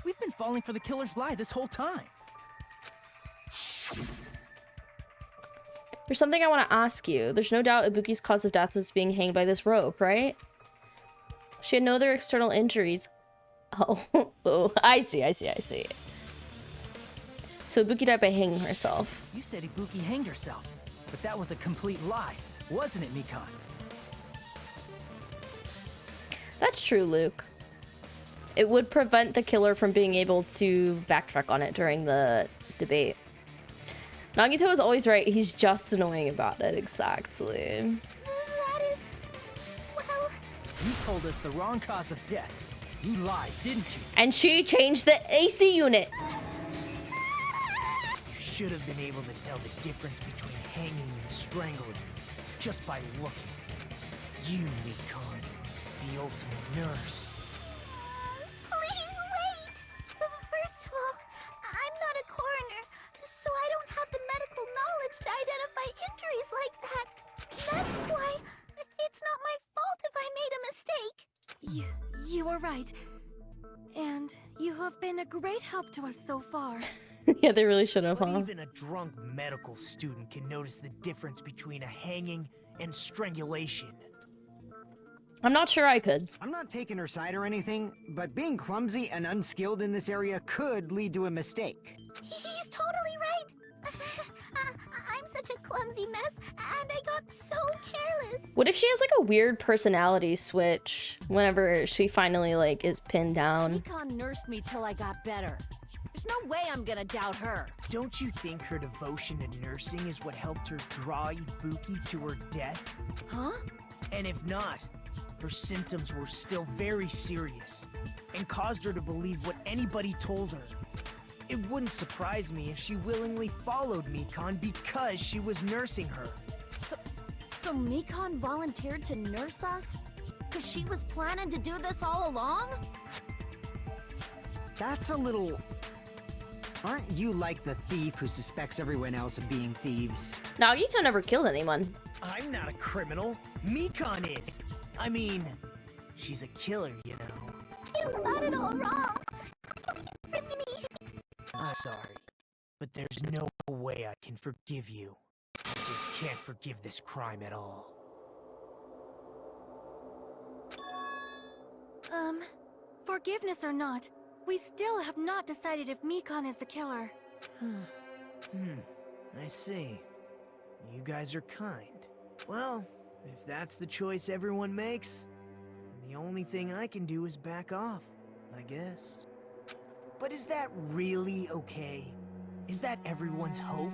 We've been falling for the killer's lie this whole time. There's something I want to ask you. There's no doubt Ibuki's cause of death was being hanged by this rope, right? She had no other external injuries. Oh, oh, I see. So Ibuki died by hanging herself. You said Ibuki hanged herself, but that was a complete lie, wasn't it, Mikan? That's true, Luke. It would prevent the killer from being able to backtrack on it during the debate. Nagito is always right. He's just annoying about it. Exactly. That is... well... You told us the wrong cause of death. You lied, didn't you? And she changed the AC unit. You should have been able to tell the difference between hanging and strangling just by looking. You, Mikon, the ultimate nurse. Please wait! First of all, I'm not a coroner, so I don't have the medical knowledge to identify injuries like that. That's why it's not my fault if I made a mistake. You are right. And you have been a great help to us so far. Yeah, they really should have, But huh? even a drunk medical student can notice the difference between a hanging and strangulation. I'm not sure I could. I'm not taking her side or anything, but being clumsy and unskilled in this area could lead to a mistake. He's totally right. I'm such a clumsy mess, and I got so careless. What if she has like a weird personality switch whenever she finally like is pinned down? Mikon nursed me till I got better. There's no way I'm gonna doubt her. Don't you think her devotion to nursing is what helped her draw Ibuki to her death? Huh? And if not, her symptoms were still very serious and caused her to believe what anybody told her. It wouldn't surprise me if she willingly followed Mikon because she was nursing her. So Mikon volunteered to nurse us? Because she was planning to do this all along? That's a little... Aren't you like the thief who suspects everyone else of being thieves? Nagito never killed anyone. I'm not a criminal. Mikon is. I mean, she's a killer, you know. You've got it all wrong. Forgive me. I'm sorry, but there's no way I can forgive you. I just can't forgive this crime at all. Forgiveness or not, we still have not decided if Mikon is the killer. I see. You guys are kind. Well, if that's the choice everyone makes, then the only thing I can do is back off, I guess. But is that really okay? Is that everyone's hope?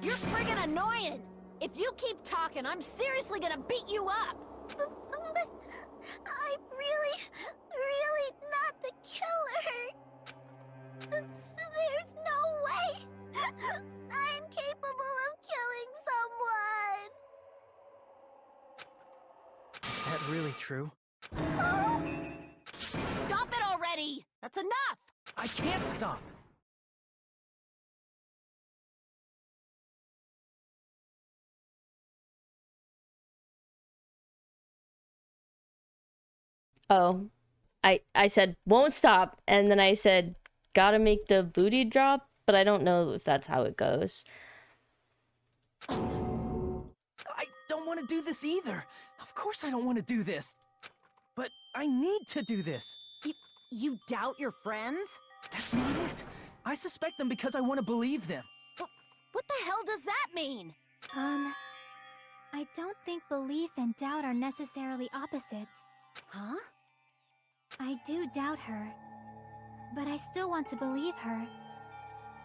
You're friggin' annoying! If you keep talking, I'm seriously gonna beat you up! But I'm really not the killer. There's no way I'm capable of killing someone. Is that really true? Stop it already! That's enough! I can't stop! Oh, I said won't stop, and then I said gotta make the booty drop, but I don't know if that's how it goes. I don't want to do this either. Of course I don't want to do this. But I need to do this. You doubt your friends? That's not it. I suspect them because I want to believe them. What the hell does that mean? I don't think belief and doubt are necessarily opposites. Huh? I do doubt her, but I still want to believe her.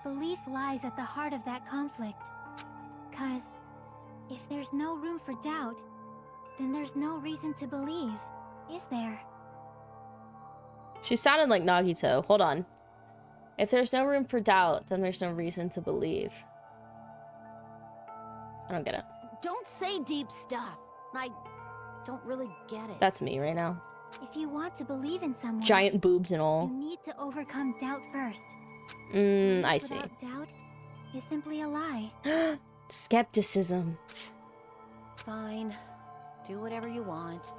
Belief lies at the heart of that conflict. 'Cause if there's no room for doubt, then there's no reason to believe, is there? She sounded like Nagito. Hold on. If there's no room for doubt, then there's no reason to believe. I don't get it. Don't say deep stuff. I don't really get it. That's me right now. If you want to believe in someone, Giant boobs and all. you need to overcome doubt first. I see. Without doubt is simply a lie. Skepticism. Fine. Do whatever you want.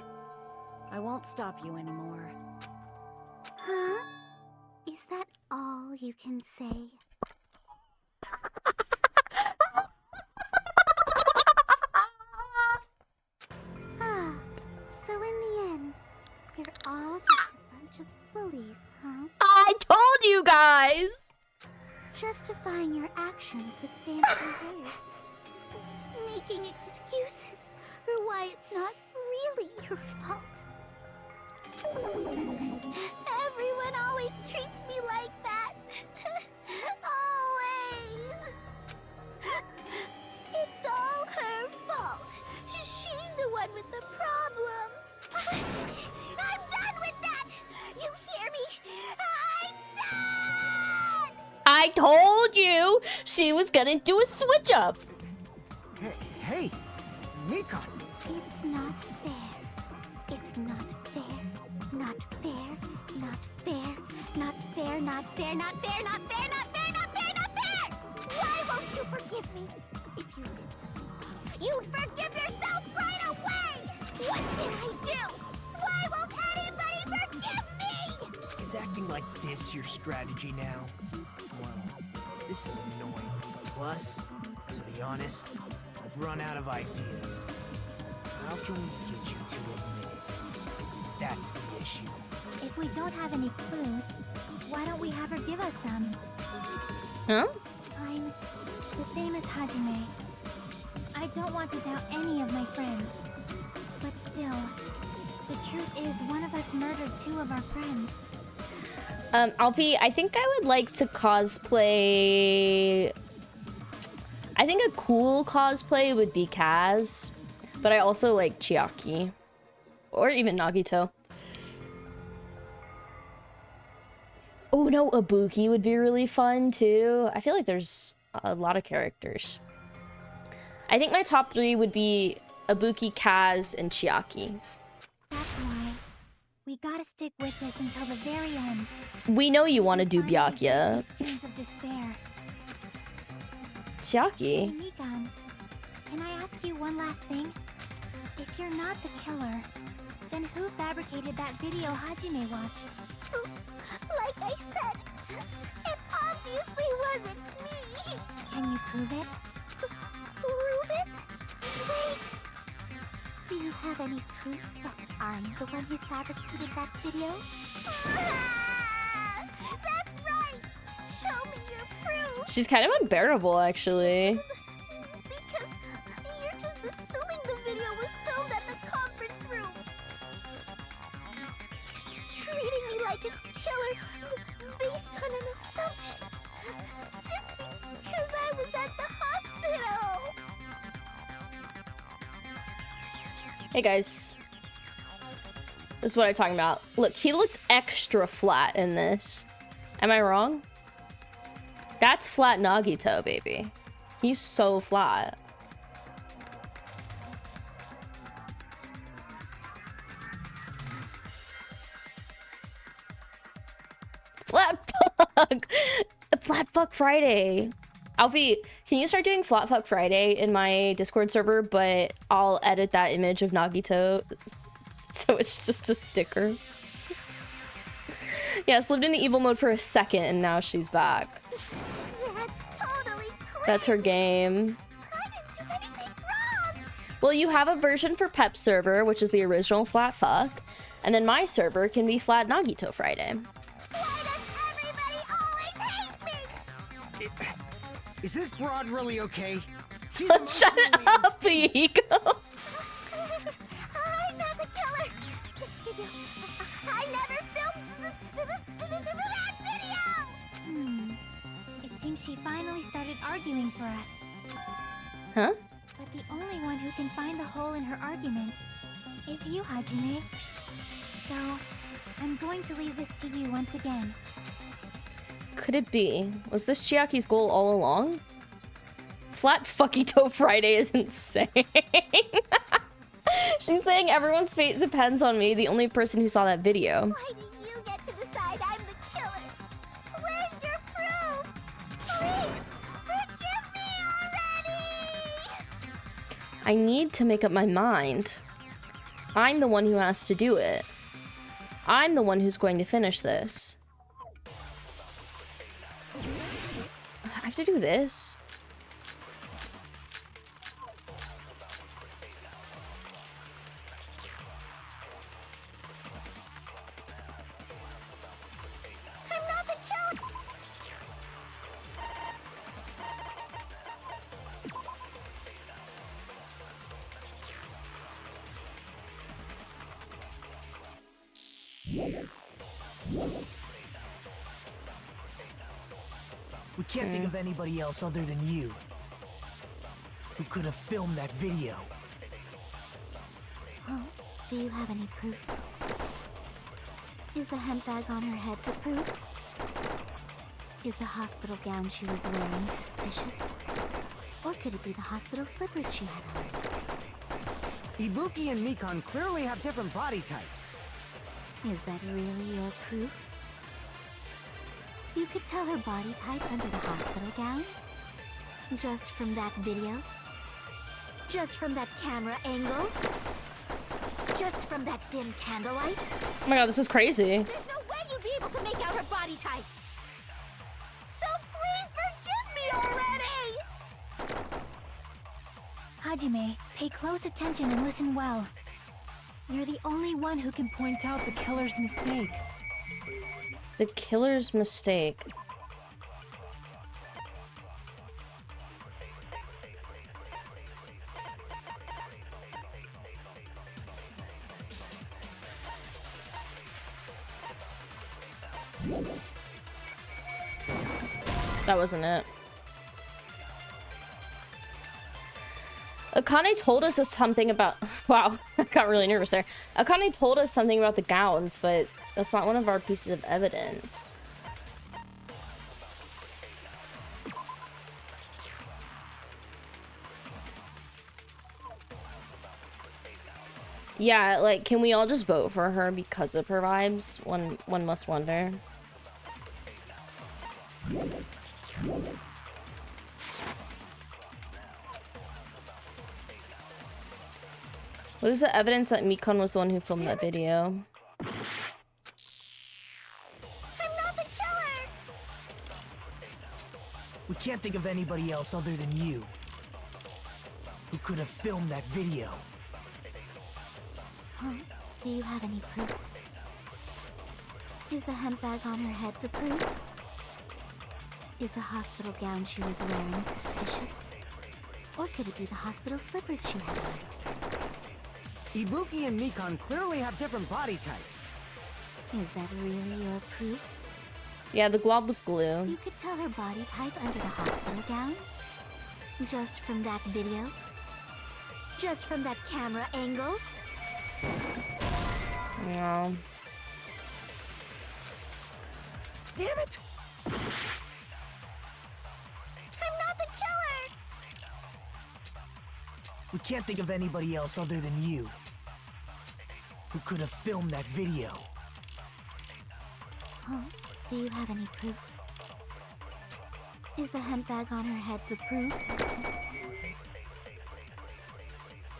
I won't stop you anymore. Huh? Is that all you can say? So in the end, you're all just a bunch of bullies, huh? I told you guys! Justifying your actions with fancy words. Making excuses for why it's not really your fault. Everyone always treats me like that. Always. It's all her fault. She's the one with the problem. I'm done with that. You hear told you she was gonna do a switch up. Hey, Mikan. It's not fair. It's not fair. Not fair. Not fair. Not fair. Not fair. Not fair. Not fair. Not fair. Not fair. Not fair. Why won't you forgive me? If you did something wrong, you'd forgive yourself right away. What did I do? Why won't anybody forgive me? Is acting like this your strategy now? Well, this is annoying. Plus, to be honest, I've run out of ideas. How can we get you to admit it? That's the issue. If we don't have any clues, why don't we have her give us some? Huh? I'm the same as Hajime. I don't want to doubt any of my friends. But still, the truth is one of us murdered 2 of our friends. Alfie, I think I would like to cosplay... I think a cool cosplay would be Kaz. But I also like Chiaki. Or even Nagito. Oh no, Ibuki would be really fun too. I feel like there's a lot of characters. I think my top 3 would be Ibuki, Kaz, and Chiaki. That's why we gotta stick with this until the very end. We know you want to do Byakuya. Chains of despair. Chiaki. Hey, Mikan, can I ask you one last thing? If you're not the killer, then who fabricated that video Hajime watched? Like I said, it obviously wasn't me. Can you prove it? Prove it? Wait. Do you have any proof that I'm the one who fabricated that video? Ah, that's right. Show me your proof. She's kind of unbearable, actually. Because you're just assuming the video was filmed at the conference room. Treating me like a killer based on an assumption. Just because I was at the hospital. Hey guys. This is what I'm talking about. Look, he looks extra flat in this. Am I wrong? That's flat Nagito, baby. He's so flat. Flat fuck! Flat fuck Friday. Alfie, can you start doing Flat Fuck Friday in my Discord server, but I'll edit that image of Nagito so it's just a sticker. Yes, lived in the evil mode for a second and now she's back. That's totally crazy. That's her game. I didn't do anything wrong. Well, you have a version for Pep server, which is the original Flat Fuck, and then my server can be Flat Nagito Friday. Why does everybody always hate me? Is this broad really okay? She's Shut up, Pico! I'm not the killer. I never filmed that video. It seems she finally started arguing for us. Huh? But the only one who can find the hole in her argument is you, Hajime. So, I'm going to leave this to you once again. Could it be? Was this Chiaki's goal all along? Flat Fuckito Friday is insane. She's saying everyone's fate depends on me, the only person who saw that video. Why do you get to decide I'm the killer? Where's your proof? Please, forgive me already! I need to make up my mind. I'm the one who has to do it. I'm the one who's going to finish this. I have to do this. I'm not the killer! We can't think of anybody else other than you who could have filmed that video. Oh, do you have any proof? Is the hemp bag on her head the proof? Is the hospital gown she was wearing suspicious? Or could it be the hospital slippers she had on? Ibuki and Mikan clearly have different body types. Is that really your proof? You could tell her body type under the hospital gown? Just from that video? Just from that camera angle? Just from that dim candlelight? Oh my god, this is crazy. There's no way you'd be able to make out her body type! So please forgive me already! Hajime, pay close attention and listen well. You're the only one who can point out the killer's mistake. The killer's mistake. That wasn't it. Akane told us something about... Wow, I got really nervous there. Akane told us something about the gowns, but that's not one of our pieces of evidence. Yeah, like, can we all just vote for her because of her vibes? One must wonder. What is the evidence that Mikan was the one who filmed that video? I'm not the killer! We can't think of anybody else other than you who could have filmed that video. Huh? Do you have any proof? Is the hemp bag on her head the proof? Is the hospital gown she was wearing suspicious? Or could it be the hospital slippers she had on? Ibuki and Mikan clearly have different body types. Is that really your proof? Yeah, the glob was glue. You could tell her body type under the hospital gown? Just from that video? Just from that camera angle? Yeah. Damn it! I'm not the killer! We can't think of anybody else other than you who could have filmed that video. Huh? Do you have any proof? Is the hemp bag on her head the proof?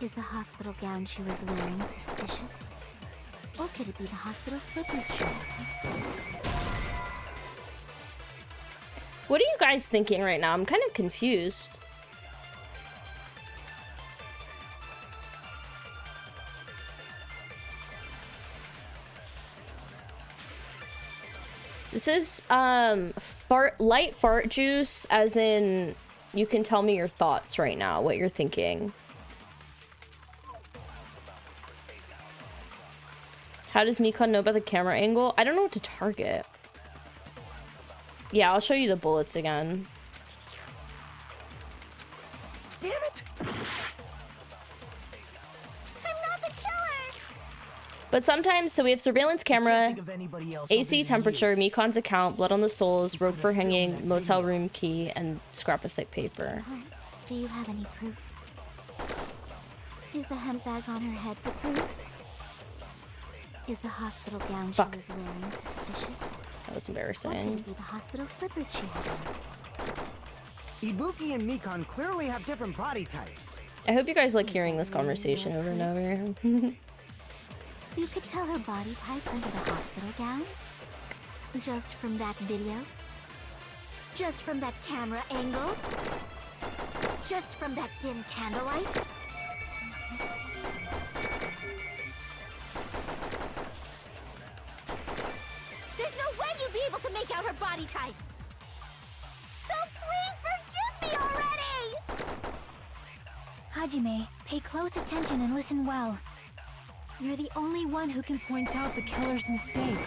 Is the hospital gown she was wearing suspicious? Or could it be the hospital slippers she had? What are you guys thinking right now? I'm kind of confused. This is light fart juice, as in you can tell me your thoughts right now, what you're thinking. How does Mikan know about the camera angle? I don't know what to target. Yeah, I'll show you the bullets again. Damn it! I'm not the killer! But sometimes, so we have surveillance camera, AC temperature, Mikan's account, blood on the soles, rope for hanging, motel room key, and scrap of thick paper. Do you have any proof? Is the hemp bag on her head the proof? Is the hospital gown she was wearing suspicious? That was Or could embarrassing. it be the hospital slippers she had on? Ibuki and Mikan clearly have different body types. I hope you guys like hearing this conversation over and over. You could tell her body type under the hospital gown? Just from that video? Just from that camera angle? Just from that dim candlelight? There's no way you'd be able to make out her body type! So please forgive me already! Hajime, pay close attention and listen well. You're the only one who can point out the killer's mistake.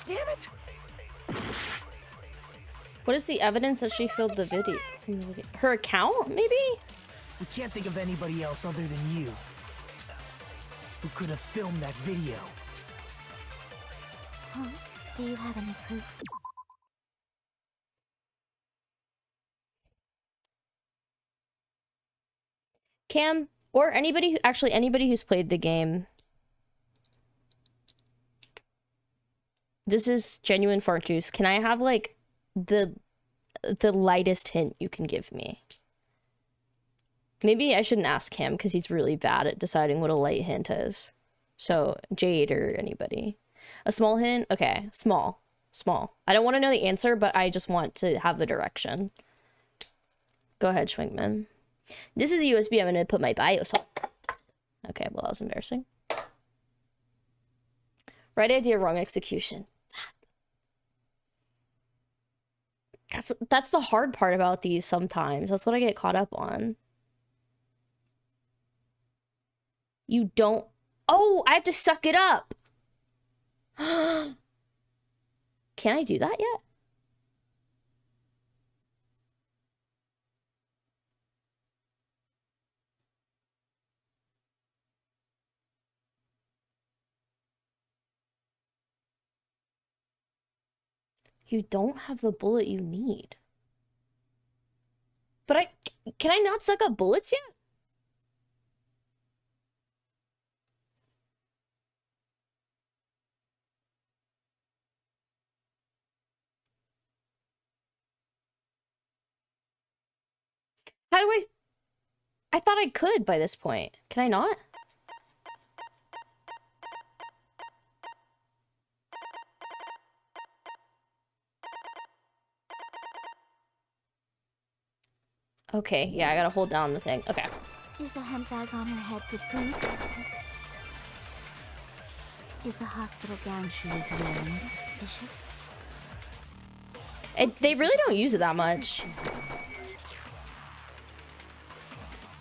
Damn it! What is the evidence that she filmed the video? Her account, maybe? We can't think of anybody else other than you who could have filmed that video. Huh? Do you have any proof? Cam, or anybody, actually anybody who's played the game. This is genuine fart juice. Can I have like the lightest hint you can give me? Maybe I shouldn't ask him because he's really bad at deciding what a light hint is. So Jade or anybody. A small hint? Okay, small. Small. I don't want to know the answer, but I just want to have the direction. Go ahead, Schwinkman. This is a USB. I'm going to put my BIOS on. Okay, well, that was embarrassing. Right idea, wrong execution. That's the hard part about these sometimes. That's what I get caught up on. You don't... Oh, I have to suck it up. Can I do that yet? You don't have the bullet you need. But can I not suck up bullets yet? How do I thought I could by this point. Can I not? Okay, yeah, I gotta hold down the thing. Okay. Is the hemp bag on her head the proof? Is the hospital gown she was wearing suspicious? They really don't use it that much.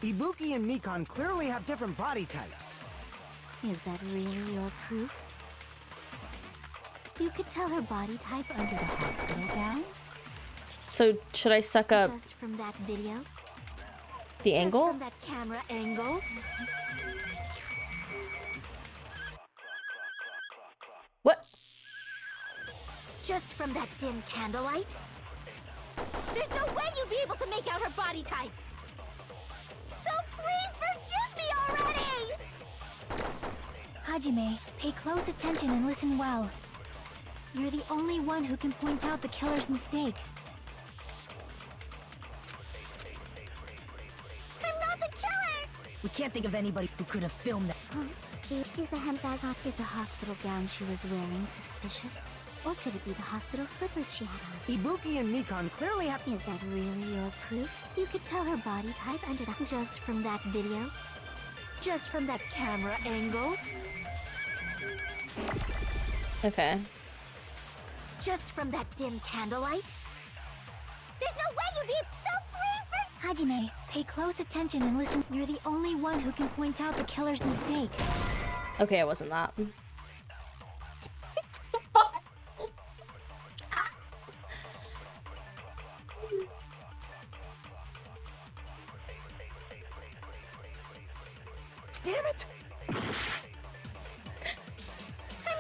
Ibuki and Mikan clearly have different body types. Is that really your proof? You could tell her body type under the hospital gown. So should I suck up Just from that video? the angle? Just from that camera angle? What? Just from that dim candlelight? There's no way you'd be able to make out her body type! So please forgive me already! Hajime, pay close attention and listen well. You're the only one who can point out the killer's mistake. I'm not the killer! We can't think of anybody who could have filmed that. Huh? Is the hemp bag off? Is the hospital gown she was wearing suspicious? Or could it be the hospital slippers she had on? Ibuki and Mikan clearly have... Is that really your proof? You could tell her body type under the... Just from that video? Just from that camera angle? Okay. Just from that dim candlelight? There's no way you'd be... So please Hajime, pay close attention and listen. You're the only one who can point out the killer's mistake. Okay, it wasn't that. Damn it! I'm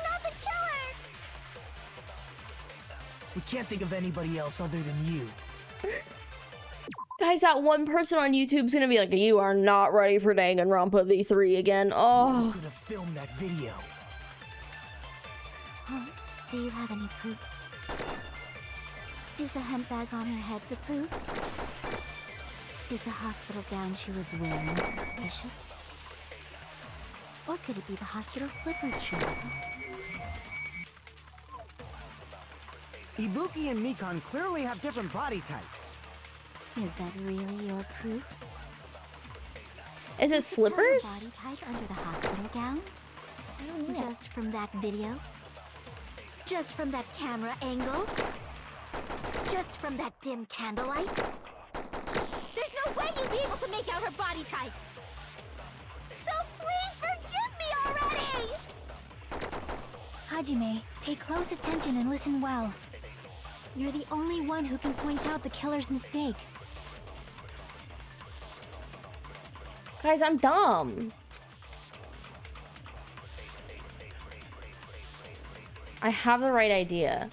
not the killer! We can't think of anybody else other than you. Guys, that one person on YouTube's gonna be like, you are not ready for Danganronpa V3 again. Oh. Could have filmed that video. Huh? Do you have any proof? Is the hemp bag on her head the proof? Is the hospital gown she was wearing suspicious? Or could it be the hospital slippers she had on? Ibuki and Mikan clearly have different body types. Is that really your proof? Is it slippers? Body type under the hospital gown? I don't know. Just from that video? Just from that camera angle? Just from that dim candlelight? There's no way you'd be able to make out her body type! So please forgive me already! Hajime, pay close attention and listen well. You're the only one who can point out the killer's mistake. Guys, I'm dumb. I have the right idea.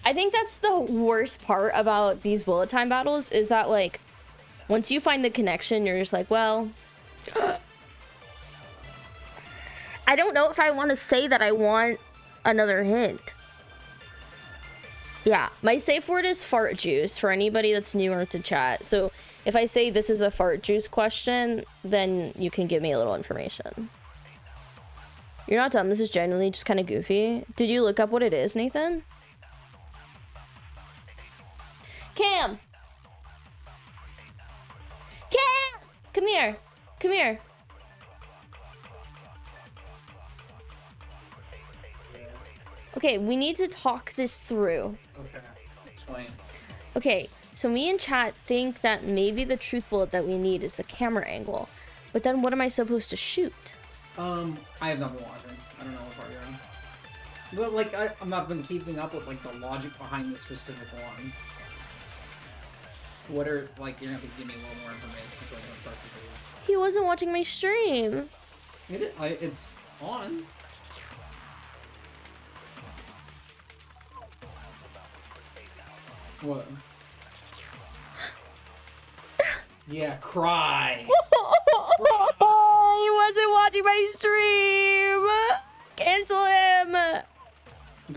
I think that's the worst part about these bullet time battles is that, like, once you find the connection, you're just like, well, I don't know if I want to say that I want another hint. Yeah, my safe word is fart juice for anybody that's newer to chat. So if I say this is a fart juice question, then you can give me a little information. You're not dumb. This is genuinely just kind of goofy. Did you look up what it is, Nathan? Cam! Cam! Come here. Come here. Okay, we need to talk this through. Okay, explain. Okay, so me and chat think that maybe the truth bullet that we need is the camera angle. But then what am I supposed to shoot? I have not been watching. I don't know what part you're on. But, like, I'm not been keeping up with, like, the logic behind this specific one. What are, like, you're gonna have to give me a little more information so I can start the video. He wasn't watching my stream. It's on. What? Yeah, cry. He wasn't watching my stream. Cancel him.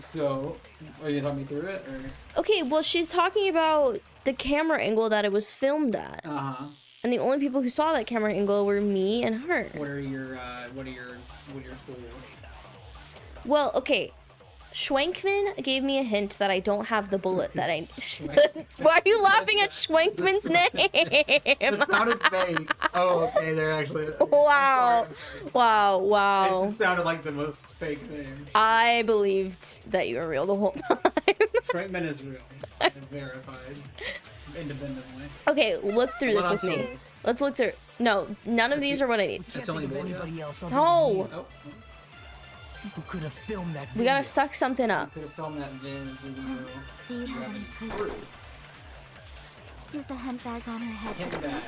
So, are you talking me through it, or? Okay, well, she's talking about the camera angle that it was filmed at. Uh-huh. And the only people who saw that camera angle were me and her. What are your tools? Well, okay. Schwenkman gave me a hint that I don't have the bullet that I... Why are you laughing at Schwenkman's name? It sounded fake. Oh, okay, they're actually... Wow. I'm sorry. Wow. It sounded like the most fake name. I believed that you were real the whole time. Schwenkman is real. And verified. Independently. Okay, look through this with me. Let's look through... No, none of these are what I need. That's only Anybody else other No! than you who could have filmed that We video. gotta suck something up. Could have filmed that video. Do you have any proof? Is the handbag on her head? Handbag.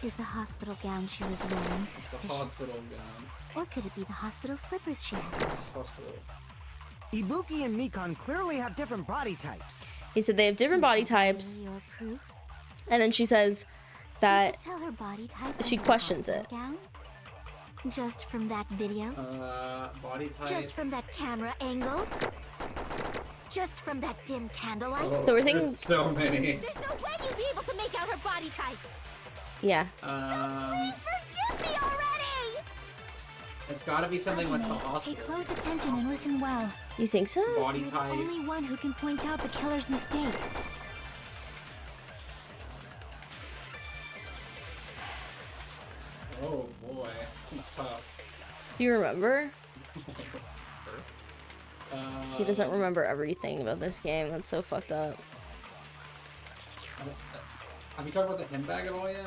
Is the hospital gown she was wearing The suspicious? hospital gown. Or could it be the hospital slippers she had? This hospital. Ibuki and Mikan clearly have different body types. He said they have different body types. Your proof? And then she says that Tell her body type. she into the questions it. hospital gown? Just from that video? Body type. Just from that camera angle? Just from that dim candlelight? Oh, So we're thinking- there's so many. There's no way you'd be able to make out her body type! Yeah. Please forgive me already! It's gotta be something with the Pay hospital. close attention and listen well. You think so? Body You're the type. only one who can point out the killer's mistake. Oh boy, this is tough. Do you remember? He Uh, doesn't remember everything about this game. That's so fucked up. Have you talked about the handbag at all yet?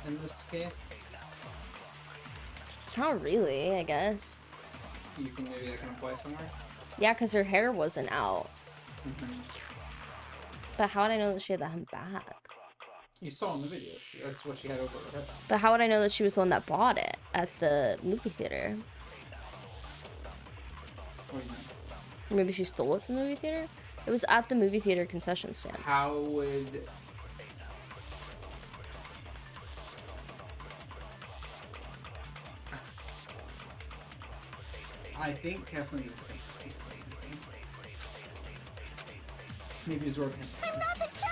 In this case? Not really, I guess. You think maybe that can apply somewhere? Yeah, because her hair wasn't out. Mm-hmm. But how would I know that she had that back? You saw in the video. That's what she had over her head. But how would I know that she was the one that bought it at the movie theater? What do you mean? Or maybe she stole it from the movie theater? It was at the movie theater concession stand. How would... I think Kathleen maybe it's working. I'm not the killer!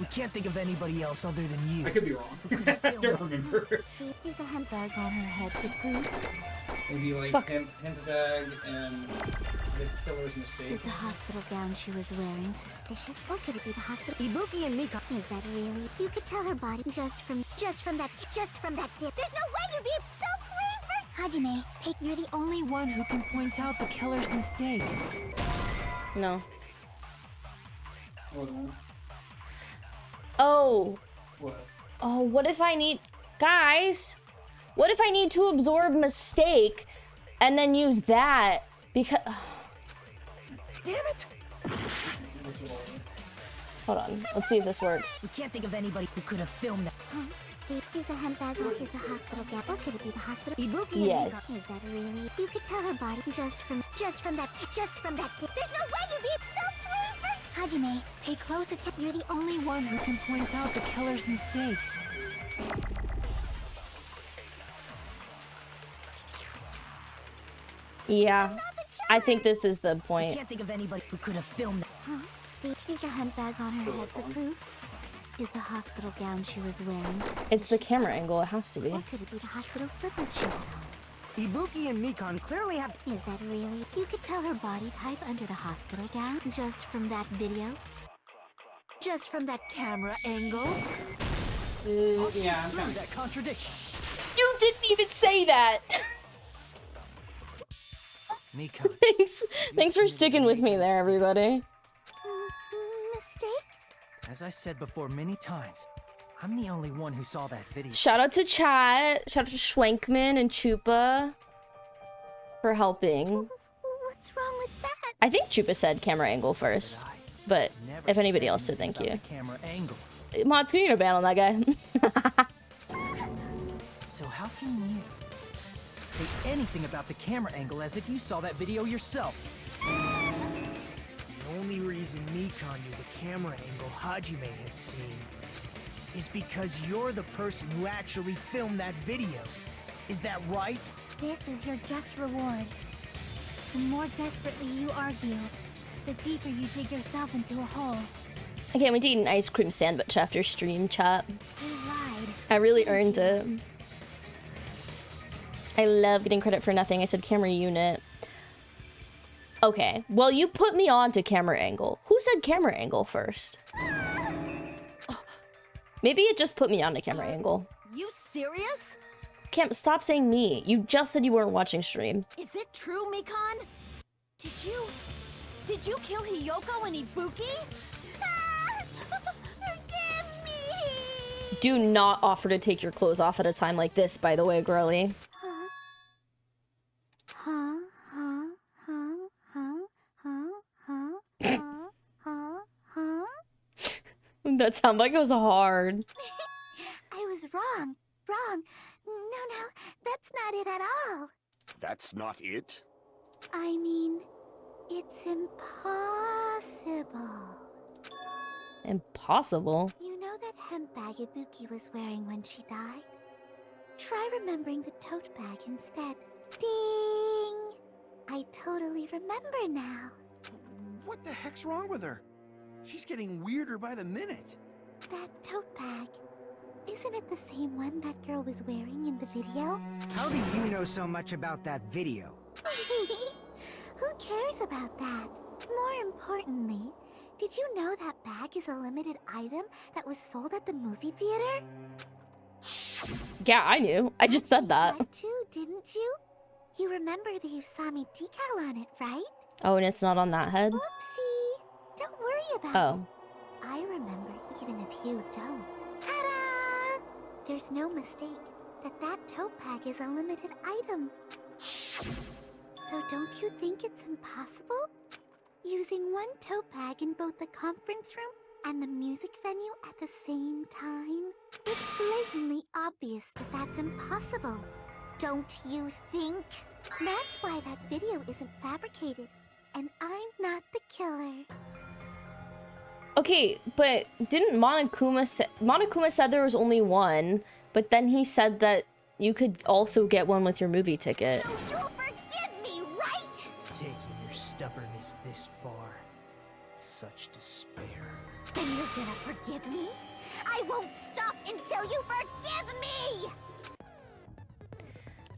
We can't think of anybody else other than you. I could be wrong. I don't remember. Is the handbag on her head the proof? Maybe like handbag and the killer's mistake. Is the hospital gown she was wearing suspicious? Or could it be the hospital? Ibuki and Mika. Is that really? You could tell her body just from that dip. There's no way you'd be so pleased for Hajime. Hey, You're the only one who can point out the killer's mistake. No. What was it? Oh. What? Oh, what if I need... Guys! What if I need to absorb mistake and then use that? Because... Damn it! Hold on. Let's see if this works. We can't think of anybody who could have filmed that. Huh? Is the hemp bag is the hospital gap, or could it be the hospital? Ibuki Yes. Is that really? You could tell her body just from that. There's no way you'd be so pleased. Hajime, pay close attention. You're the only one who Can point out the killer's mistake. Yeah. I think this is the point. Can't think of anybody who could have filmed that. Huh? Is the hemp bag on her head the proof? Is the hospital gown she was wearing? It's the camera angle. It has to be. Or could it be the hospital slippers she had on? Ibuki and Mikon clearly have. Is that really? You could tell her body type under the hospital gown just from that video? Just from that camera angle? Yeah, I'm Through kinda... that contradiction. You didn't even say that. Mikon. Thanks for sticking with me there, everybody. Mistake? As I said before many times, I'm the only one who saw that video. Shout out to chat. Shout out to Schwenkman and Chupa for helping. What's wrong with that? I think Chupa said camera angle first, but Never if anybody said else did, anything thank you. about the camera angle. Mods, can you get a ban on that guy? So how can you say anything about the camera angle as if you saw that video yourself? The only reason Mikon knew the camera angle Hajime had seen is because you're the person who actually filmed that video. Is that right? This is your just reward. The more desperately you argue, the deeper you dig yourself into a hole. I can't wait to eat an ice cream sandwich after stream chat. You lied. I really earned it. I love getting credit for nothing. I said camera unit. Okay, well, you put me on to camera angle. Who said camera angle first? Maybe it just put me on to camera angle. You serious? Stop saying me. You just said you weren't watching stream. Is it true, Mikon? Did you kill Hiyoko and Ibuki? Forgive me! Do not offer to take your clothes off at a time like this, by the way, girly. That sounded like it was hard. I was wrong. No, that's not it at all. That's not it? I mean, it's impossible. Impossible? You know that hemp bag Ibuki was wearing when she died? Try remembering the tote bag instead. Ding! I totally remember now. What the heck's wrong with her? She's getting weirder by the minute. That tote bag. Isn't it the same one that girl was wearing in the video? How do you know so much about that video? Who cares about that? More importantly, did you know that bag is a limited item that was sold at the movie theater? Yeah, I knew. I just said that. You too, didn't you? You remember the Usami decal on it, right? Oh, and it's not on that head? Whoopsie. Don't worry about Oh. it. I remember even if you don't. Ta-da! There's no mistake that tote bag is a limited item. So don't you think it's impossible? Using one tote bag in both the conference room and the music venue at the same time? It's blatantly obvious that that's impossible. Don't you think? That's why that video isn't fabricated, and I'm not the killer. Okay, but didn't Monokuma said there was only one, but then he said that you could also get one with your movie ticket. So you'll forgive me, right? Taking your stubbornness this far. Such despair. Then you're gonna forgive me? I won't stop until you forgive me!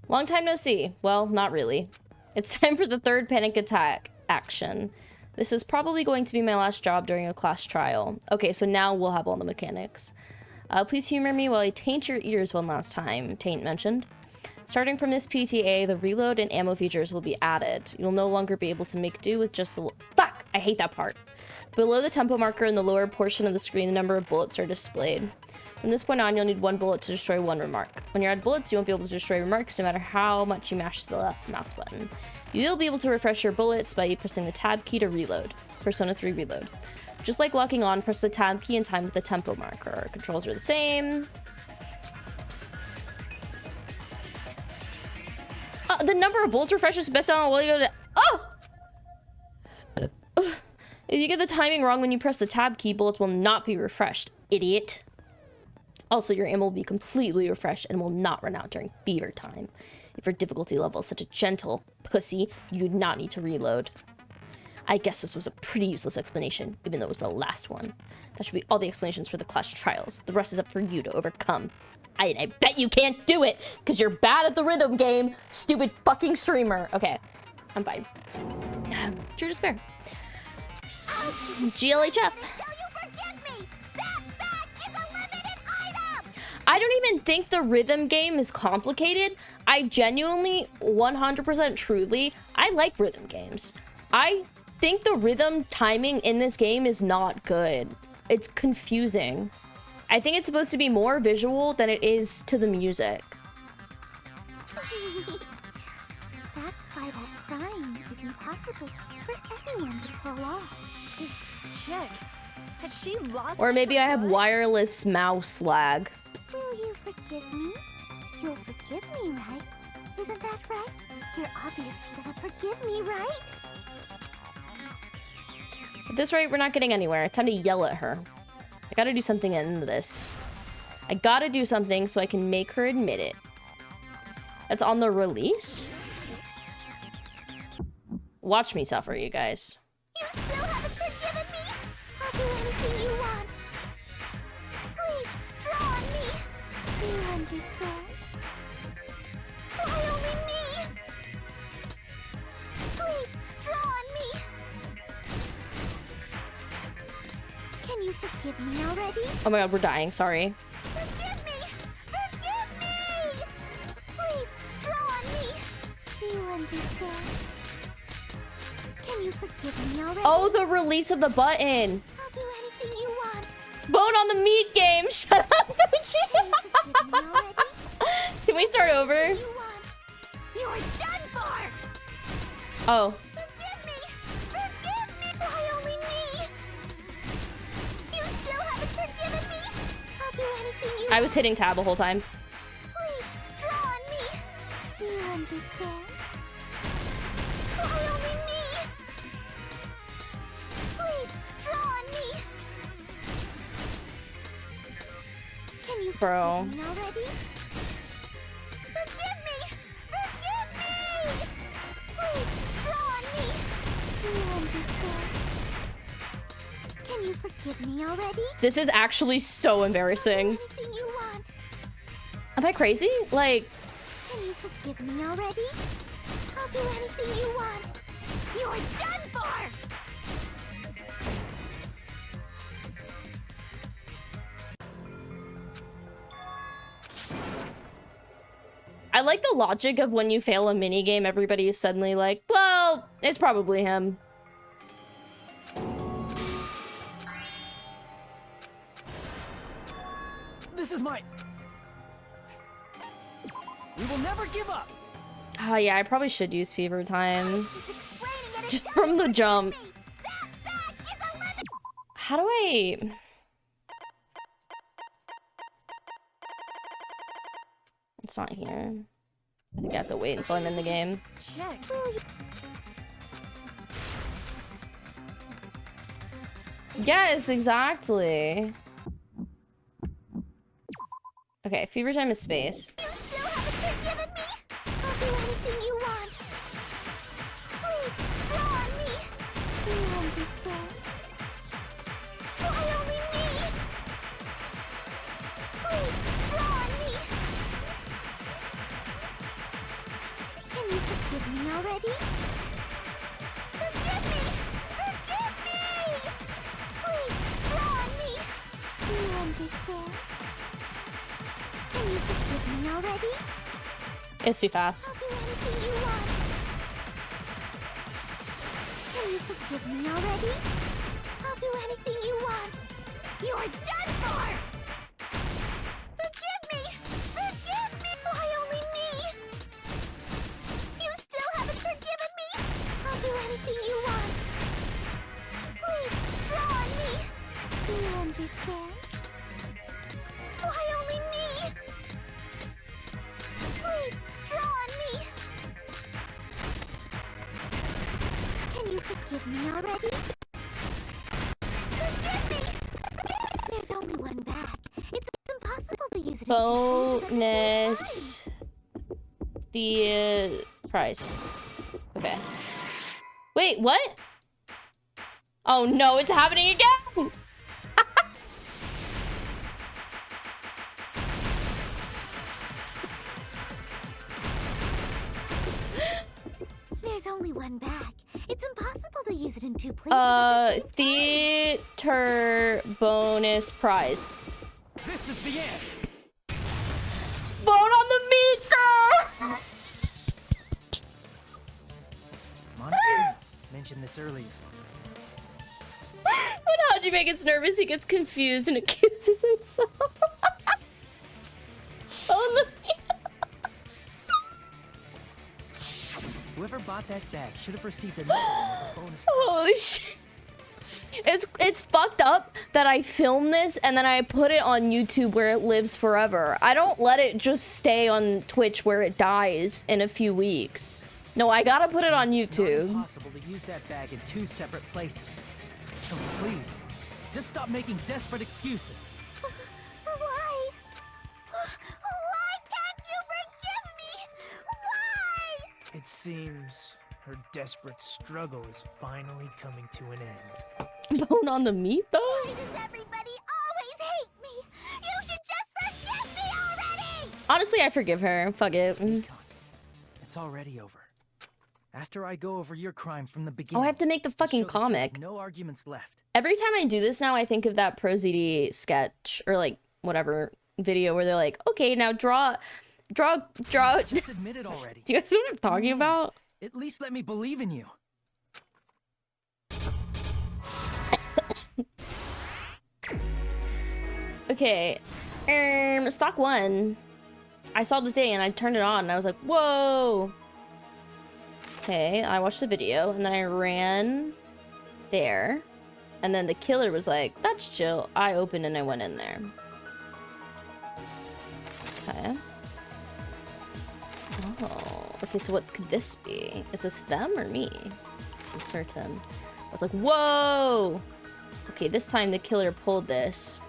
Long time no see. Well, not really. It's time for the third panic attack action. This is probably going to be my last job during a class trial. Okay, so now we'll have all the mechanics. Please humor me while I taint your ears one last time, Taint mentioned. Starting from this PTA, the reload and ammo features will be added. You'll no longer be able to make do with just the... Fuck! I hate that part. Below the tempo marker in the lower portion of the screen, the number of bullets are displayed. From this point on, you'll need one bullet to destroy one remark. When you're out of bullets, you won't be able to destroy remarks no matter how much you mash the left mouse button. You'll be able to refresh your bullets by pressing the tab key to reload. Persona 3 reload. Just like locking on, press the tab key in time with the tempo marker. Controls are the same. The number of bullets refreshes best on while you go to. Oh! If you get the timing wrong when you press the tab key, bullets will not be refreshed, idiot. Also, your ammo will be completely refreshed and will not run out during fever time. If your difficulty level is such a gentle pussy, you do not need to reload. I guess this was a pretty useless explanation, even though it was the last one. That should be all the explanations for the Clash Trials. The rest is up for you to overcome. I bet you can't do it, because you're bad at the rhythm game, stupid fucking streamer. Okay, I'm fine. True despair. GLHF. I don't even think the rhythm game is complicated. I genuinely, 100% truly, I like rhythm games. I think the rhythm timing in this game is not good. It's confusing. I think it's supposed to be more visual than it is to the music. That's why that crying is impossible for anyone to pull off. This chick, has she lost? Or maybe I have wireless mouse lag. Will you forgive me? You'll forgive me, right? Isn't that right? You're obviously gonna forgive me, right? At this rate, we're not getting anywhere. Time to yell at her. I gotta do something into this. I gotta do something so I can make her admit it. That's on the release? Watch me suffer, you guys. You still haven't forgiven me? I'll do anything you want. Please, draw on me. Do you understand? Why only me? Please, draw on me. Can you forgive me already? Oh my god, we're dying. Sorry. Forgive me! Forgive me! Please, draw on me. Do you understand? Can you forgive me already? Oh, the release of the button. I'll do anything you want. Bone on the meat game. Shut up, Gucci. Can we start over? You're done for! Oh. Forgive me! Forgive me! Why only me? You still haven't forgiven me? I'll do anything you I was hitting tab the whole time. Please, draw on me. Do you understand? Why only me? Please, draw on me. Can you Bro. forgive me already? Forgive me! Forgive me! Please, draw on me. Do you understand? Can you forgive me already? This is actually so embarrassing. Anything you want. Am I crazy? Like, Can you forgive me already? I'll do anything you want. You're done for! I like the logic of when you fail a minigame, everybody is suddenly like, well, it's probably him. This is my... We will never give up! Oh yeah, I probably should use fever time. Just from the jump. How do I... It's not here. I think I have to wait until I'm in the game. Check. Yes, exactly. Okay, fever time is space. You still haven't forgiven me? I'll do anything you want. Please, draw on me. Do you understand? Why only me? Please, draw on me. Can you forgive me already? Forgive me! Forgive me! Please, draw on me. Do you understand? Can you forgive me already? It's too fast. I'll do anything you want. Can you forgive me already? I'll do anything you want. You're done for! Forgive me! Forgive me! Why only me? You still haven't forgiven me? I'll do anything you want. Please, draw on me. Do you understand? Why only me? Please, draw on me. Forgive me already? Forgive me! There's only one bag. It's impossible to use it in 2 places at the same time. The prize. Okay. Wait, what? Oh no, it's happening again! There's only one bag. It's impossible to use it in 2 places at the same Theater bonus prize. This is the end. Vote on the meat though! Monica mentioned this earlier. When Hajime gets nervous, he gets confused and accuses himself. On the meat. Whoever bought that bag should have received another one as a bonus. Holy shit. It's fucked up that I film this and then I put it on YouTube where it lives forever. I don't let it just stay on Twitch where it dies in a few weeks. No, I gotta put it on It's not YouTube. impossible to use that bag in 2 separate places. So please, just stop making desperate excuses. Why? Why can't you forgive me? Why? It seems her desperate struggle is finally coming to an end. Bone on the meat though? Why does everybody always hate me? You should just forgive me already! Honestly, I forgive her. Fuck it. It's already over. After I go over your crime from the beginning. Oh, I have to make the fucking show that you have comic. No arguments left. Every time I do this now, I think of that ProZD sketch or like whatever video where they're like, okay, now draw. Just admit it already. Do you guys know what I'm talking about? At least let me believe in you. Okay, stock 1. I saw the thing and I turned it on and I was like, whoa. Okay, I watched the video and then I ran there. And then the killer was like, that's chill. I opened and I went in there. Okay. Oh, okay, so what could this be? Is this them or me? Uncertain. I was like, whoa! Okay, this time the killer pulled this.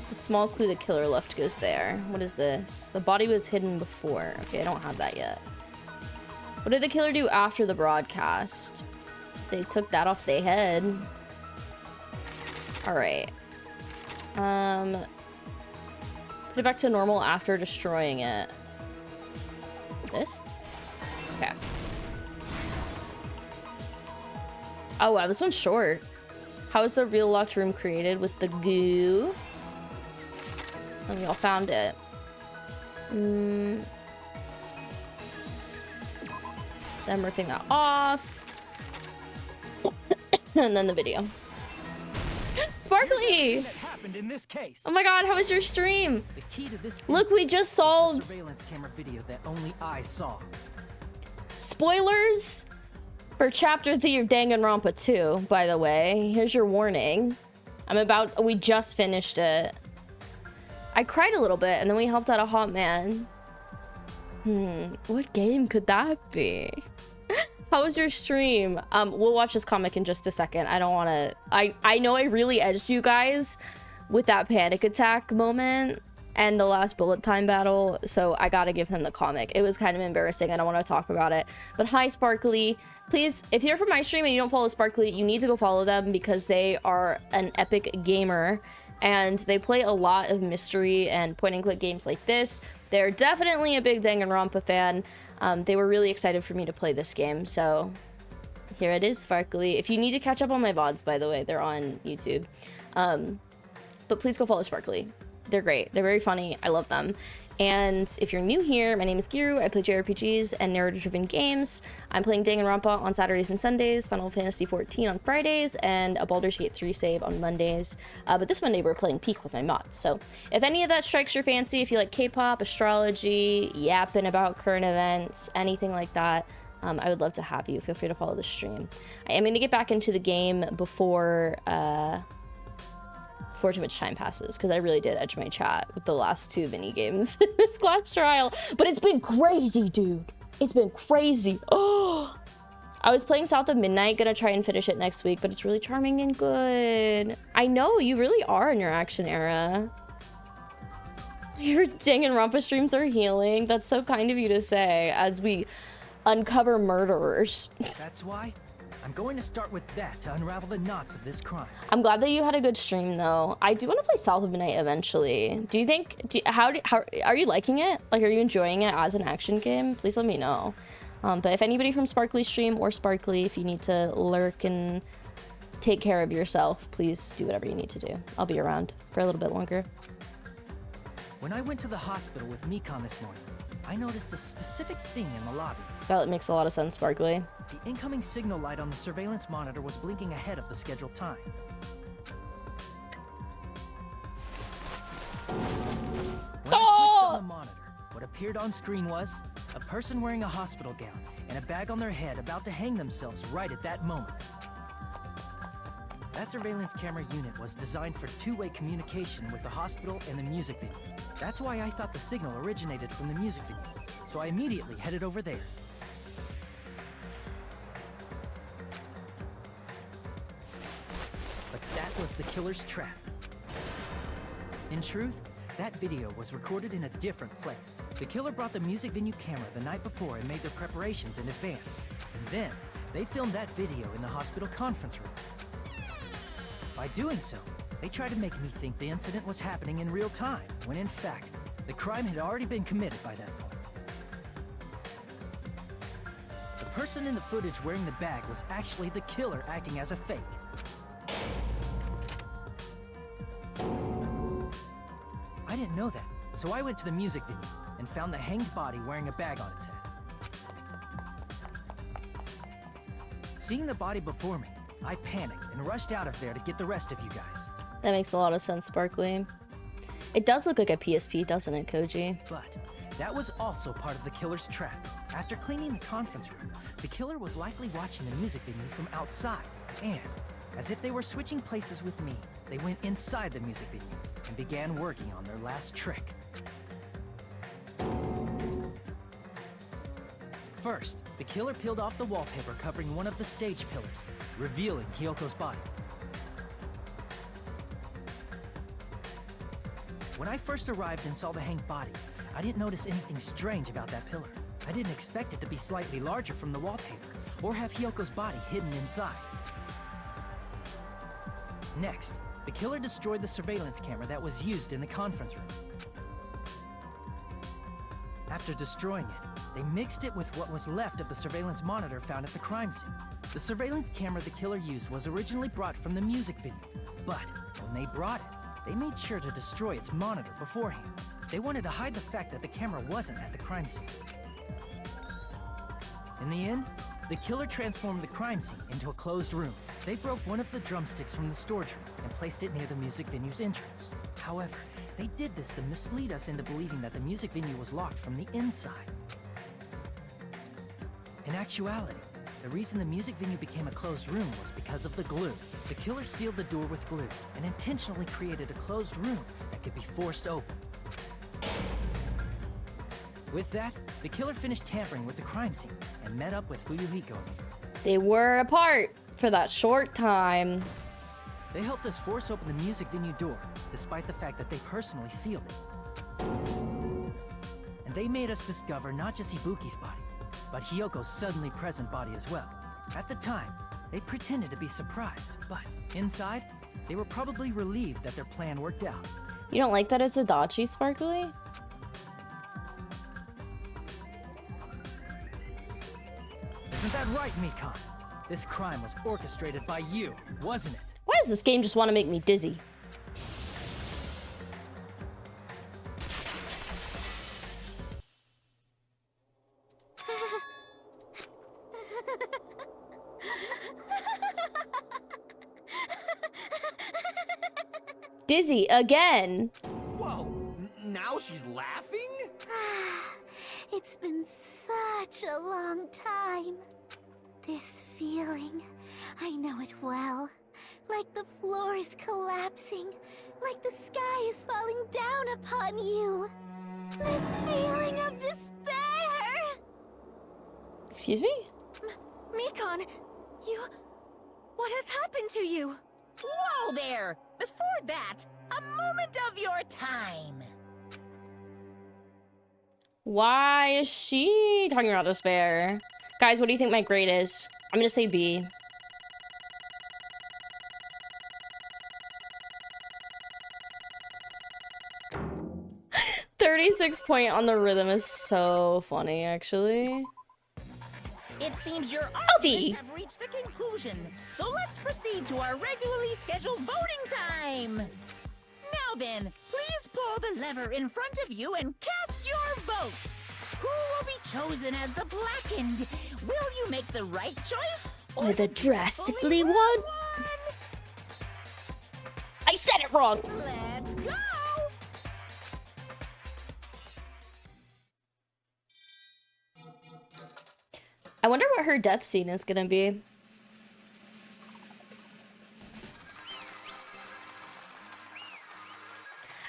The small clue the killer left goes there. What is this? The body was hidden before. Okay, I don't have that yet. What did the killer do after the broadcast? They took that off their head. Alright. Put it back to normal after destroying it. This? Okay. Oh wow, this one's short. How is the real locked room created with the goo? Oh, we all found it. Them ripping that off. And then the video. Sparkly! In this case. Oh my god, how was your stream? The key to this Look, we just solved surveillance camera video that only I saw. spoilers for chapter 3 of Danganronpa 2, by the way. Here's your warning. We just finished it. I cried a little bit and then we helped out a hot man. What game could that be? How was your stream? We'll watch this comic in just a second. I don't want to... I know I really edged you guys with that panic attack moment and the last bullet time battle, so I gotta give him the comic. It was kind of embarrassing. I don't want to talk about it. But hi, Sparkly. Please, if you're from my stream and you don't follow Sparkly, you need to go follow them because they are an epic gamer and they play a lot of mystery and point-and-click games like this. They're definitely a big Danganronpa fan. They were really excited for me to play this game, so here it is, Sparkly. If you need to catch up on my VODs, by the way, they're on YouTube. But please go follow Sparkly. They're great. They're very funny. I love them. And if you're new here, my name is Giru. I play JRPGs and narrative-driven games. I'm playing Danganronpa on Saturdays and Sundays, Final Fantasy XIV on Fridays, and a Baldur's Gate 3 save on Mondays. But this Monday we're playing Peak with my mods. So if any of that strikes your fancy, if you like K-pop, astrology, yapping about current events, anything like that, I would love to have you. Feel free to follow the stream. I am going to get back into the game before before too much time passes, because I really did edge my chat with the last 2 mini games in this class trial. But it's been crazy, dude. It's been crazy. Oh, I was playing South of Midnight, gonna try and finish it next week, but it's really charming and good. I know, you really are in your action era. Your Danganronpa streams are healing. That's so kind of you to say, as we uncover murderers. That's why I'm going to start with that to unravel the knots of this crime. I'm glad that you had a good stream, though. I do want to play South of Midnight eventually. Do you think, how are you liking it? Like, are you enjoying it as an action game? Please let me know. But if anybody from Sparkly stream or Sparkly, if you need to lurk and take care of yourself, please do whatever you need to do. I'll be around for a little bit longer. When I went to the hospital with Mikan this morning, I noticed a specific thing in the lobby. That makes a lot of sense, Sparkly. The incoming signal light on the surveillance monitor was blinking ahead of the scheduled time. When I switched on the monitor, what appeared on screen was a person wearing a hospital gown and a bag on their head about to hang themselves right at that moment. That surveillance camera unit was designed for two-way communication with the hospital and the music venue. That's why I thought the signal originated from the music venue, so I immediately headed over there. But that was the killer's trap. In truth, that video was recorded in a different place. The killer brought the music venue camera the night before and made their preparations in advance. And then, they filmed that video in the hospital conference room. By doing so, they tried to make me think the incident was happening in real time, when in fact, the crime had already been committed by that point. The person in the footage wearing the bag was actually the killer acting as a fake. I didn't know that, so I went to the music venue and found the hanged body wearing a bag on its head. Seeing the body before me, I panicked and rushed out of there to get the rest of you guys. That makes a lot of sense, Sparkly. It does look like a PSP, doesn't it, Koji? But that was also part of the killer's trap. After cleaning the conference room, the killer was likely watching the music venue from outside. And, as if they were switching places with me, they went inside the music venue and began working on their last trick. First, the killer peeled off the wallpaper covering one of the stage pillars, revealing Hyoko's body. When I first arrived and saw the hanged body, I didn't notice anything strange about that pillar. I didn't expect it to be slightly larger from the wallpaper, or have Hyoko's body hidden inside. Next, the killer destroyed the surveillance camera that was used in the conference room. After destroying it, they mixed it with what was left of the surveillance monitor found at the crime scene. The surveillance camera the killer used was originally brought from the music venue, but when they brought it, they made sure to destroy its monitor beforehand. They wanted to hide the fact that the camera wasn't at the crime scene. In the end, the killer transformed the crime scene into a closed room. They broke one of the drumsticks from the storage room and placed it near the music venue's entrance. However, they did this to mislead us into believing that the music venue was locked from the inside. In actuality, the reason the music venue became a closed room was because of the glue. The killer sealed the door with glue and intentionally created a closed room that could be forced open. With that, the killer finished tampering with the crime scene and met up with Fuyuhiko and me. They were apart for that short time. They helped us force open the music venue door, despite the fact that they personally sealed it. And they made us discover not just Ibuki's body, but Hyoko's suddenly present body as well. At the time, they pretended to be surprised, but inside, they were probably relieved that their plan worked out. You don't like that it's Adachi, Sparkly? Isn't that right, Mikan? This crime was orchestrated by you, wasn't it? Why does this game just want to make me dizzy? Dizzy again. Whoa, now she's laughing? It's been such a long time. This feeling, I know it well. Like the floor is collapsing, like the sky is falling down upon you. This feeling of despair. Excuse me? Mikon, you... What has happened to you? Whoa there! Before that, a moment of your time. Why is she talking about despair? Guys, what do you think my grade is? I'm gonna say B. .36 on the rhythm is so funny, actually. It seems your Alfie! arguments have reached a conclusion, so let's proceed to our regularly scheduled voting time. Now then, please pull the lever in front of you and cast your vote. Who will be chosen as the blackened? Will you make the right choice? Or the drastically one? I said it wrong! Let's go! I wonder what her death scene is gonna be.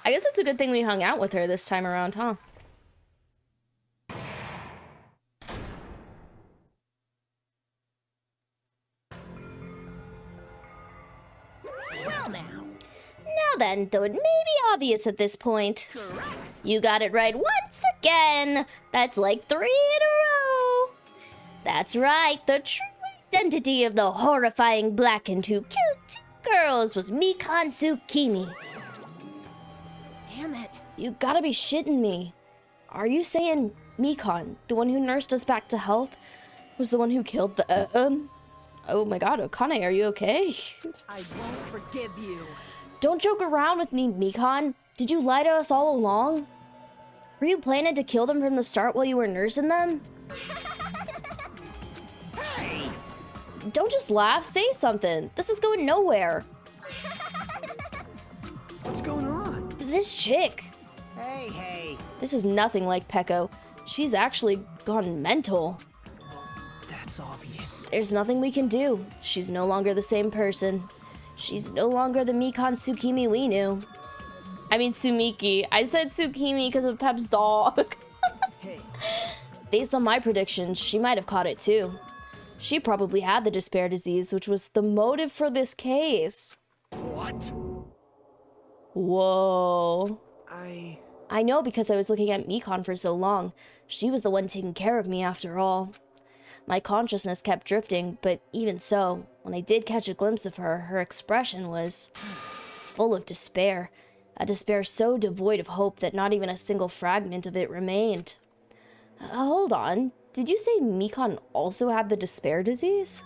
I guess it's a good thing we hung out with her this time around, huh? Well now. Now then, though it may be obvious at this point. Correct. You got it right once again. That's like 3 in a row. That's right, the true identity of the horrifying blackened who killed 2 girls was Mikon Tsukimi. Damn it. You gotta be shitting me. Are you saying Mikon, the one who nursed us back to health, was the one who killed the, Oh my god, Okane, are you okay? I won't forgive you. Don't joke around with me, Mikon. Did you lie to us all along? Were you planning to kill them from the start while you were nursing them? Hey! Don't just laugh, say something. This is going nowhere. What's going on? This chick. Hey! This is nothing like Peko. She's actually gone mental. That's obvious. There's nothing we can do. She's no longer the same person. She's no longer the Mikon Tsukimi we knew. I mean Sumiki. I said Tsukimi because of Pep's dog. Hey. Based on my predictions, she might have caught it too. She probably had the despair disease, which was the motive for this case. What? Whoa. I know because I was looking at Mikon for so long. She was the one taking care of me after all. My consciousness kept drifting, but even so, when I did catch a glimpse of her, her expression was full of despair. A despair so devoid of hope that not even a single fragment of it remained. Hold on. Did you say Mikon also had the despair disease?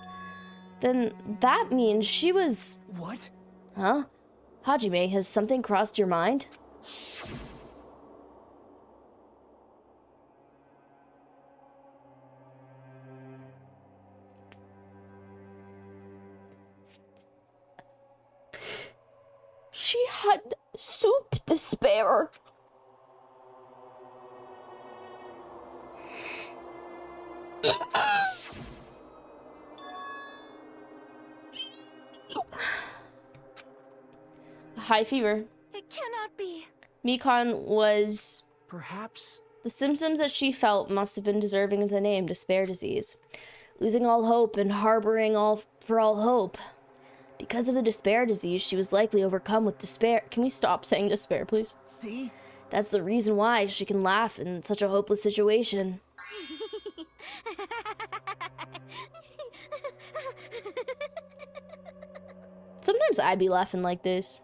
Then that means she was... What? Huh? Hajime, has something crossed your mind? She had soup despair. High fever. It cannot be. Mikon was... Perhaps? The symptoms that she felt must have been deserving of the name despair disease. Losing all hope and harboring all hope. Because of the despair disease, she was likely overcome with despair. Can we stop saying despair, please? See? That's the reason why she can laugh in such a hopeless situation. Sometimes I'd be laughing like this.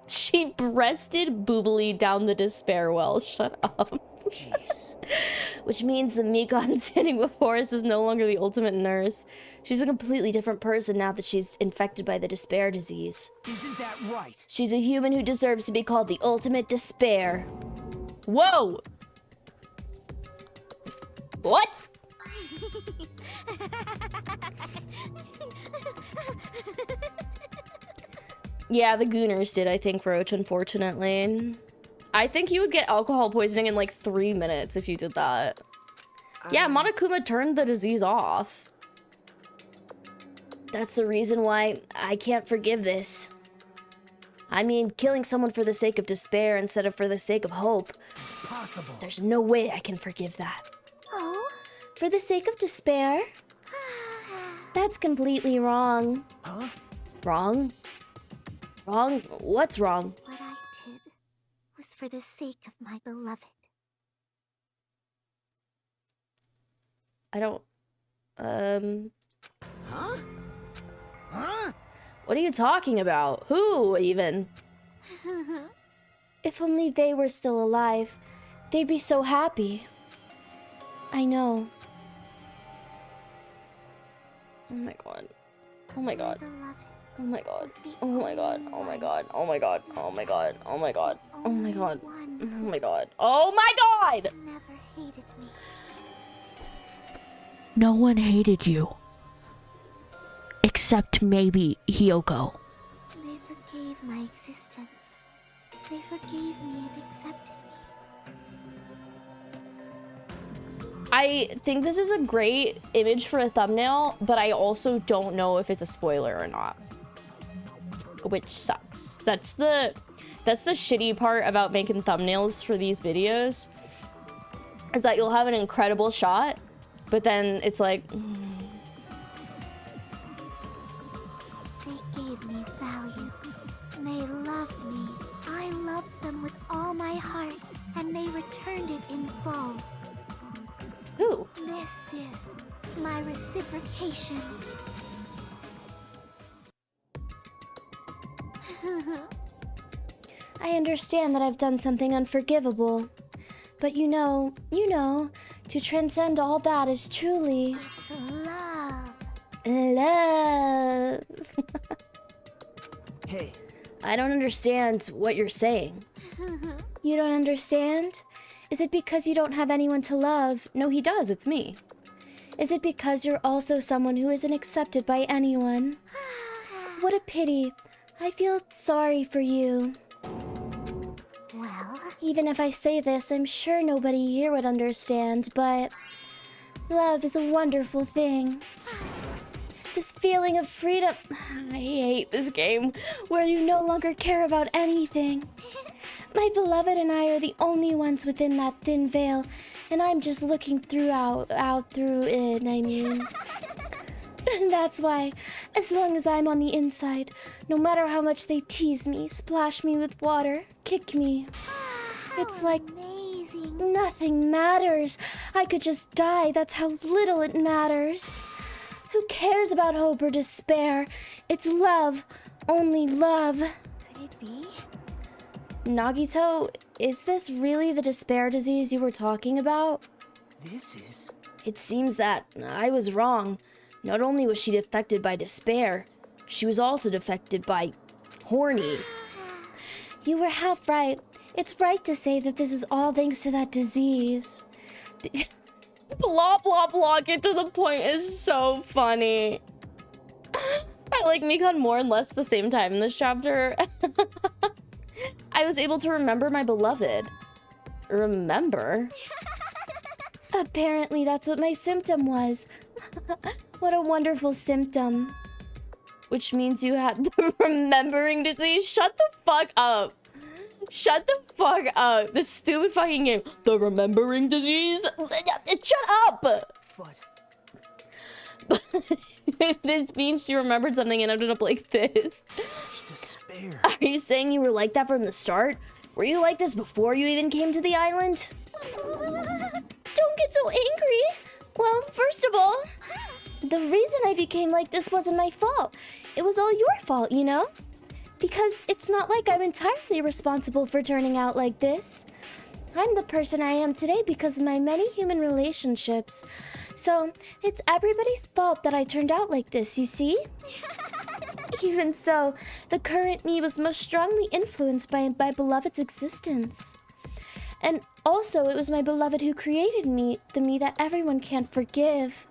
She breasted boobily down the despair well. Shut up. Jeez. Which means the Mikon standing before us is no longer the ultimate nurse. She's a completely different person now that she's infected by the despair disease. Isn't that right? She's a human who deserves to be called the ultimate despair. Whoa! What? Yeah, the Gooners did, I think, Roach, unfortunately. I think you would get alcohol poisoning in like 3 minutes if you did that. Yeah, Monokuma turned the disease off. That's the reason why I can't forgive this. I mean, killing someone for the sake of despair instead of for the sake of hope. Possible. There's no way I can forgive that. Oh? For the sake of despair? That's completely wrong. Huh? Wrong? Wrong? What's wrong? What I did was for the sake of my beloved. I don't... Huh? Huh? What are you talking about? Who, even? If only they were still alive, they'd be so happy. I know. Oh my god. Oh my god. Oh my god. Oh my god. Oh my god. Oh my god. Oh my god. Oh my god. Oh my god. Oh my god. Oh my god! Never hated me. No one hated you. Except maybe Hiyoko. They forgave my existence. They forgave me and accepted me. I think this is a great image for a thumbnail, but I also don't know if it's a spoiler or not. Which sucks. That's the shitty part about making thumbnails for these videos. Is that you'll have an incredible shot, but then it's like... They gave me value. They loved me. I loved them with all my heart, and they returned it in full. Who? This is my reciprocation. I understand that I've done something unforgivable. But you know, to transcend all that is truly... It's love. Love. Hey. I don't understand what you're saying. You don't understand? Is it because you don't have anyone to love? No, he does. It's me. Is it because you're also someone who isn't accepted by anyone? What a pity. I feel sorry for you. Well... Even if I say this, I'm sure nobody here would understand, but... love is a wonderful thing. This feeling of freedom... I hate this game, where you no longer care about anything. My beloved and I are the only ones within that thin veil, and I'm just looking out through it, I mean. That's why, as long as I'm on the inside, no matter how much they tease me, splash me with water, kick me, it's like amazing. Nothing matters. I could just die, that's how little it matters. Who cares about hope or despair? It's love, only love. Could it be? Nagito, is this really the despair disease you were talking about? This is... It seems that I was wrong. Not only was she affected by despair, she was also affected by horny. You were half right. It's right to say that this is all thanks to that disease. Blah, blah, blah, get to the point is so funny. I like Mikon more and less at the same time in this chapter. I was able to remember my beloved. Remember? Apparently that's what my symptom was. What a wonderful symptom. Which means you had the remembering disease. Shut the fuck up. Shut the fuck up. This stupid fucking game. The remembering disease? Shut up! But... If this means you remembered something and ended up like this. Such despair. Are you saying you were like that from the start? Were you like this before you even came to the island? Don't get so angry. Well, first of all, the reason I became like this wasn't my fault. It was all your fault, you know? Because it's not like I'm entirely responsible for turning out like this. I'm the person I am today because of my many human relationships. So, it's everybody's fault that I turned out like this, you see? Even so, the current me was most strongly influenced by my beloved's existence. And also, it was my beloved who created me, the me that everyone can't forgive.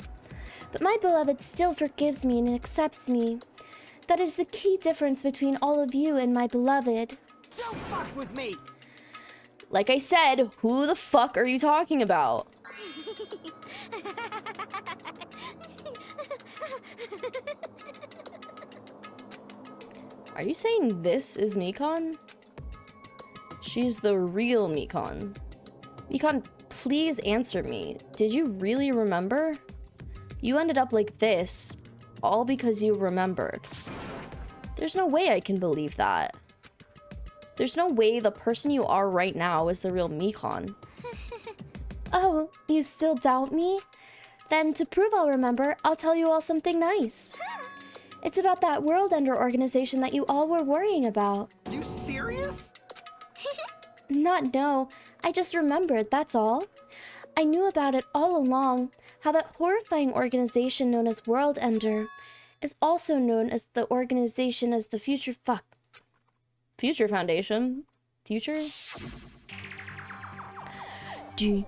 But my beloved still forgives me and accepts me. That is the key difference between all of you and my beloved. Don't fuck with me! Like I said, who the fuck are you talking about? Are you saying this is Mikon? She's the real Mikon. Mikon, please answer me. Did you really remember? You ended up like this, all because you remembered. There's no way I can believe that. There's no way the person you are right now is the real Mikon. Oh, you still doubt me? Then to prove I'll remember, I'll tell you all something nice. It's about that World Ender organization that you all were worrying about. You serious? No. I just remembered, that's all. I knew about it all along, how that horrifying organization known as World Ender is also known as the organization as the Future Foundation? Future? Do.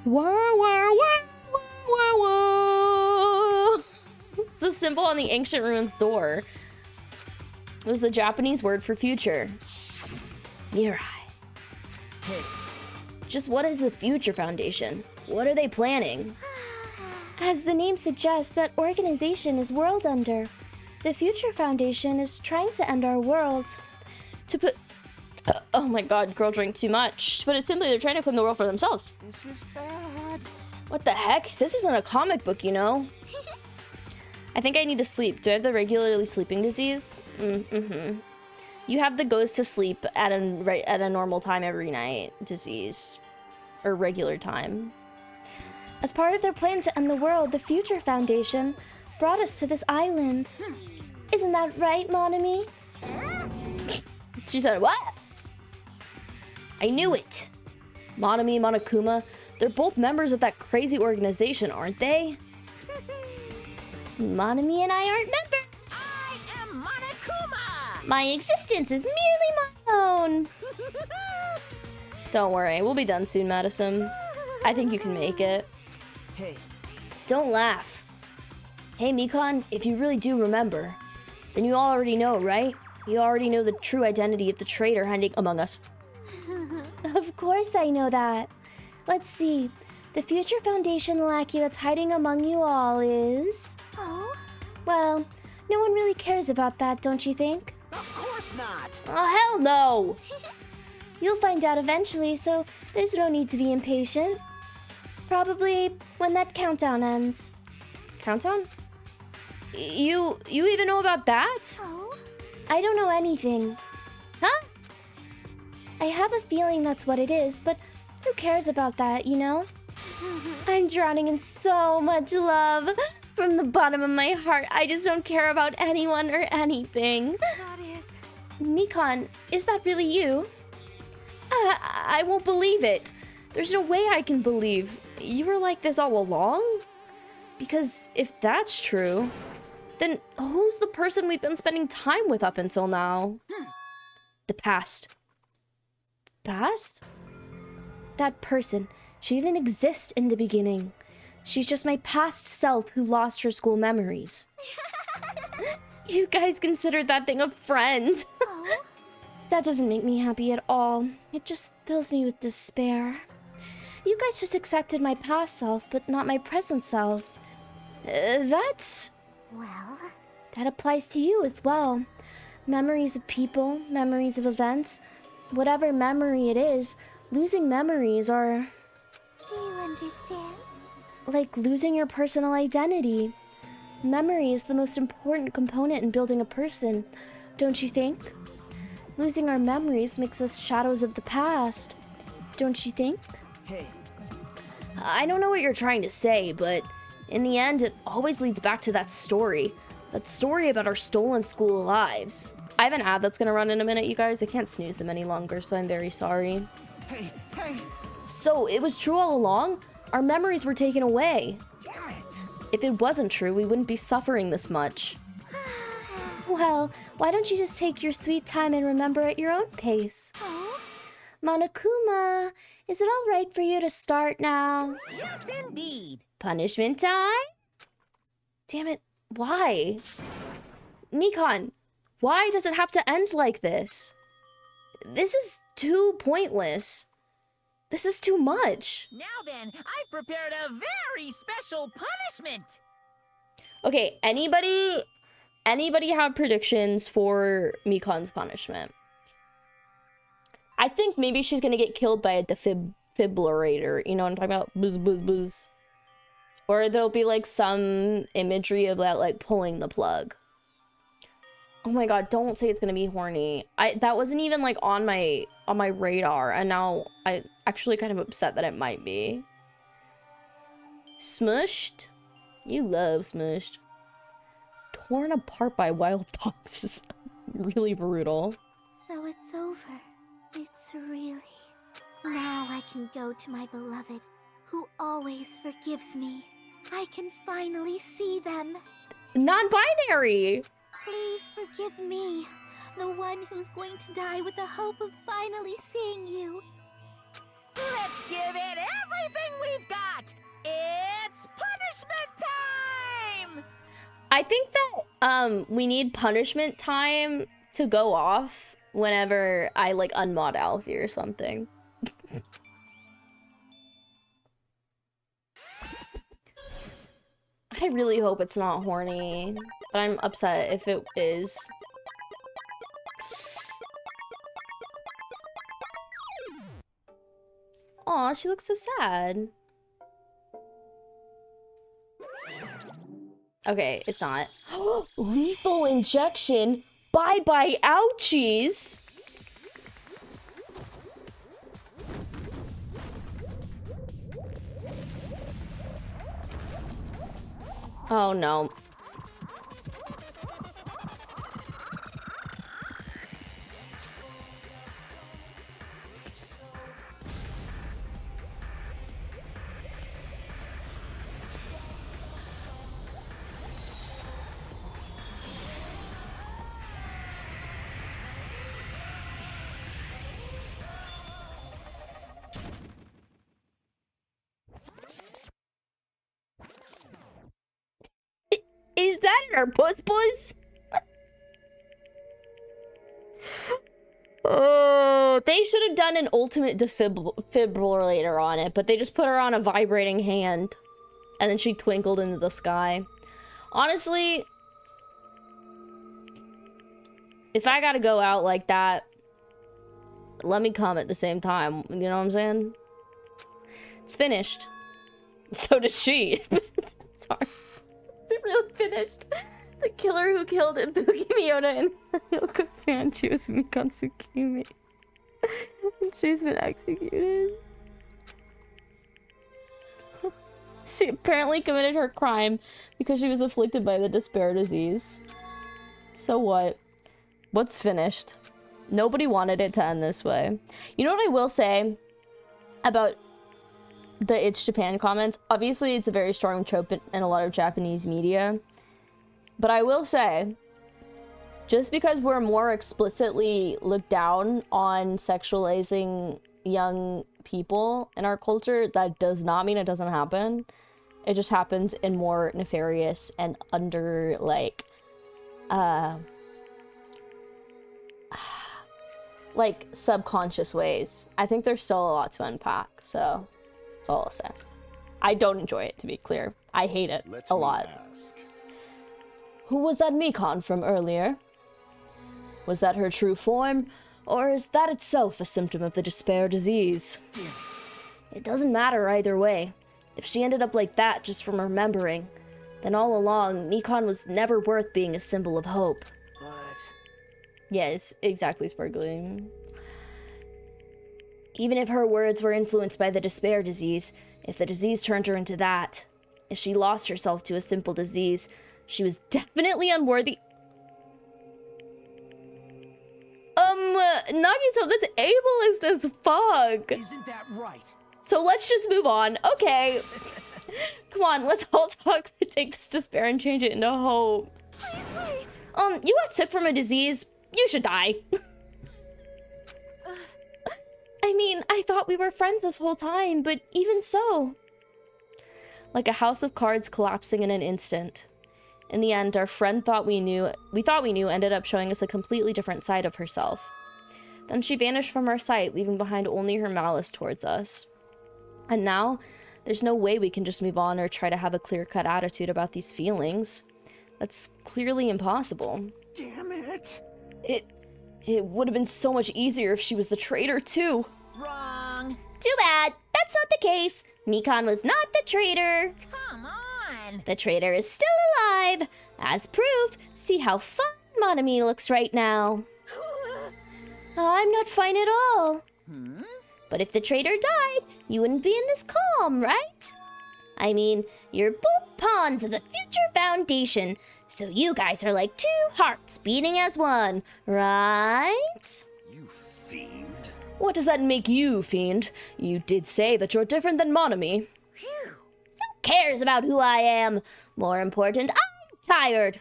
Wah. It's a symbol on the ancient ruins door. It was the Japanese word for future. Mirai. Hey. Just what is the Future Foundation? What are they planning? As the name suggests, that organization is World Ender. The Future Foundation is trying to end our world. To put... oh my god, girl drank too much. To put it simply, they're trying to claim the world for themselves. This is bad. What the heck? This isn't a comic book, you know? I think I need to sleep. Do I have the regularly sleeping disease? Mm-hmm. You have the goes to sleep at a normal time every night disease. Or regular time. As part of their plan to end the world, the Future Foundation brought us to this island. Isn't that right, Monami? She said, what? I knew it. Monami, Monokuma, they're both members of that crazy organization, aren't they? Monami and I aren't members. I am Monokuma. My existence is merely my own. Don't worry, we'll be done soon, Madison. I think you can make it. Hey. Don't laugh. Hey, Mikon, if you really do remember, then you already know, right? You already know the true identity of the traitor hiding among us. Of course I know that. Let's see. The Future Foundation lackey that's hiding among you all is... Oh? Well, no one really cares about that, don't you think? Of course not. Oh, hell no! You'll find out eventually, so there's no need to be impatient. Probably when that countdown ends. Countdown? You even know about that? Oh? I don't know anything. Huh? I have a feeling that's what it is, but who cares about that, you know? I'm drowning in so much love. From the bottom of my heart, I just don't care about anyone or anything. That is... Mikon, is that really you? I won't believe it. There's no way I can believe. You were like this all along? Because if that's true, then who's the person we've been spending time with up until now? The past. Past? That person, she didn't exist in the beginning. She's just my past self who lost her school memories. You guys considered that thing a friend. Oh? That doesn't make me happy at all. It just fills me with despair. You guys just accepted my past self, but not my present self. That's... Well... That applies to you as well. Memories of people, memories of events. Whatever memory it is, losing memories are... Do you understand? Like losing your personal identity. Memory is the most important component in building a person, don't you think? Losing our memories makes us shadows of the past, don't you think? Hey. I don't know what you're trying to say, but in the end, it always leads back to that story. That story about our stolen school lives. I have an ad that's gonna run in a minute, you guys. I can't snooze them any longer, so I'm very sorry. Hey. So, it was true all along? Our memories were taken away. Damn it. If it wasn't true, we wouldn't be suffering this much. Well, why don't you just take your sweet time and remember at your own pace? Oh? Monokuma, is it all right for you to start now? Yes, indeed. Punishment time? Damn it, why? Mikon, why does it have to end like this? This is too pointless. This is too much. Now then, I've prepared a very special punishment. Okay, anybody have predictions for Mikan's punishment? I think maybe she's gonna get killed by a defibrillator. You know what I'm talking about? Buzz, buzz, buzz. Or there'll be like some imagery of that, like pulling the plug. Oh my god, don't say it's gonna be horny. That wasn't even like on my radar, and now I actually kind of upset that it might be. Smushed? You love smushed. Torn apart by wild dogs is really brutal. So it's over. It's really... Now I can go to my beloved, who always forgives me. I can finally see them. Non-binary! Please forgive me, the one who's going to die with the hope of finally seeing you. Let's give it everything we've got! It's punishment time! I think that we need punishment time to go off whenever I like unmod Alfie or something. I really hope it's not horny, but I'm upset if it is. Aw, she looks so sad. Okay, it's not. Lethal injection? Bye-bye ouchies! Oh no. Is that in her puss? Oh, they should have done an ultimate defibrillator on it, but they just put her on a vibrating hand. And then she twinkled into the sky. Honestly, if I gotta go out like that, let me come at the same time. You know what I'm saying? It's finished. So did she. Sorry. It's really finished. The killer who killed Ibuki Miota and Yoko Sanchi was Mikan Tsukimi. And she's been executed. She apparently committed her crime because she was afflicted by the despair disease. So what? What's finished? Nobody wanted it to end this way. You know what I will say about the It's Japan comments? Obviously, it's a very strong trope in a lot of Japanese media. But I will say, just because we're more explicitly looked down on sexualizing young people in our culture, that does not mean it doesn't happen. It just happens in more nefarious and under, like subconscious ways. I think there's still a lot to unpack, so that's all I'll say. I don't enjoy it, to be clear. I hate it a lot. Who was that Mikan from earlier? Was that her true form, or is that itself a symptom of the despair disease? Damn it. It doesn't matter either way. If she ended up like that just from remembering, then all along, Mikan was never worth being a symbol of hope. But... Yes, exactly, Sparkly. Even if her words were influenced by the despair disease, if the disease turned her into that, if she lost herself to a simple disease, she was definitely unworthy. Nagito, that's ableist as fuck. Isn't that right? So let's just move on. Okay. Come on, let's all take this despair and change it into hope. Please wait. You got sick from a disease. You should die. I mean, I thought we were friends this whole time, but even so. Like a house of cards collapsing in an instant. In the end, our friend we thought we knew ended up showing us a completely different side of herself. Then she vanished from our sight, leaving behind only her malice towards us. And now, there's no way we can just move on or try to have a clear-cut attitude about these feelings. That's clearly impossible. Damn it! It would have been so much easier if she was the traitor, too. Wrong. Too bad. That's not the case. Mikan was not the traitor. Come on. The traitor is still alive. As proof, see how fine Monami looks right now. I'm not fine at all. But if the traitor died, you wouldn't be in this calm, right? I mean, you're both pawns of the future foundation, so you guys are like two hearts beating as one, right? You fiend. What does that make you, fiend? You did say that you're different than Monami. Who cares about who I am? More important, I'm tired.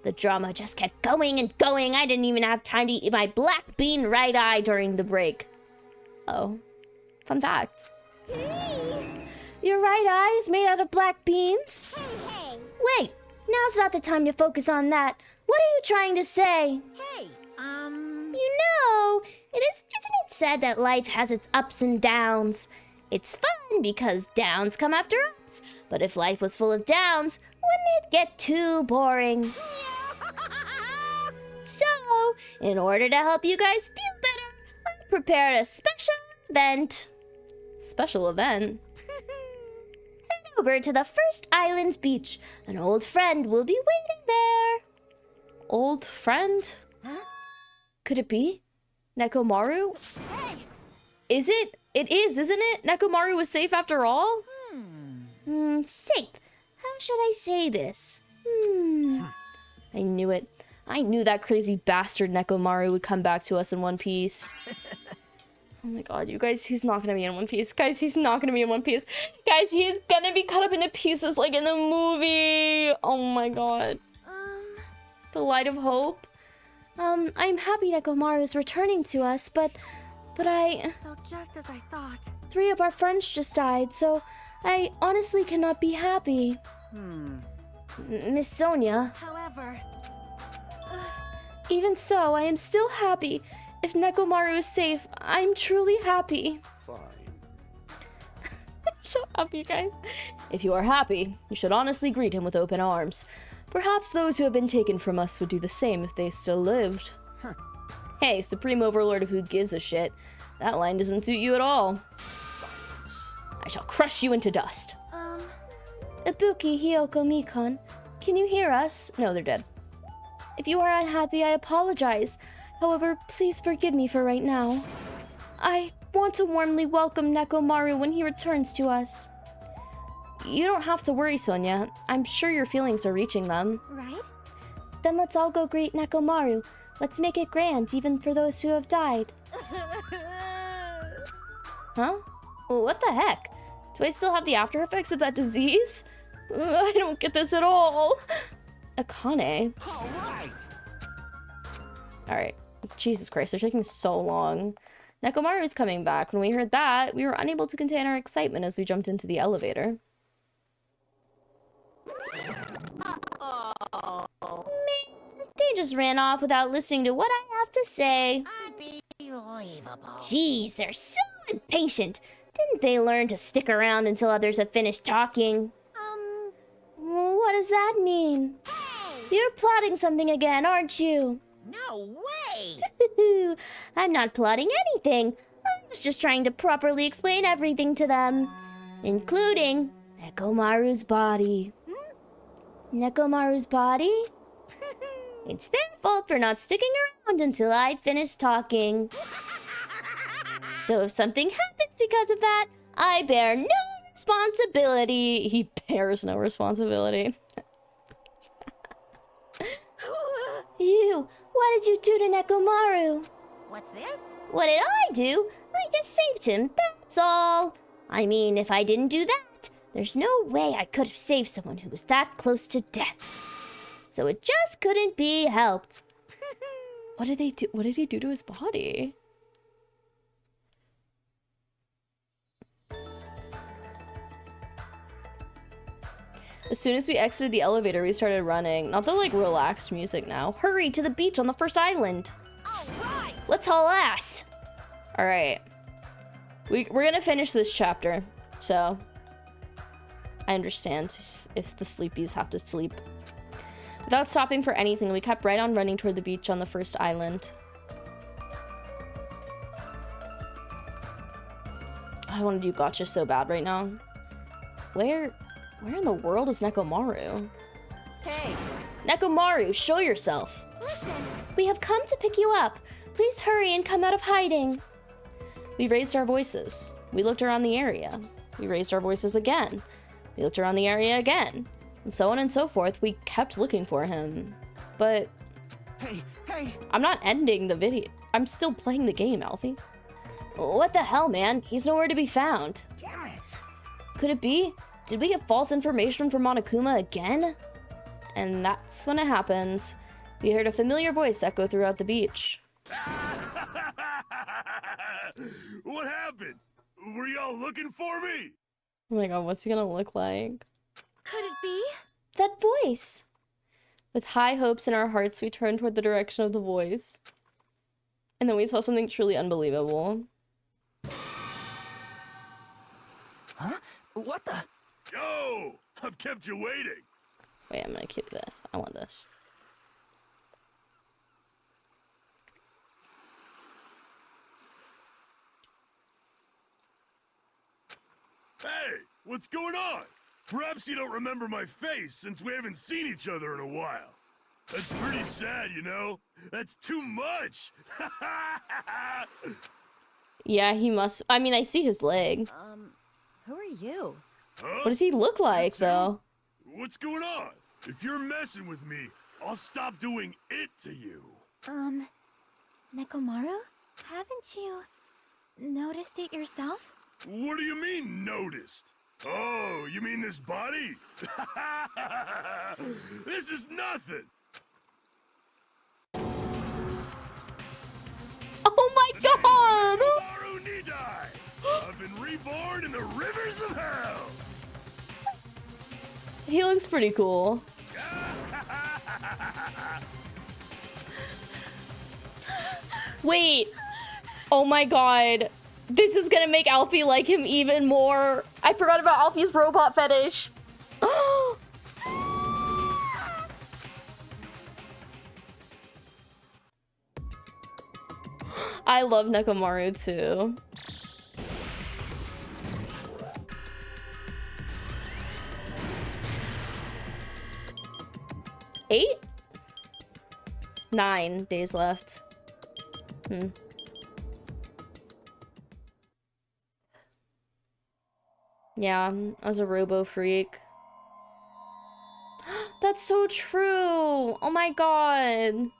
The drama just kept going and going. I didn't even have time to eat my black bean right eye during the break. Oh, fun fact. Your right eye is made out of black beans? Hey. Wait, now's not the time to focus on that. What are you trying to say? Hey, You know, isn't it said that life has its ups and downs? It's fun because downs come after ups. But if life was full of downs, wouldn't it get too boring? So, in order to help you guys feel better, I prepared a special event. Special event? Head over to the First Island beach. An old friend will be waiting there. Old friend? Huh? Could it be? Nekomaru? Hey. Is it? It is, isn't it? Nekomaru was safe after all? Safe. How should I say this? I knew it. I knew that crazy bastard Nekomaru would come back to us in One Piece. Oh my god, you guys, he's not gonna be in One Piece. Guys, he's not gonna be in One Piece. Guys, he is gonna be cut up into pieces like in the movie. Oh my god. The Light of Hope. I'm happy Nekomaru is returning to us, but I... So just as I thought. 3 of our friends just died, so I honestly cannot be happy. Miss Sonia. However... Even so, I am still happy. If Nekomaru is safe, I'm truly happy. Fine. Shut up, you guys. If you are happy, you should honestly greet him with open arms. Perhaps those who have been taken from us would do the same if they still lived. Hey, Supreme Overlord of Who Gives a Shit. That line doesn't suit you at all. Silence. I shall crush you into dust. Ibuki, Hiyoko, Mikan, can you hear us? No, they're dead. If you are unhappy, I apologize. However, please forgive me for right now. I want to warmly welcome Nekomaru when he returns to us. You don't have to worry, Sonia. I'm sure your feelings are reaching them. Right? Then let's all go greet Nekomaru. Let's make it grand, even for those who have died. Huh? What the heck? Do I still have the after effects of that disease? I don't get this at all. Akane. All right. Alright. Jesus Christ, they're taking so long. Nekomaru is coming back. When we heard that, we were unable to contain our excitement as we jumped into the elevator. They just ran off without listening to what I have to say. Unbelievable. Jeez, they're so impatient. Didn't they learn to stick around until others have finished talking? What does that mean? Hey. You're plotting something again, aren't you? No way! I'm not plotting anything. I was just trying to properly explain everything to them, including Nekomaru's body. Nekomaru's body? It's their fault for not sticking around until I finished talking. So if something happens because of that, I bear no responsibility. He bears no responsibility. You, what did you do to Nekomaru? What's this? What did I do? I just saved him, that's all. I mean, if I didn't do that, there's no way I could have saved someone who was that close to death. So it just couldn't be helped. What did they do? What did he do to his body? As soon as we exited the elevator, we started running. Not the, like, relaxed music now. Hurry to the beach on the first island. All right. Let's haul ass. All right. We're gonna finish this chapter. So, I understand if the sleepies have to sleep. Without stopping for anything, we kept right on running toward the beach on the first island. I want to do gotcha so bad right now. Where in the world is Nekomaru? Hey! Nekomaru, show yourself! Listen! We have come to pick you up. Please hurry and come out of hiding. We raised our voices. We looked around the area. We raised our voices again. We looked around the area again. And so on and so forth. We kept looking for him. But... Hey! I'm not ending the video. I'm still playing the game, Alfie. What the hell, man? He's nowhere to be found. Damn it. Could it be? Did we get false information from Monokuma again? And that's when it happened. We heard a familiar voice echo throughout the beach. What happened? Were y'all looking for me? Oh my god, what's he gonna look like? Could it be? That voice! With high hopes in our hearts, we turned toward the direction of the voice. And then we saw something truly unbelievable. Huh? What the? Yo! I've kept you waiting. Wait, I'm gonna keep this. I want this. Hey, what's going on? Perhaps you don't remember my face since we haven't seen each other in a while. That's pretty sad, you know? That's too much! Yeah, he must. I mean, I see his leg. Who are you? Huh? What does he look like, though? What's going on? If you're messing with me, I'll stop doing it to you. Nekomaru? Haven't you noticed it yourself? What do you mean, noticed? Oh, you mean this body? This is nothing! Oh my god! I've been reborn in the rivers of hell! He looks pretty cool. Wait. Oh my god. This is gonna make Alfie like him even more. I forgot about Alfie's robot fetish. I love Nekomaru too. Eight? 9 days left. Yeah, as a robo freak. That's so true! Oh my god!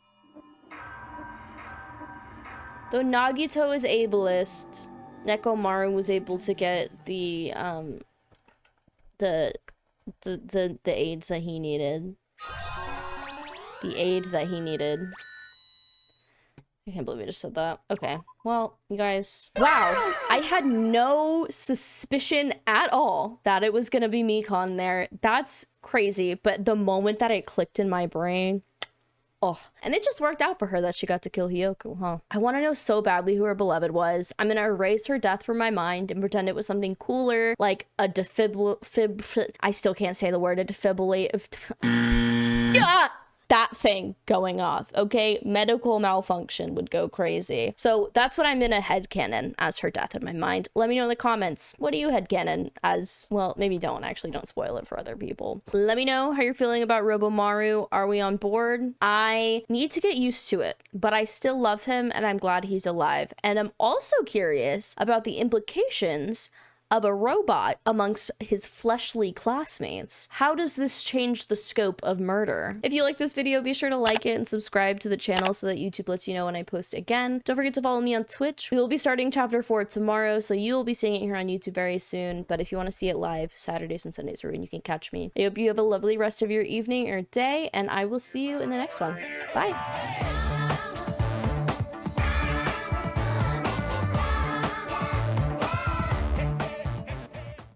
Though Nagito is ableist, Nekomaru was able to get the aids that he needed. The aid that he needed. I can't believe I just said that. Okay, well, you guys. Wow, I had no suspicion at all that it was gonna be Mikon there. That's crazy, but the moment that it clicked in my brain, oh, and it just worked out for her that she got to kill Hiyoko, huh? I want to know so badly who her beloved was. I'm gonna erase her death from my mind and pretend it was something cooler, like a I still can't say the word, a defibrillate. That thing going off, okay? Medical malfunction would go crazy. So that's what I'm in a headcanon as her death in my mind. Let me know in the comments. What do you headcanon as? Well, maybe don't. Actually, don't spoil it for other people. Let me know how you're feeling about Robomaru. Are we on board? I need to get used to it, but I still love him and I'm glad he's alive. And I'm also curious about the implications of a robot amongst his fleshly classmates. How does this change the scope of murder? If you like this video, be sure to like it and subscribe to the channel so that YouTube lets you know when I post again. Don't forget to follow me on Twitch. We will be starting chapter 4 tomorrow, so you will be seeing it here on YouTube very soon. But if you want to see it live, Saturdays and Sundays are when you can catch me. I hope you have a lovely rest of your evening or day, and I will see you in the next one. Bye.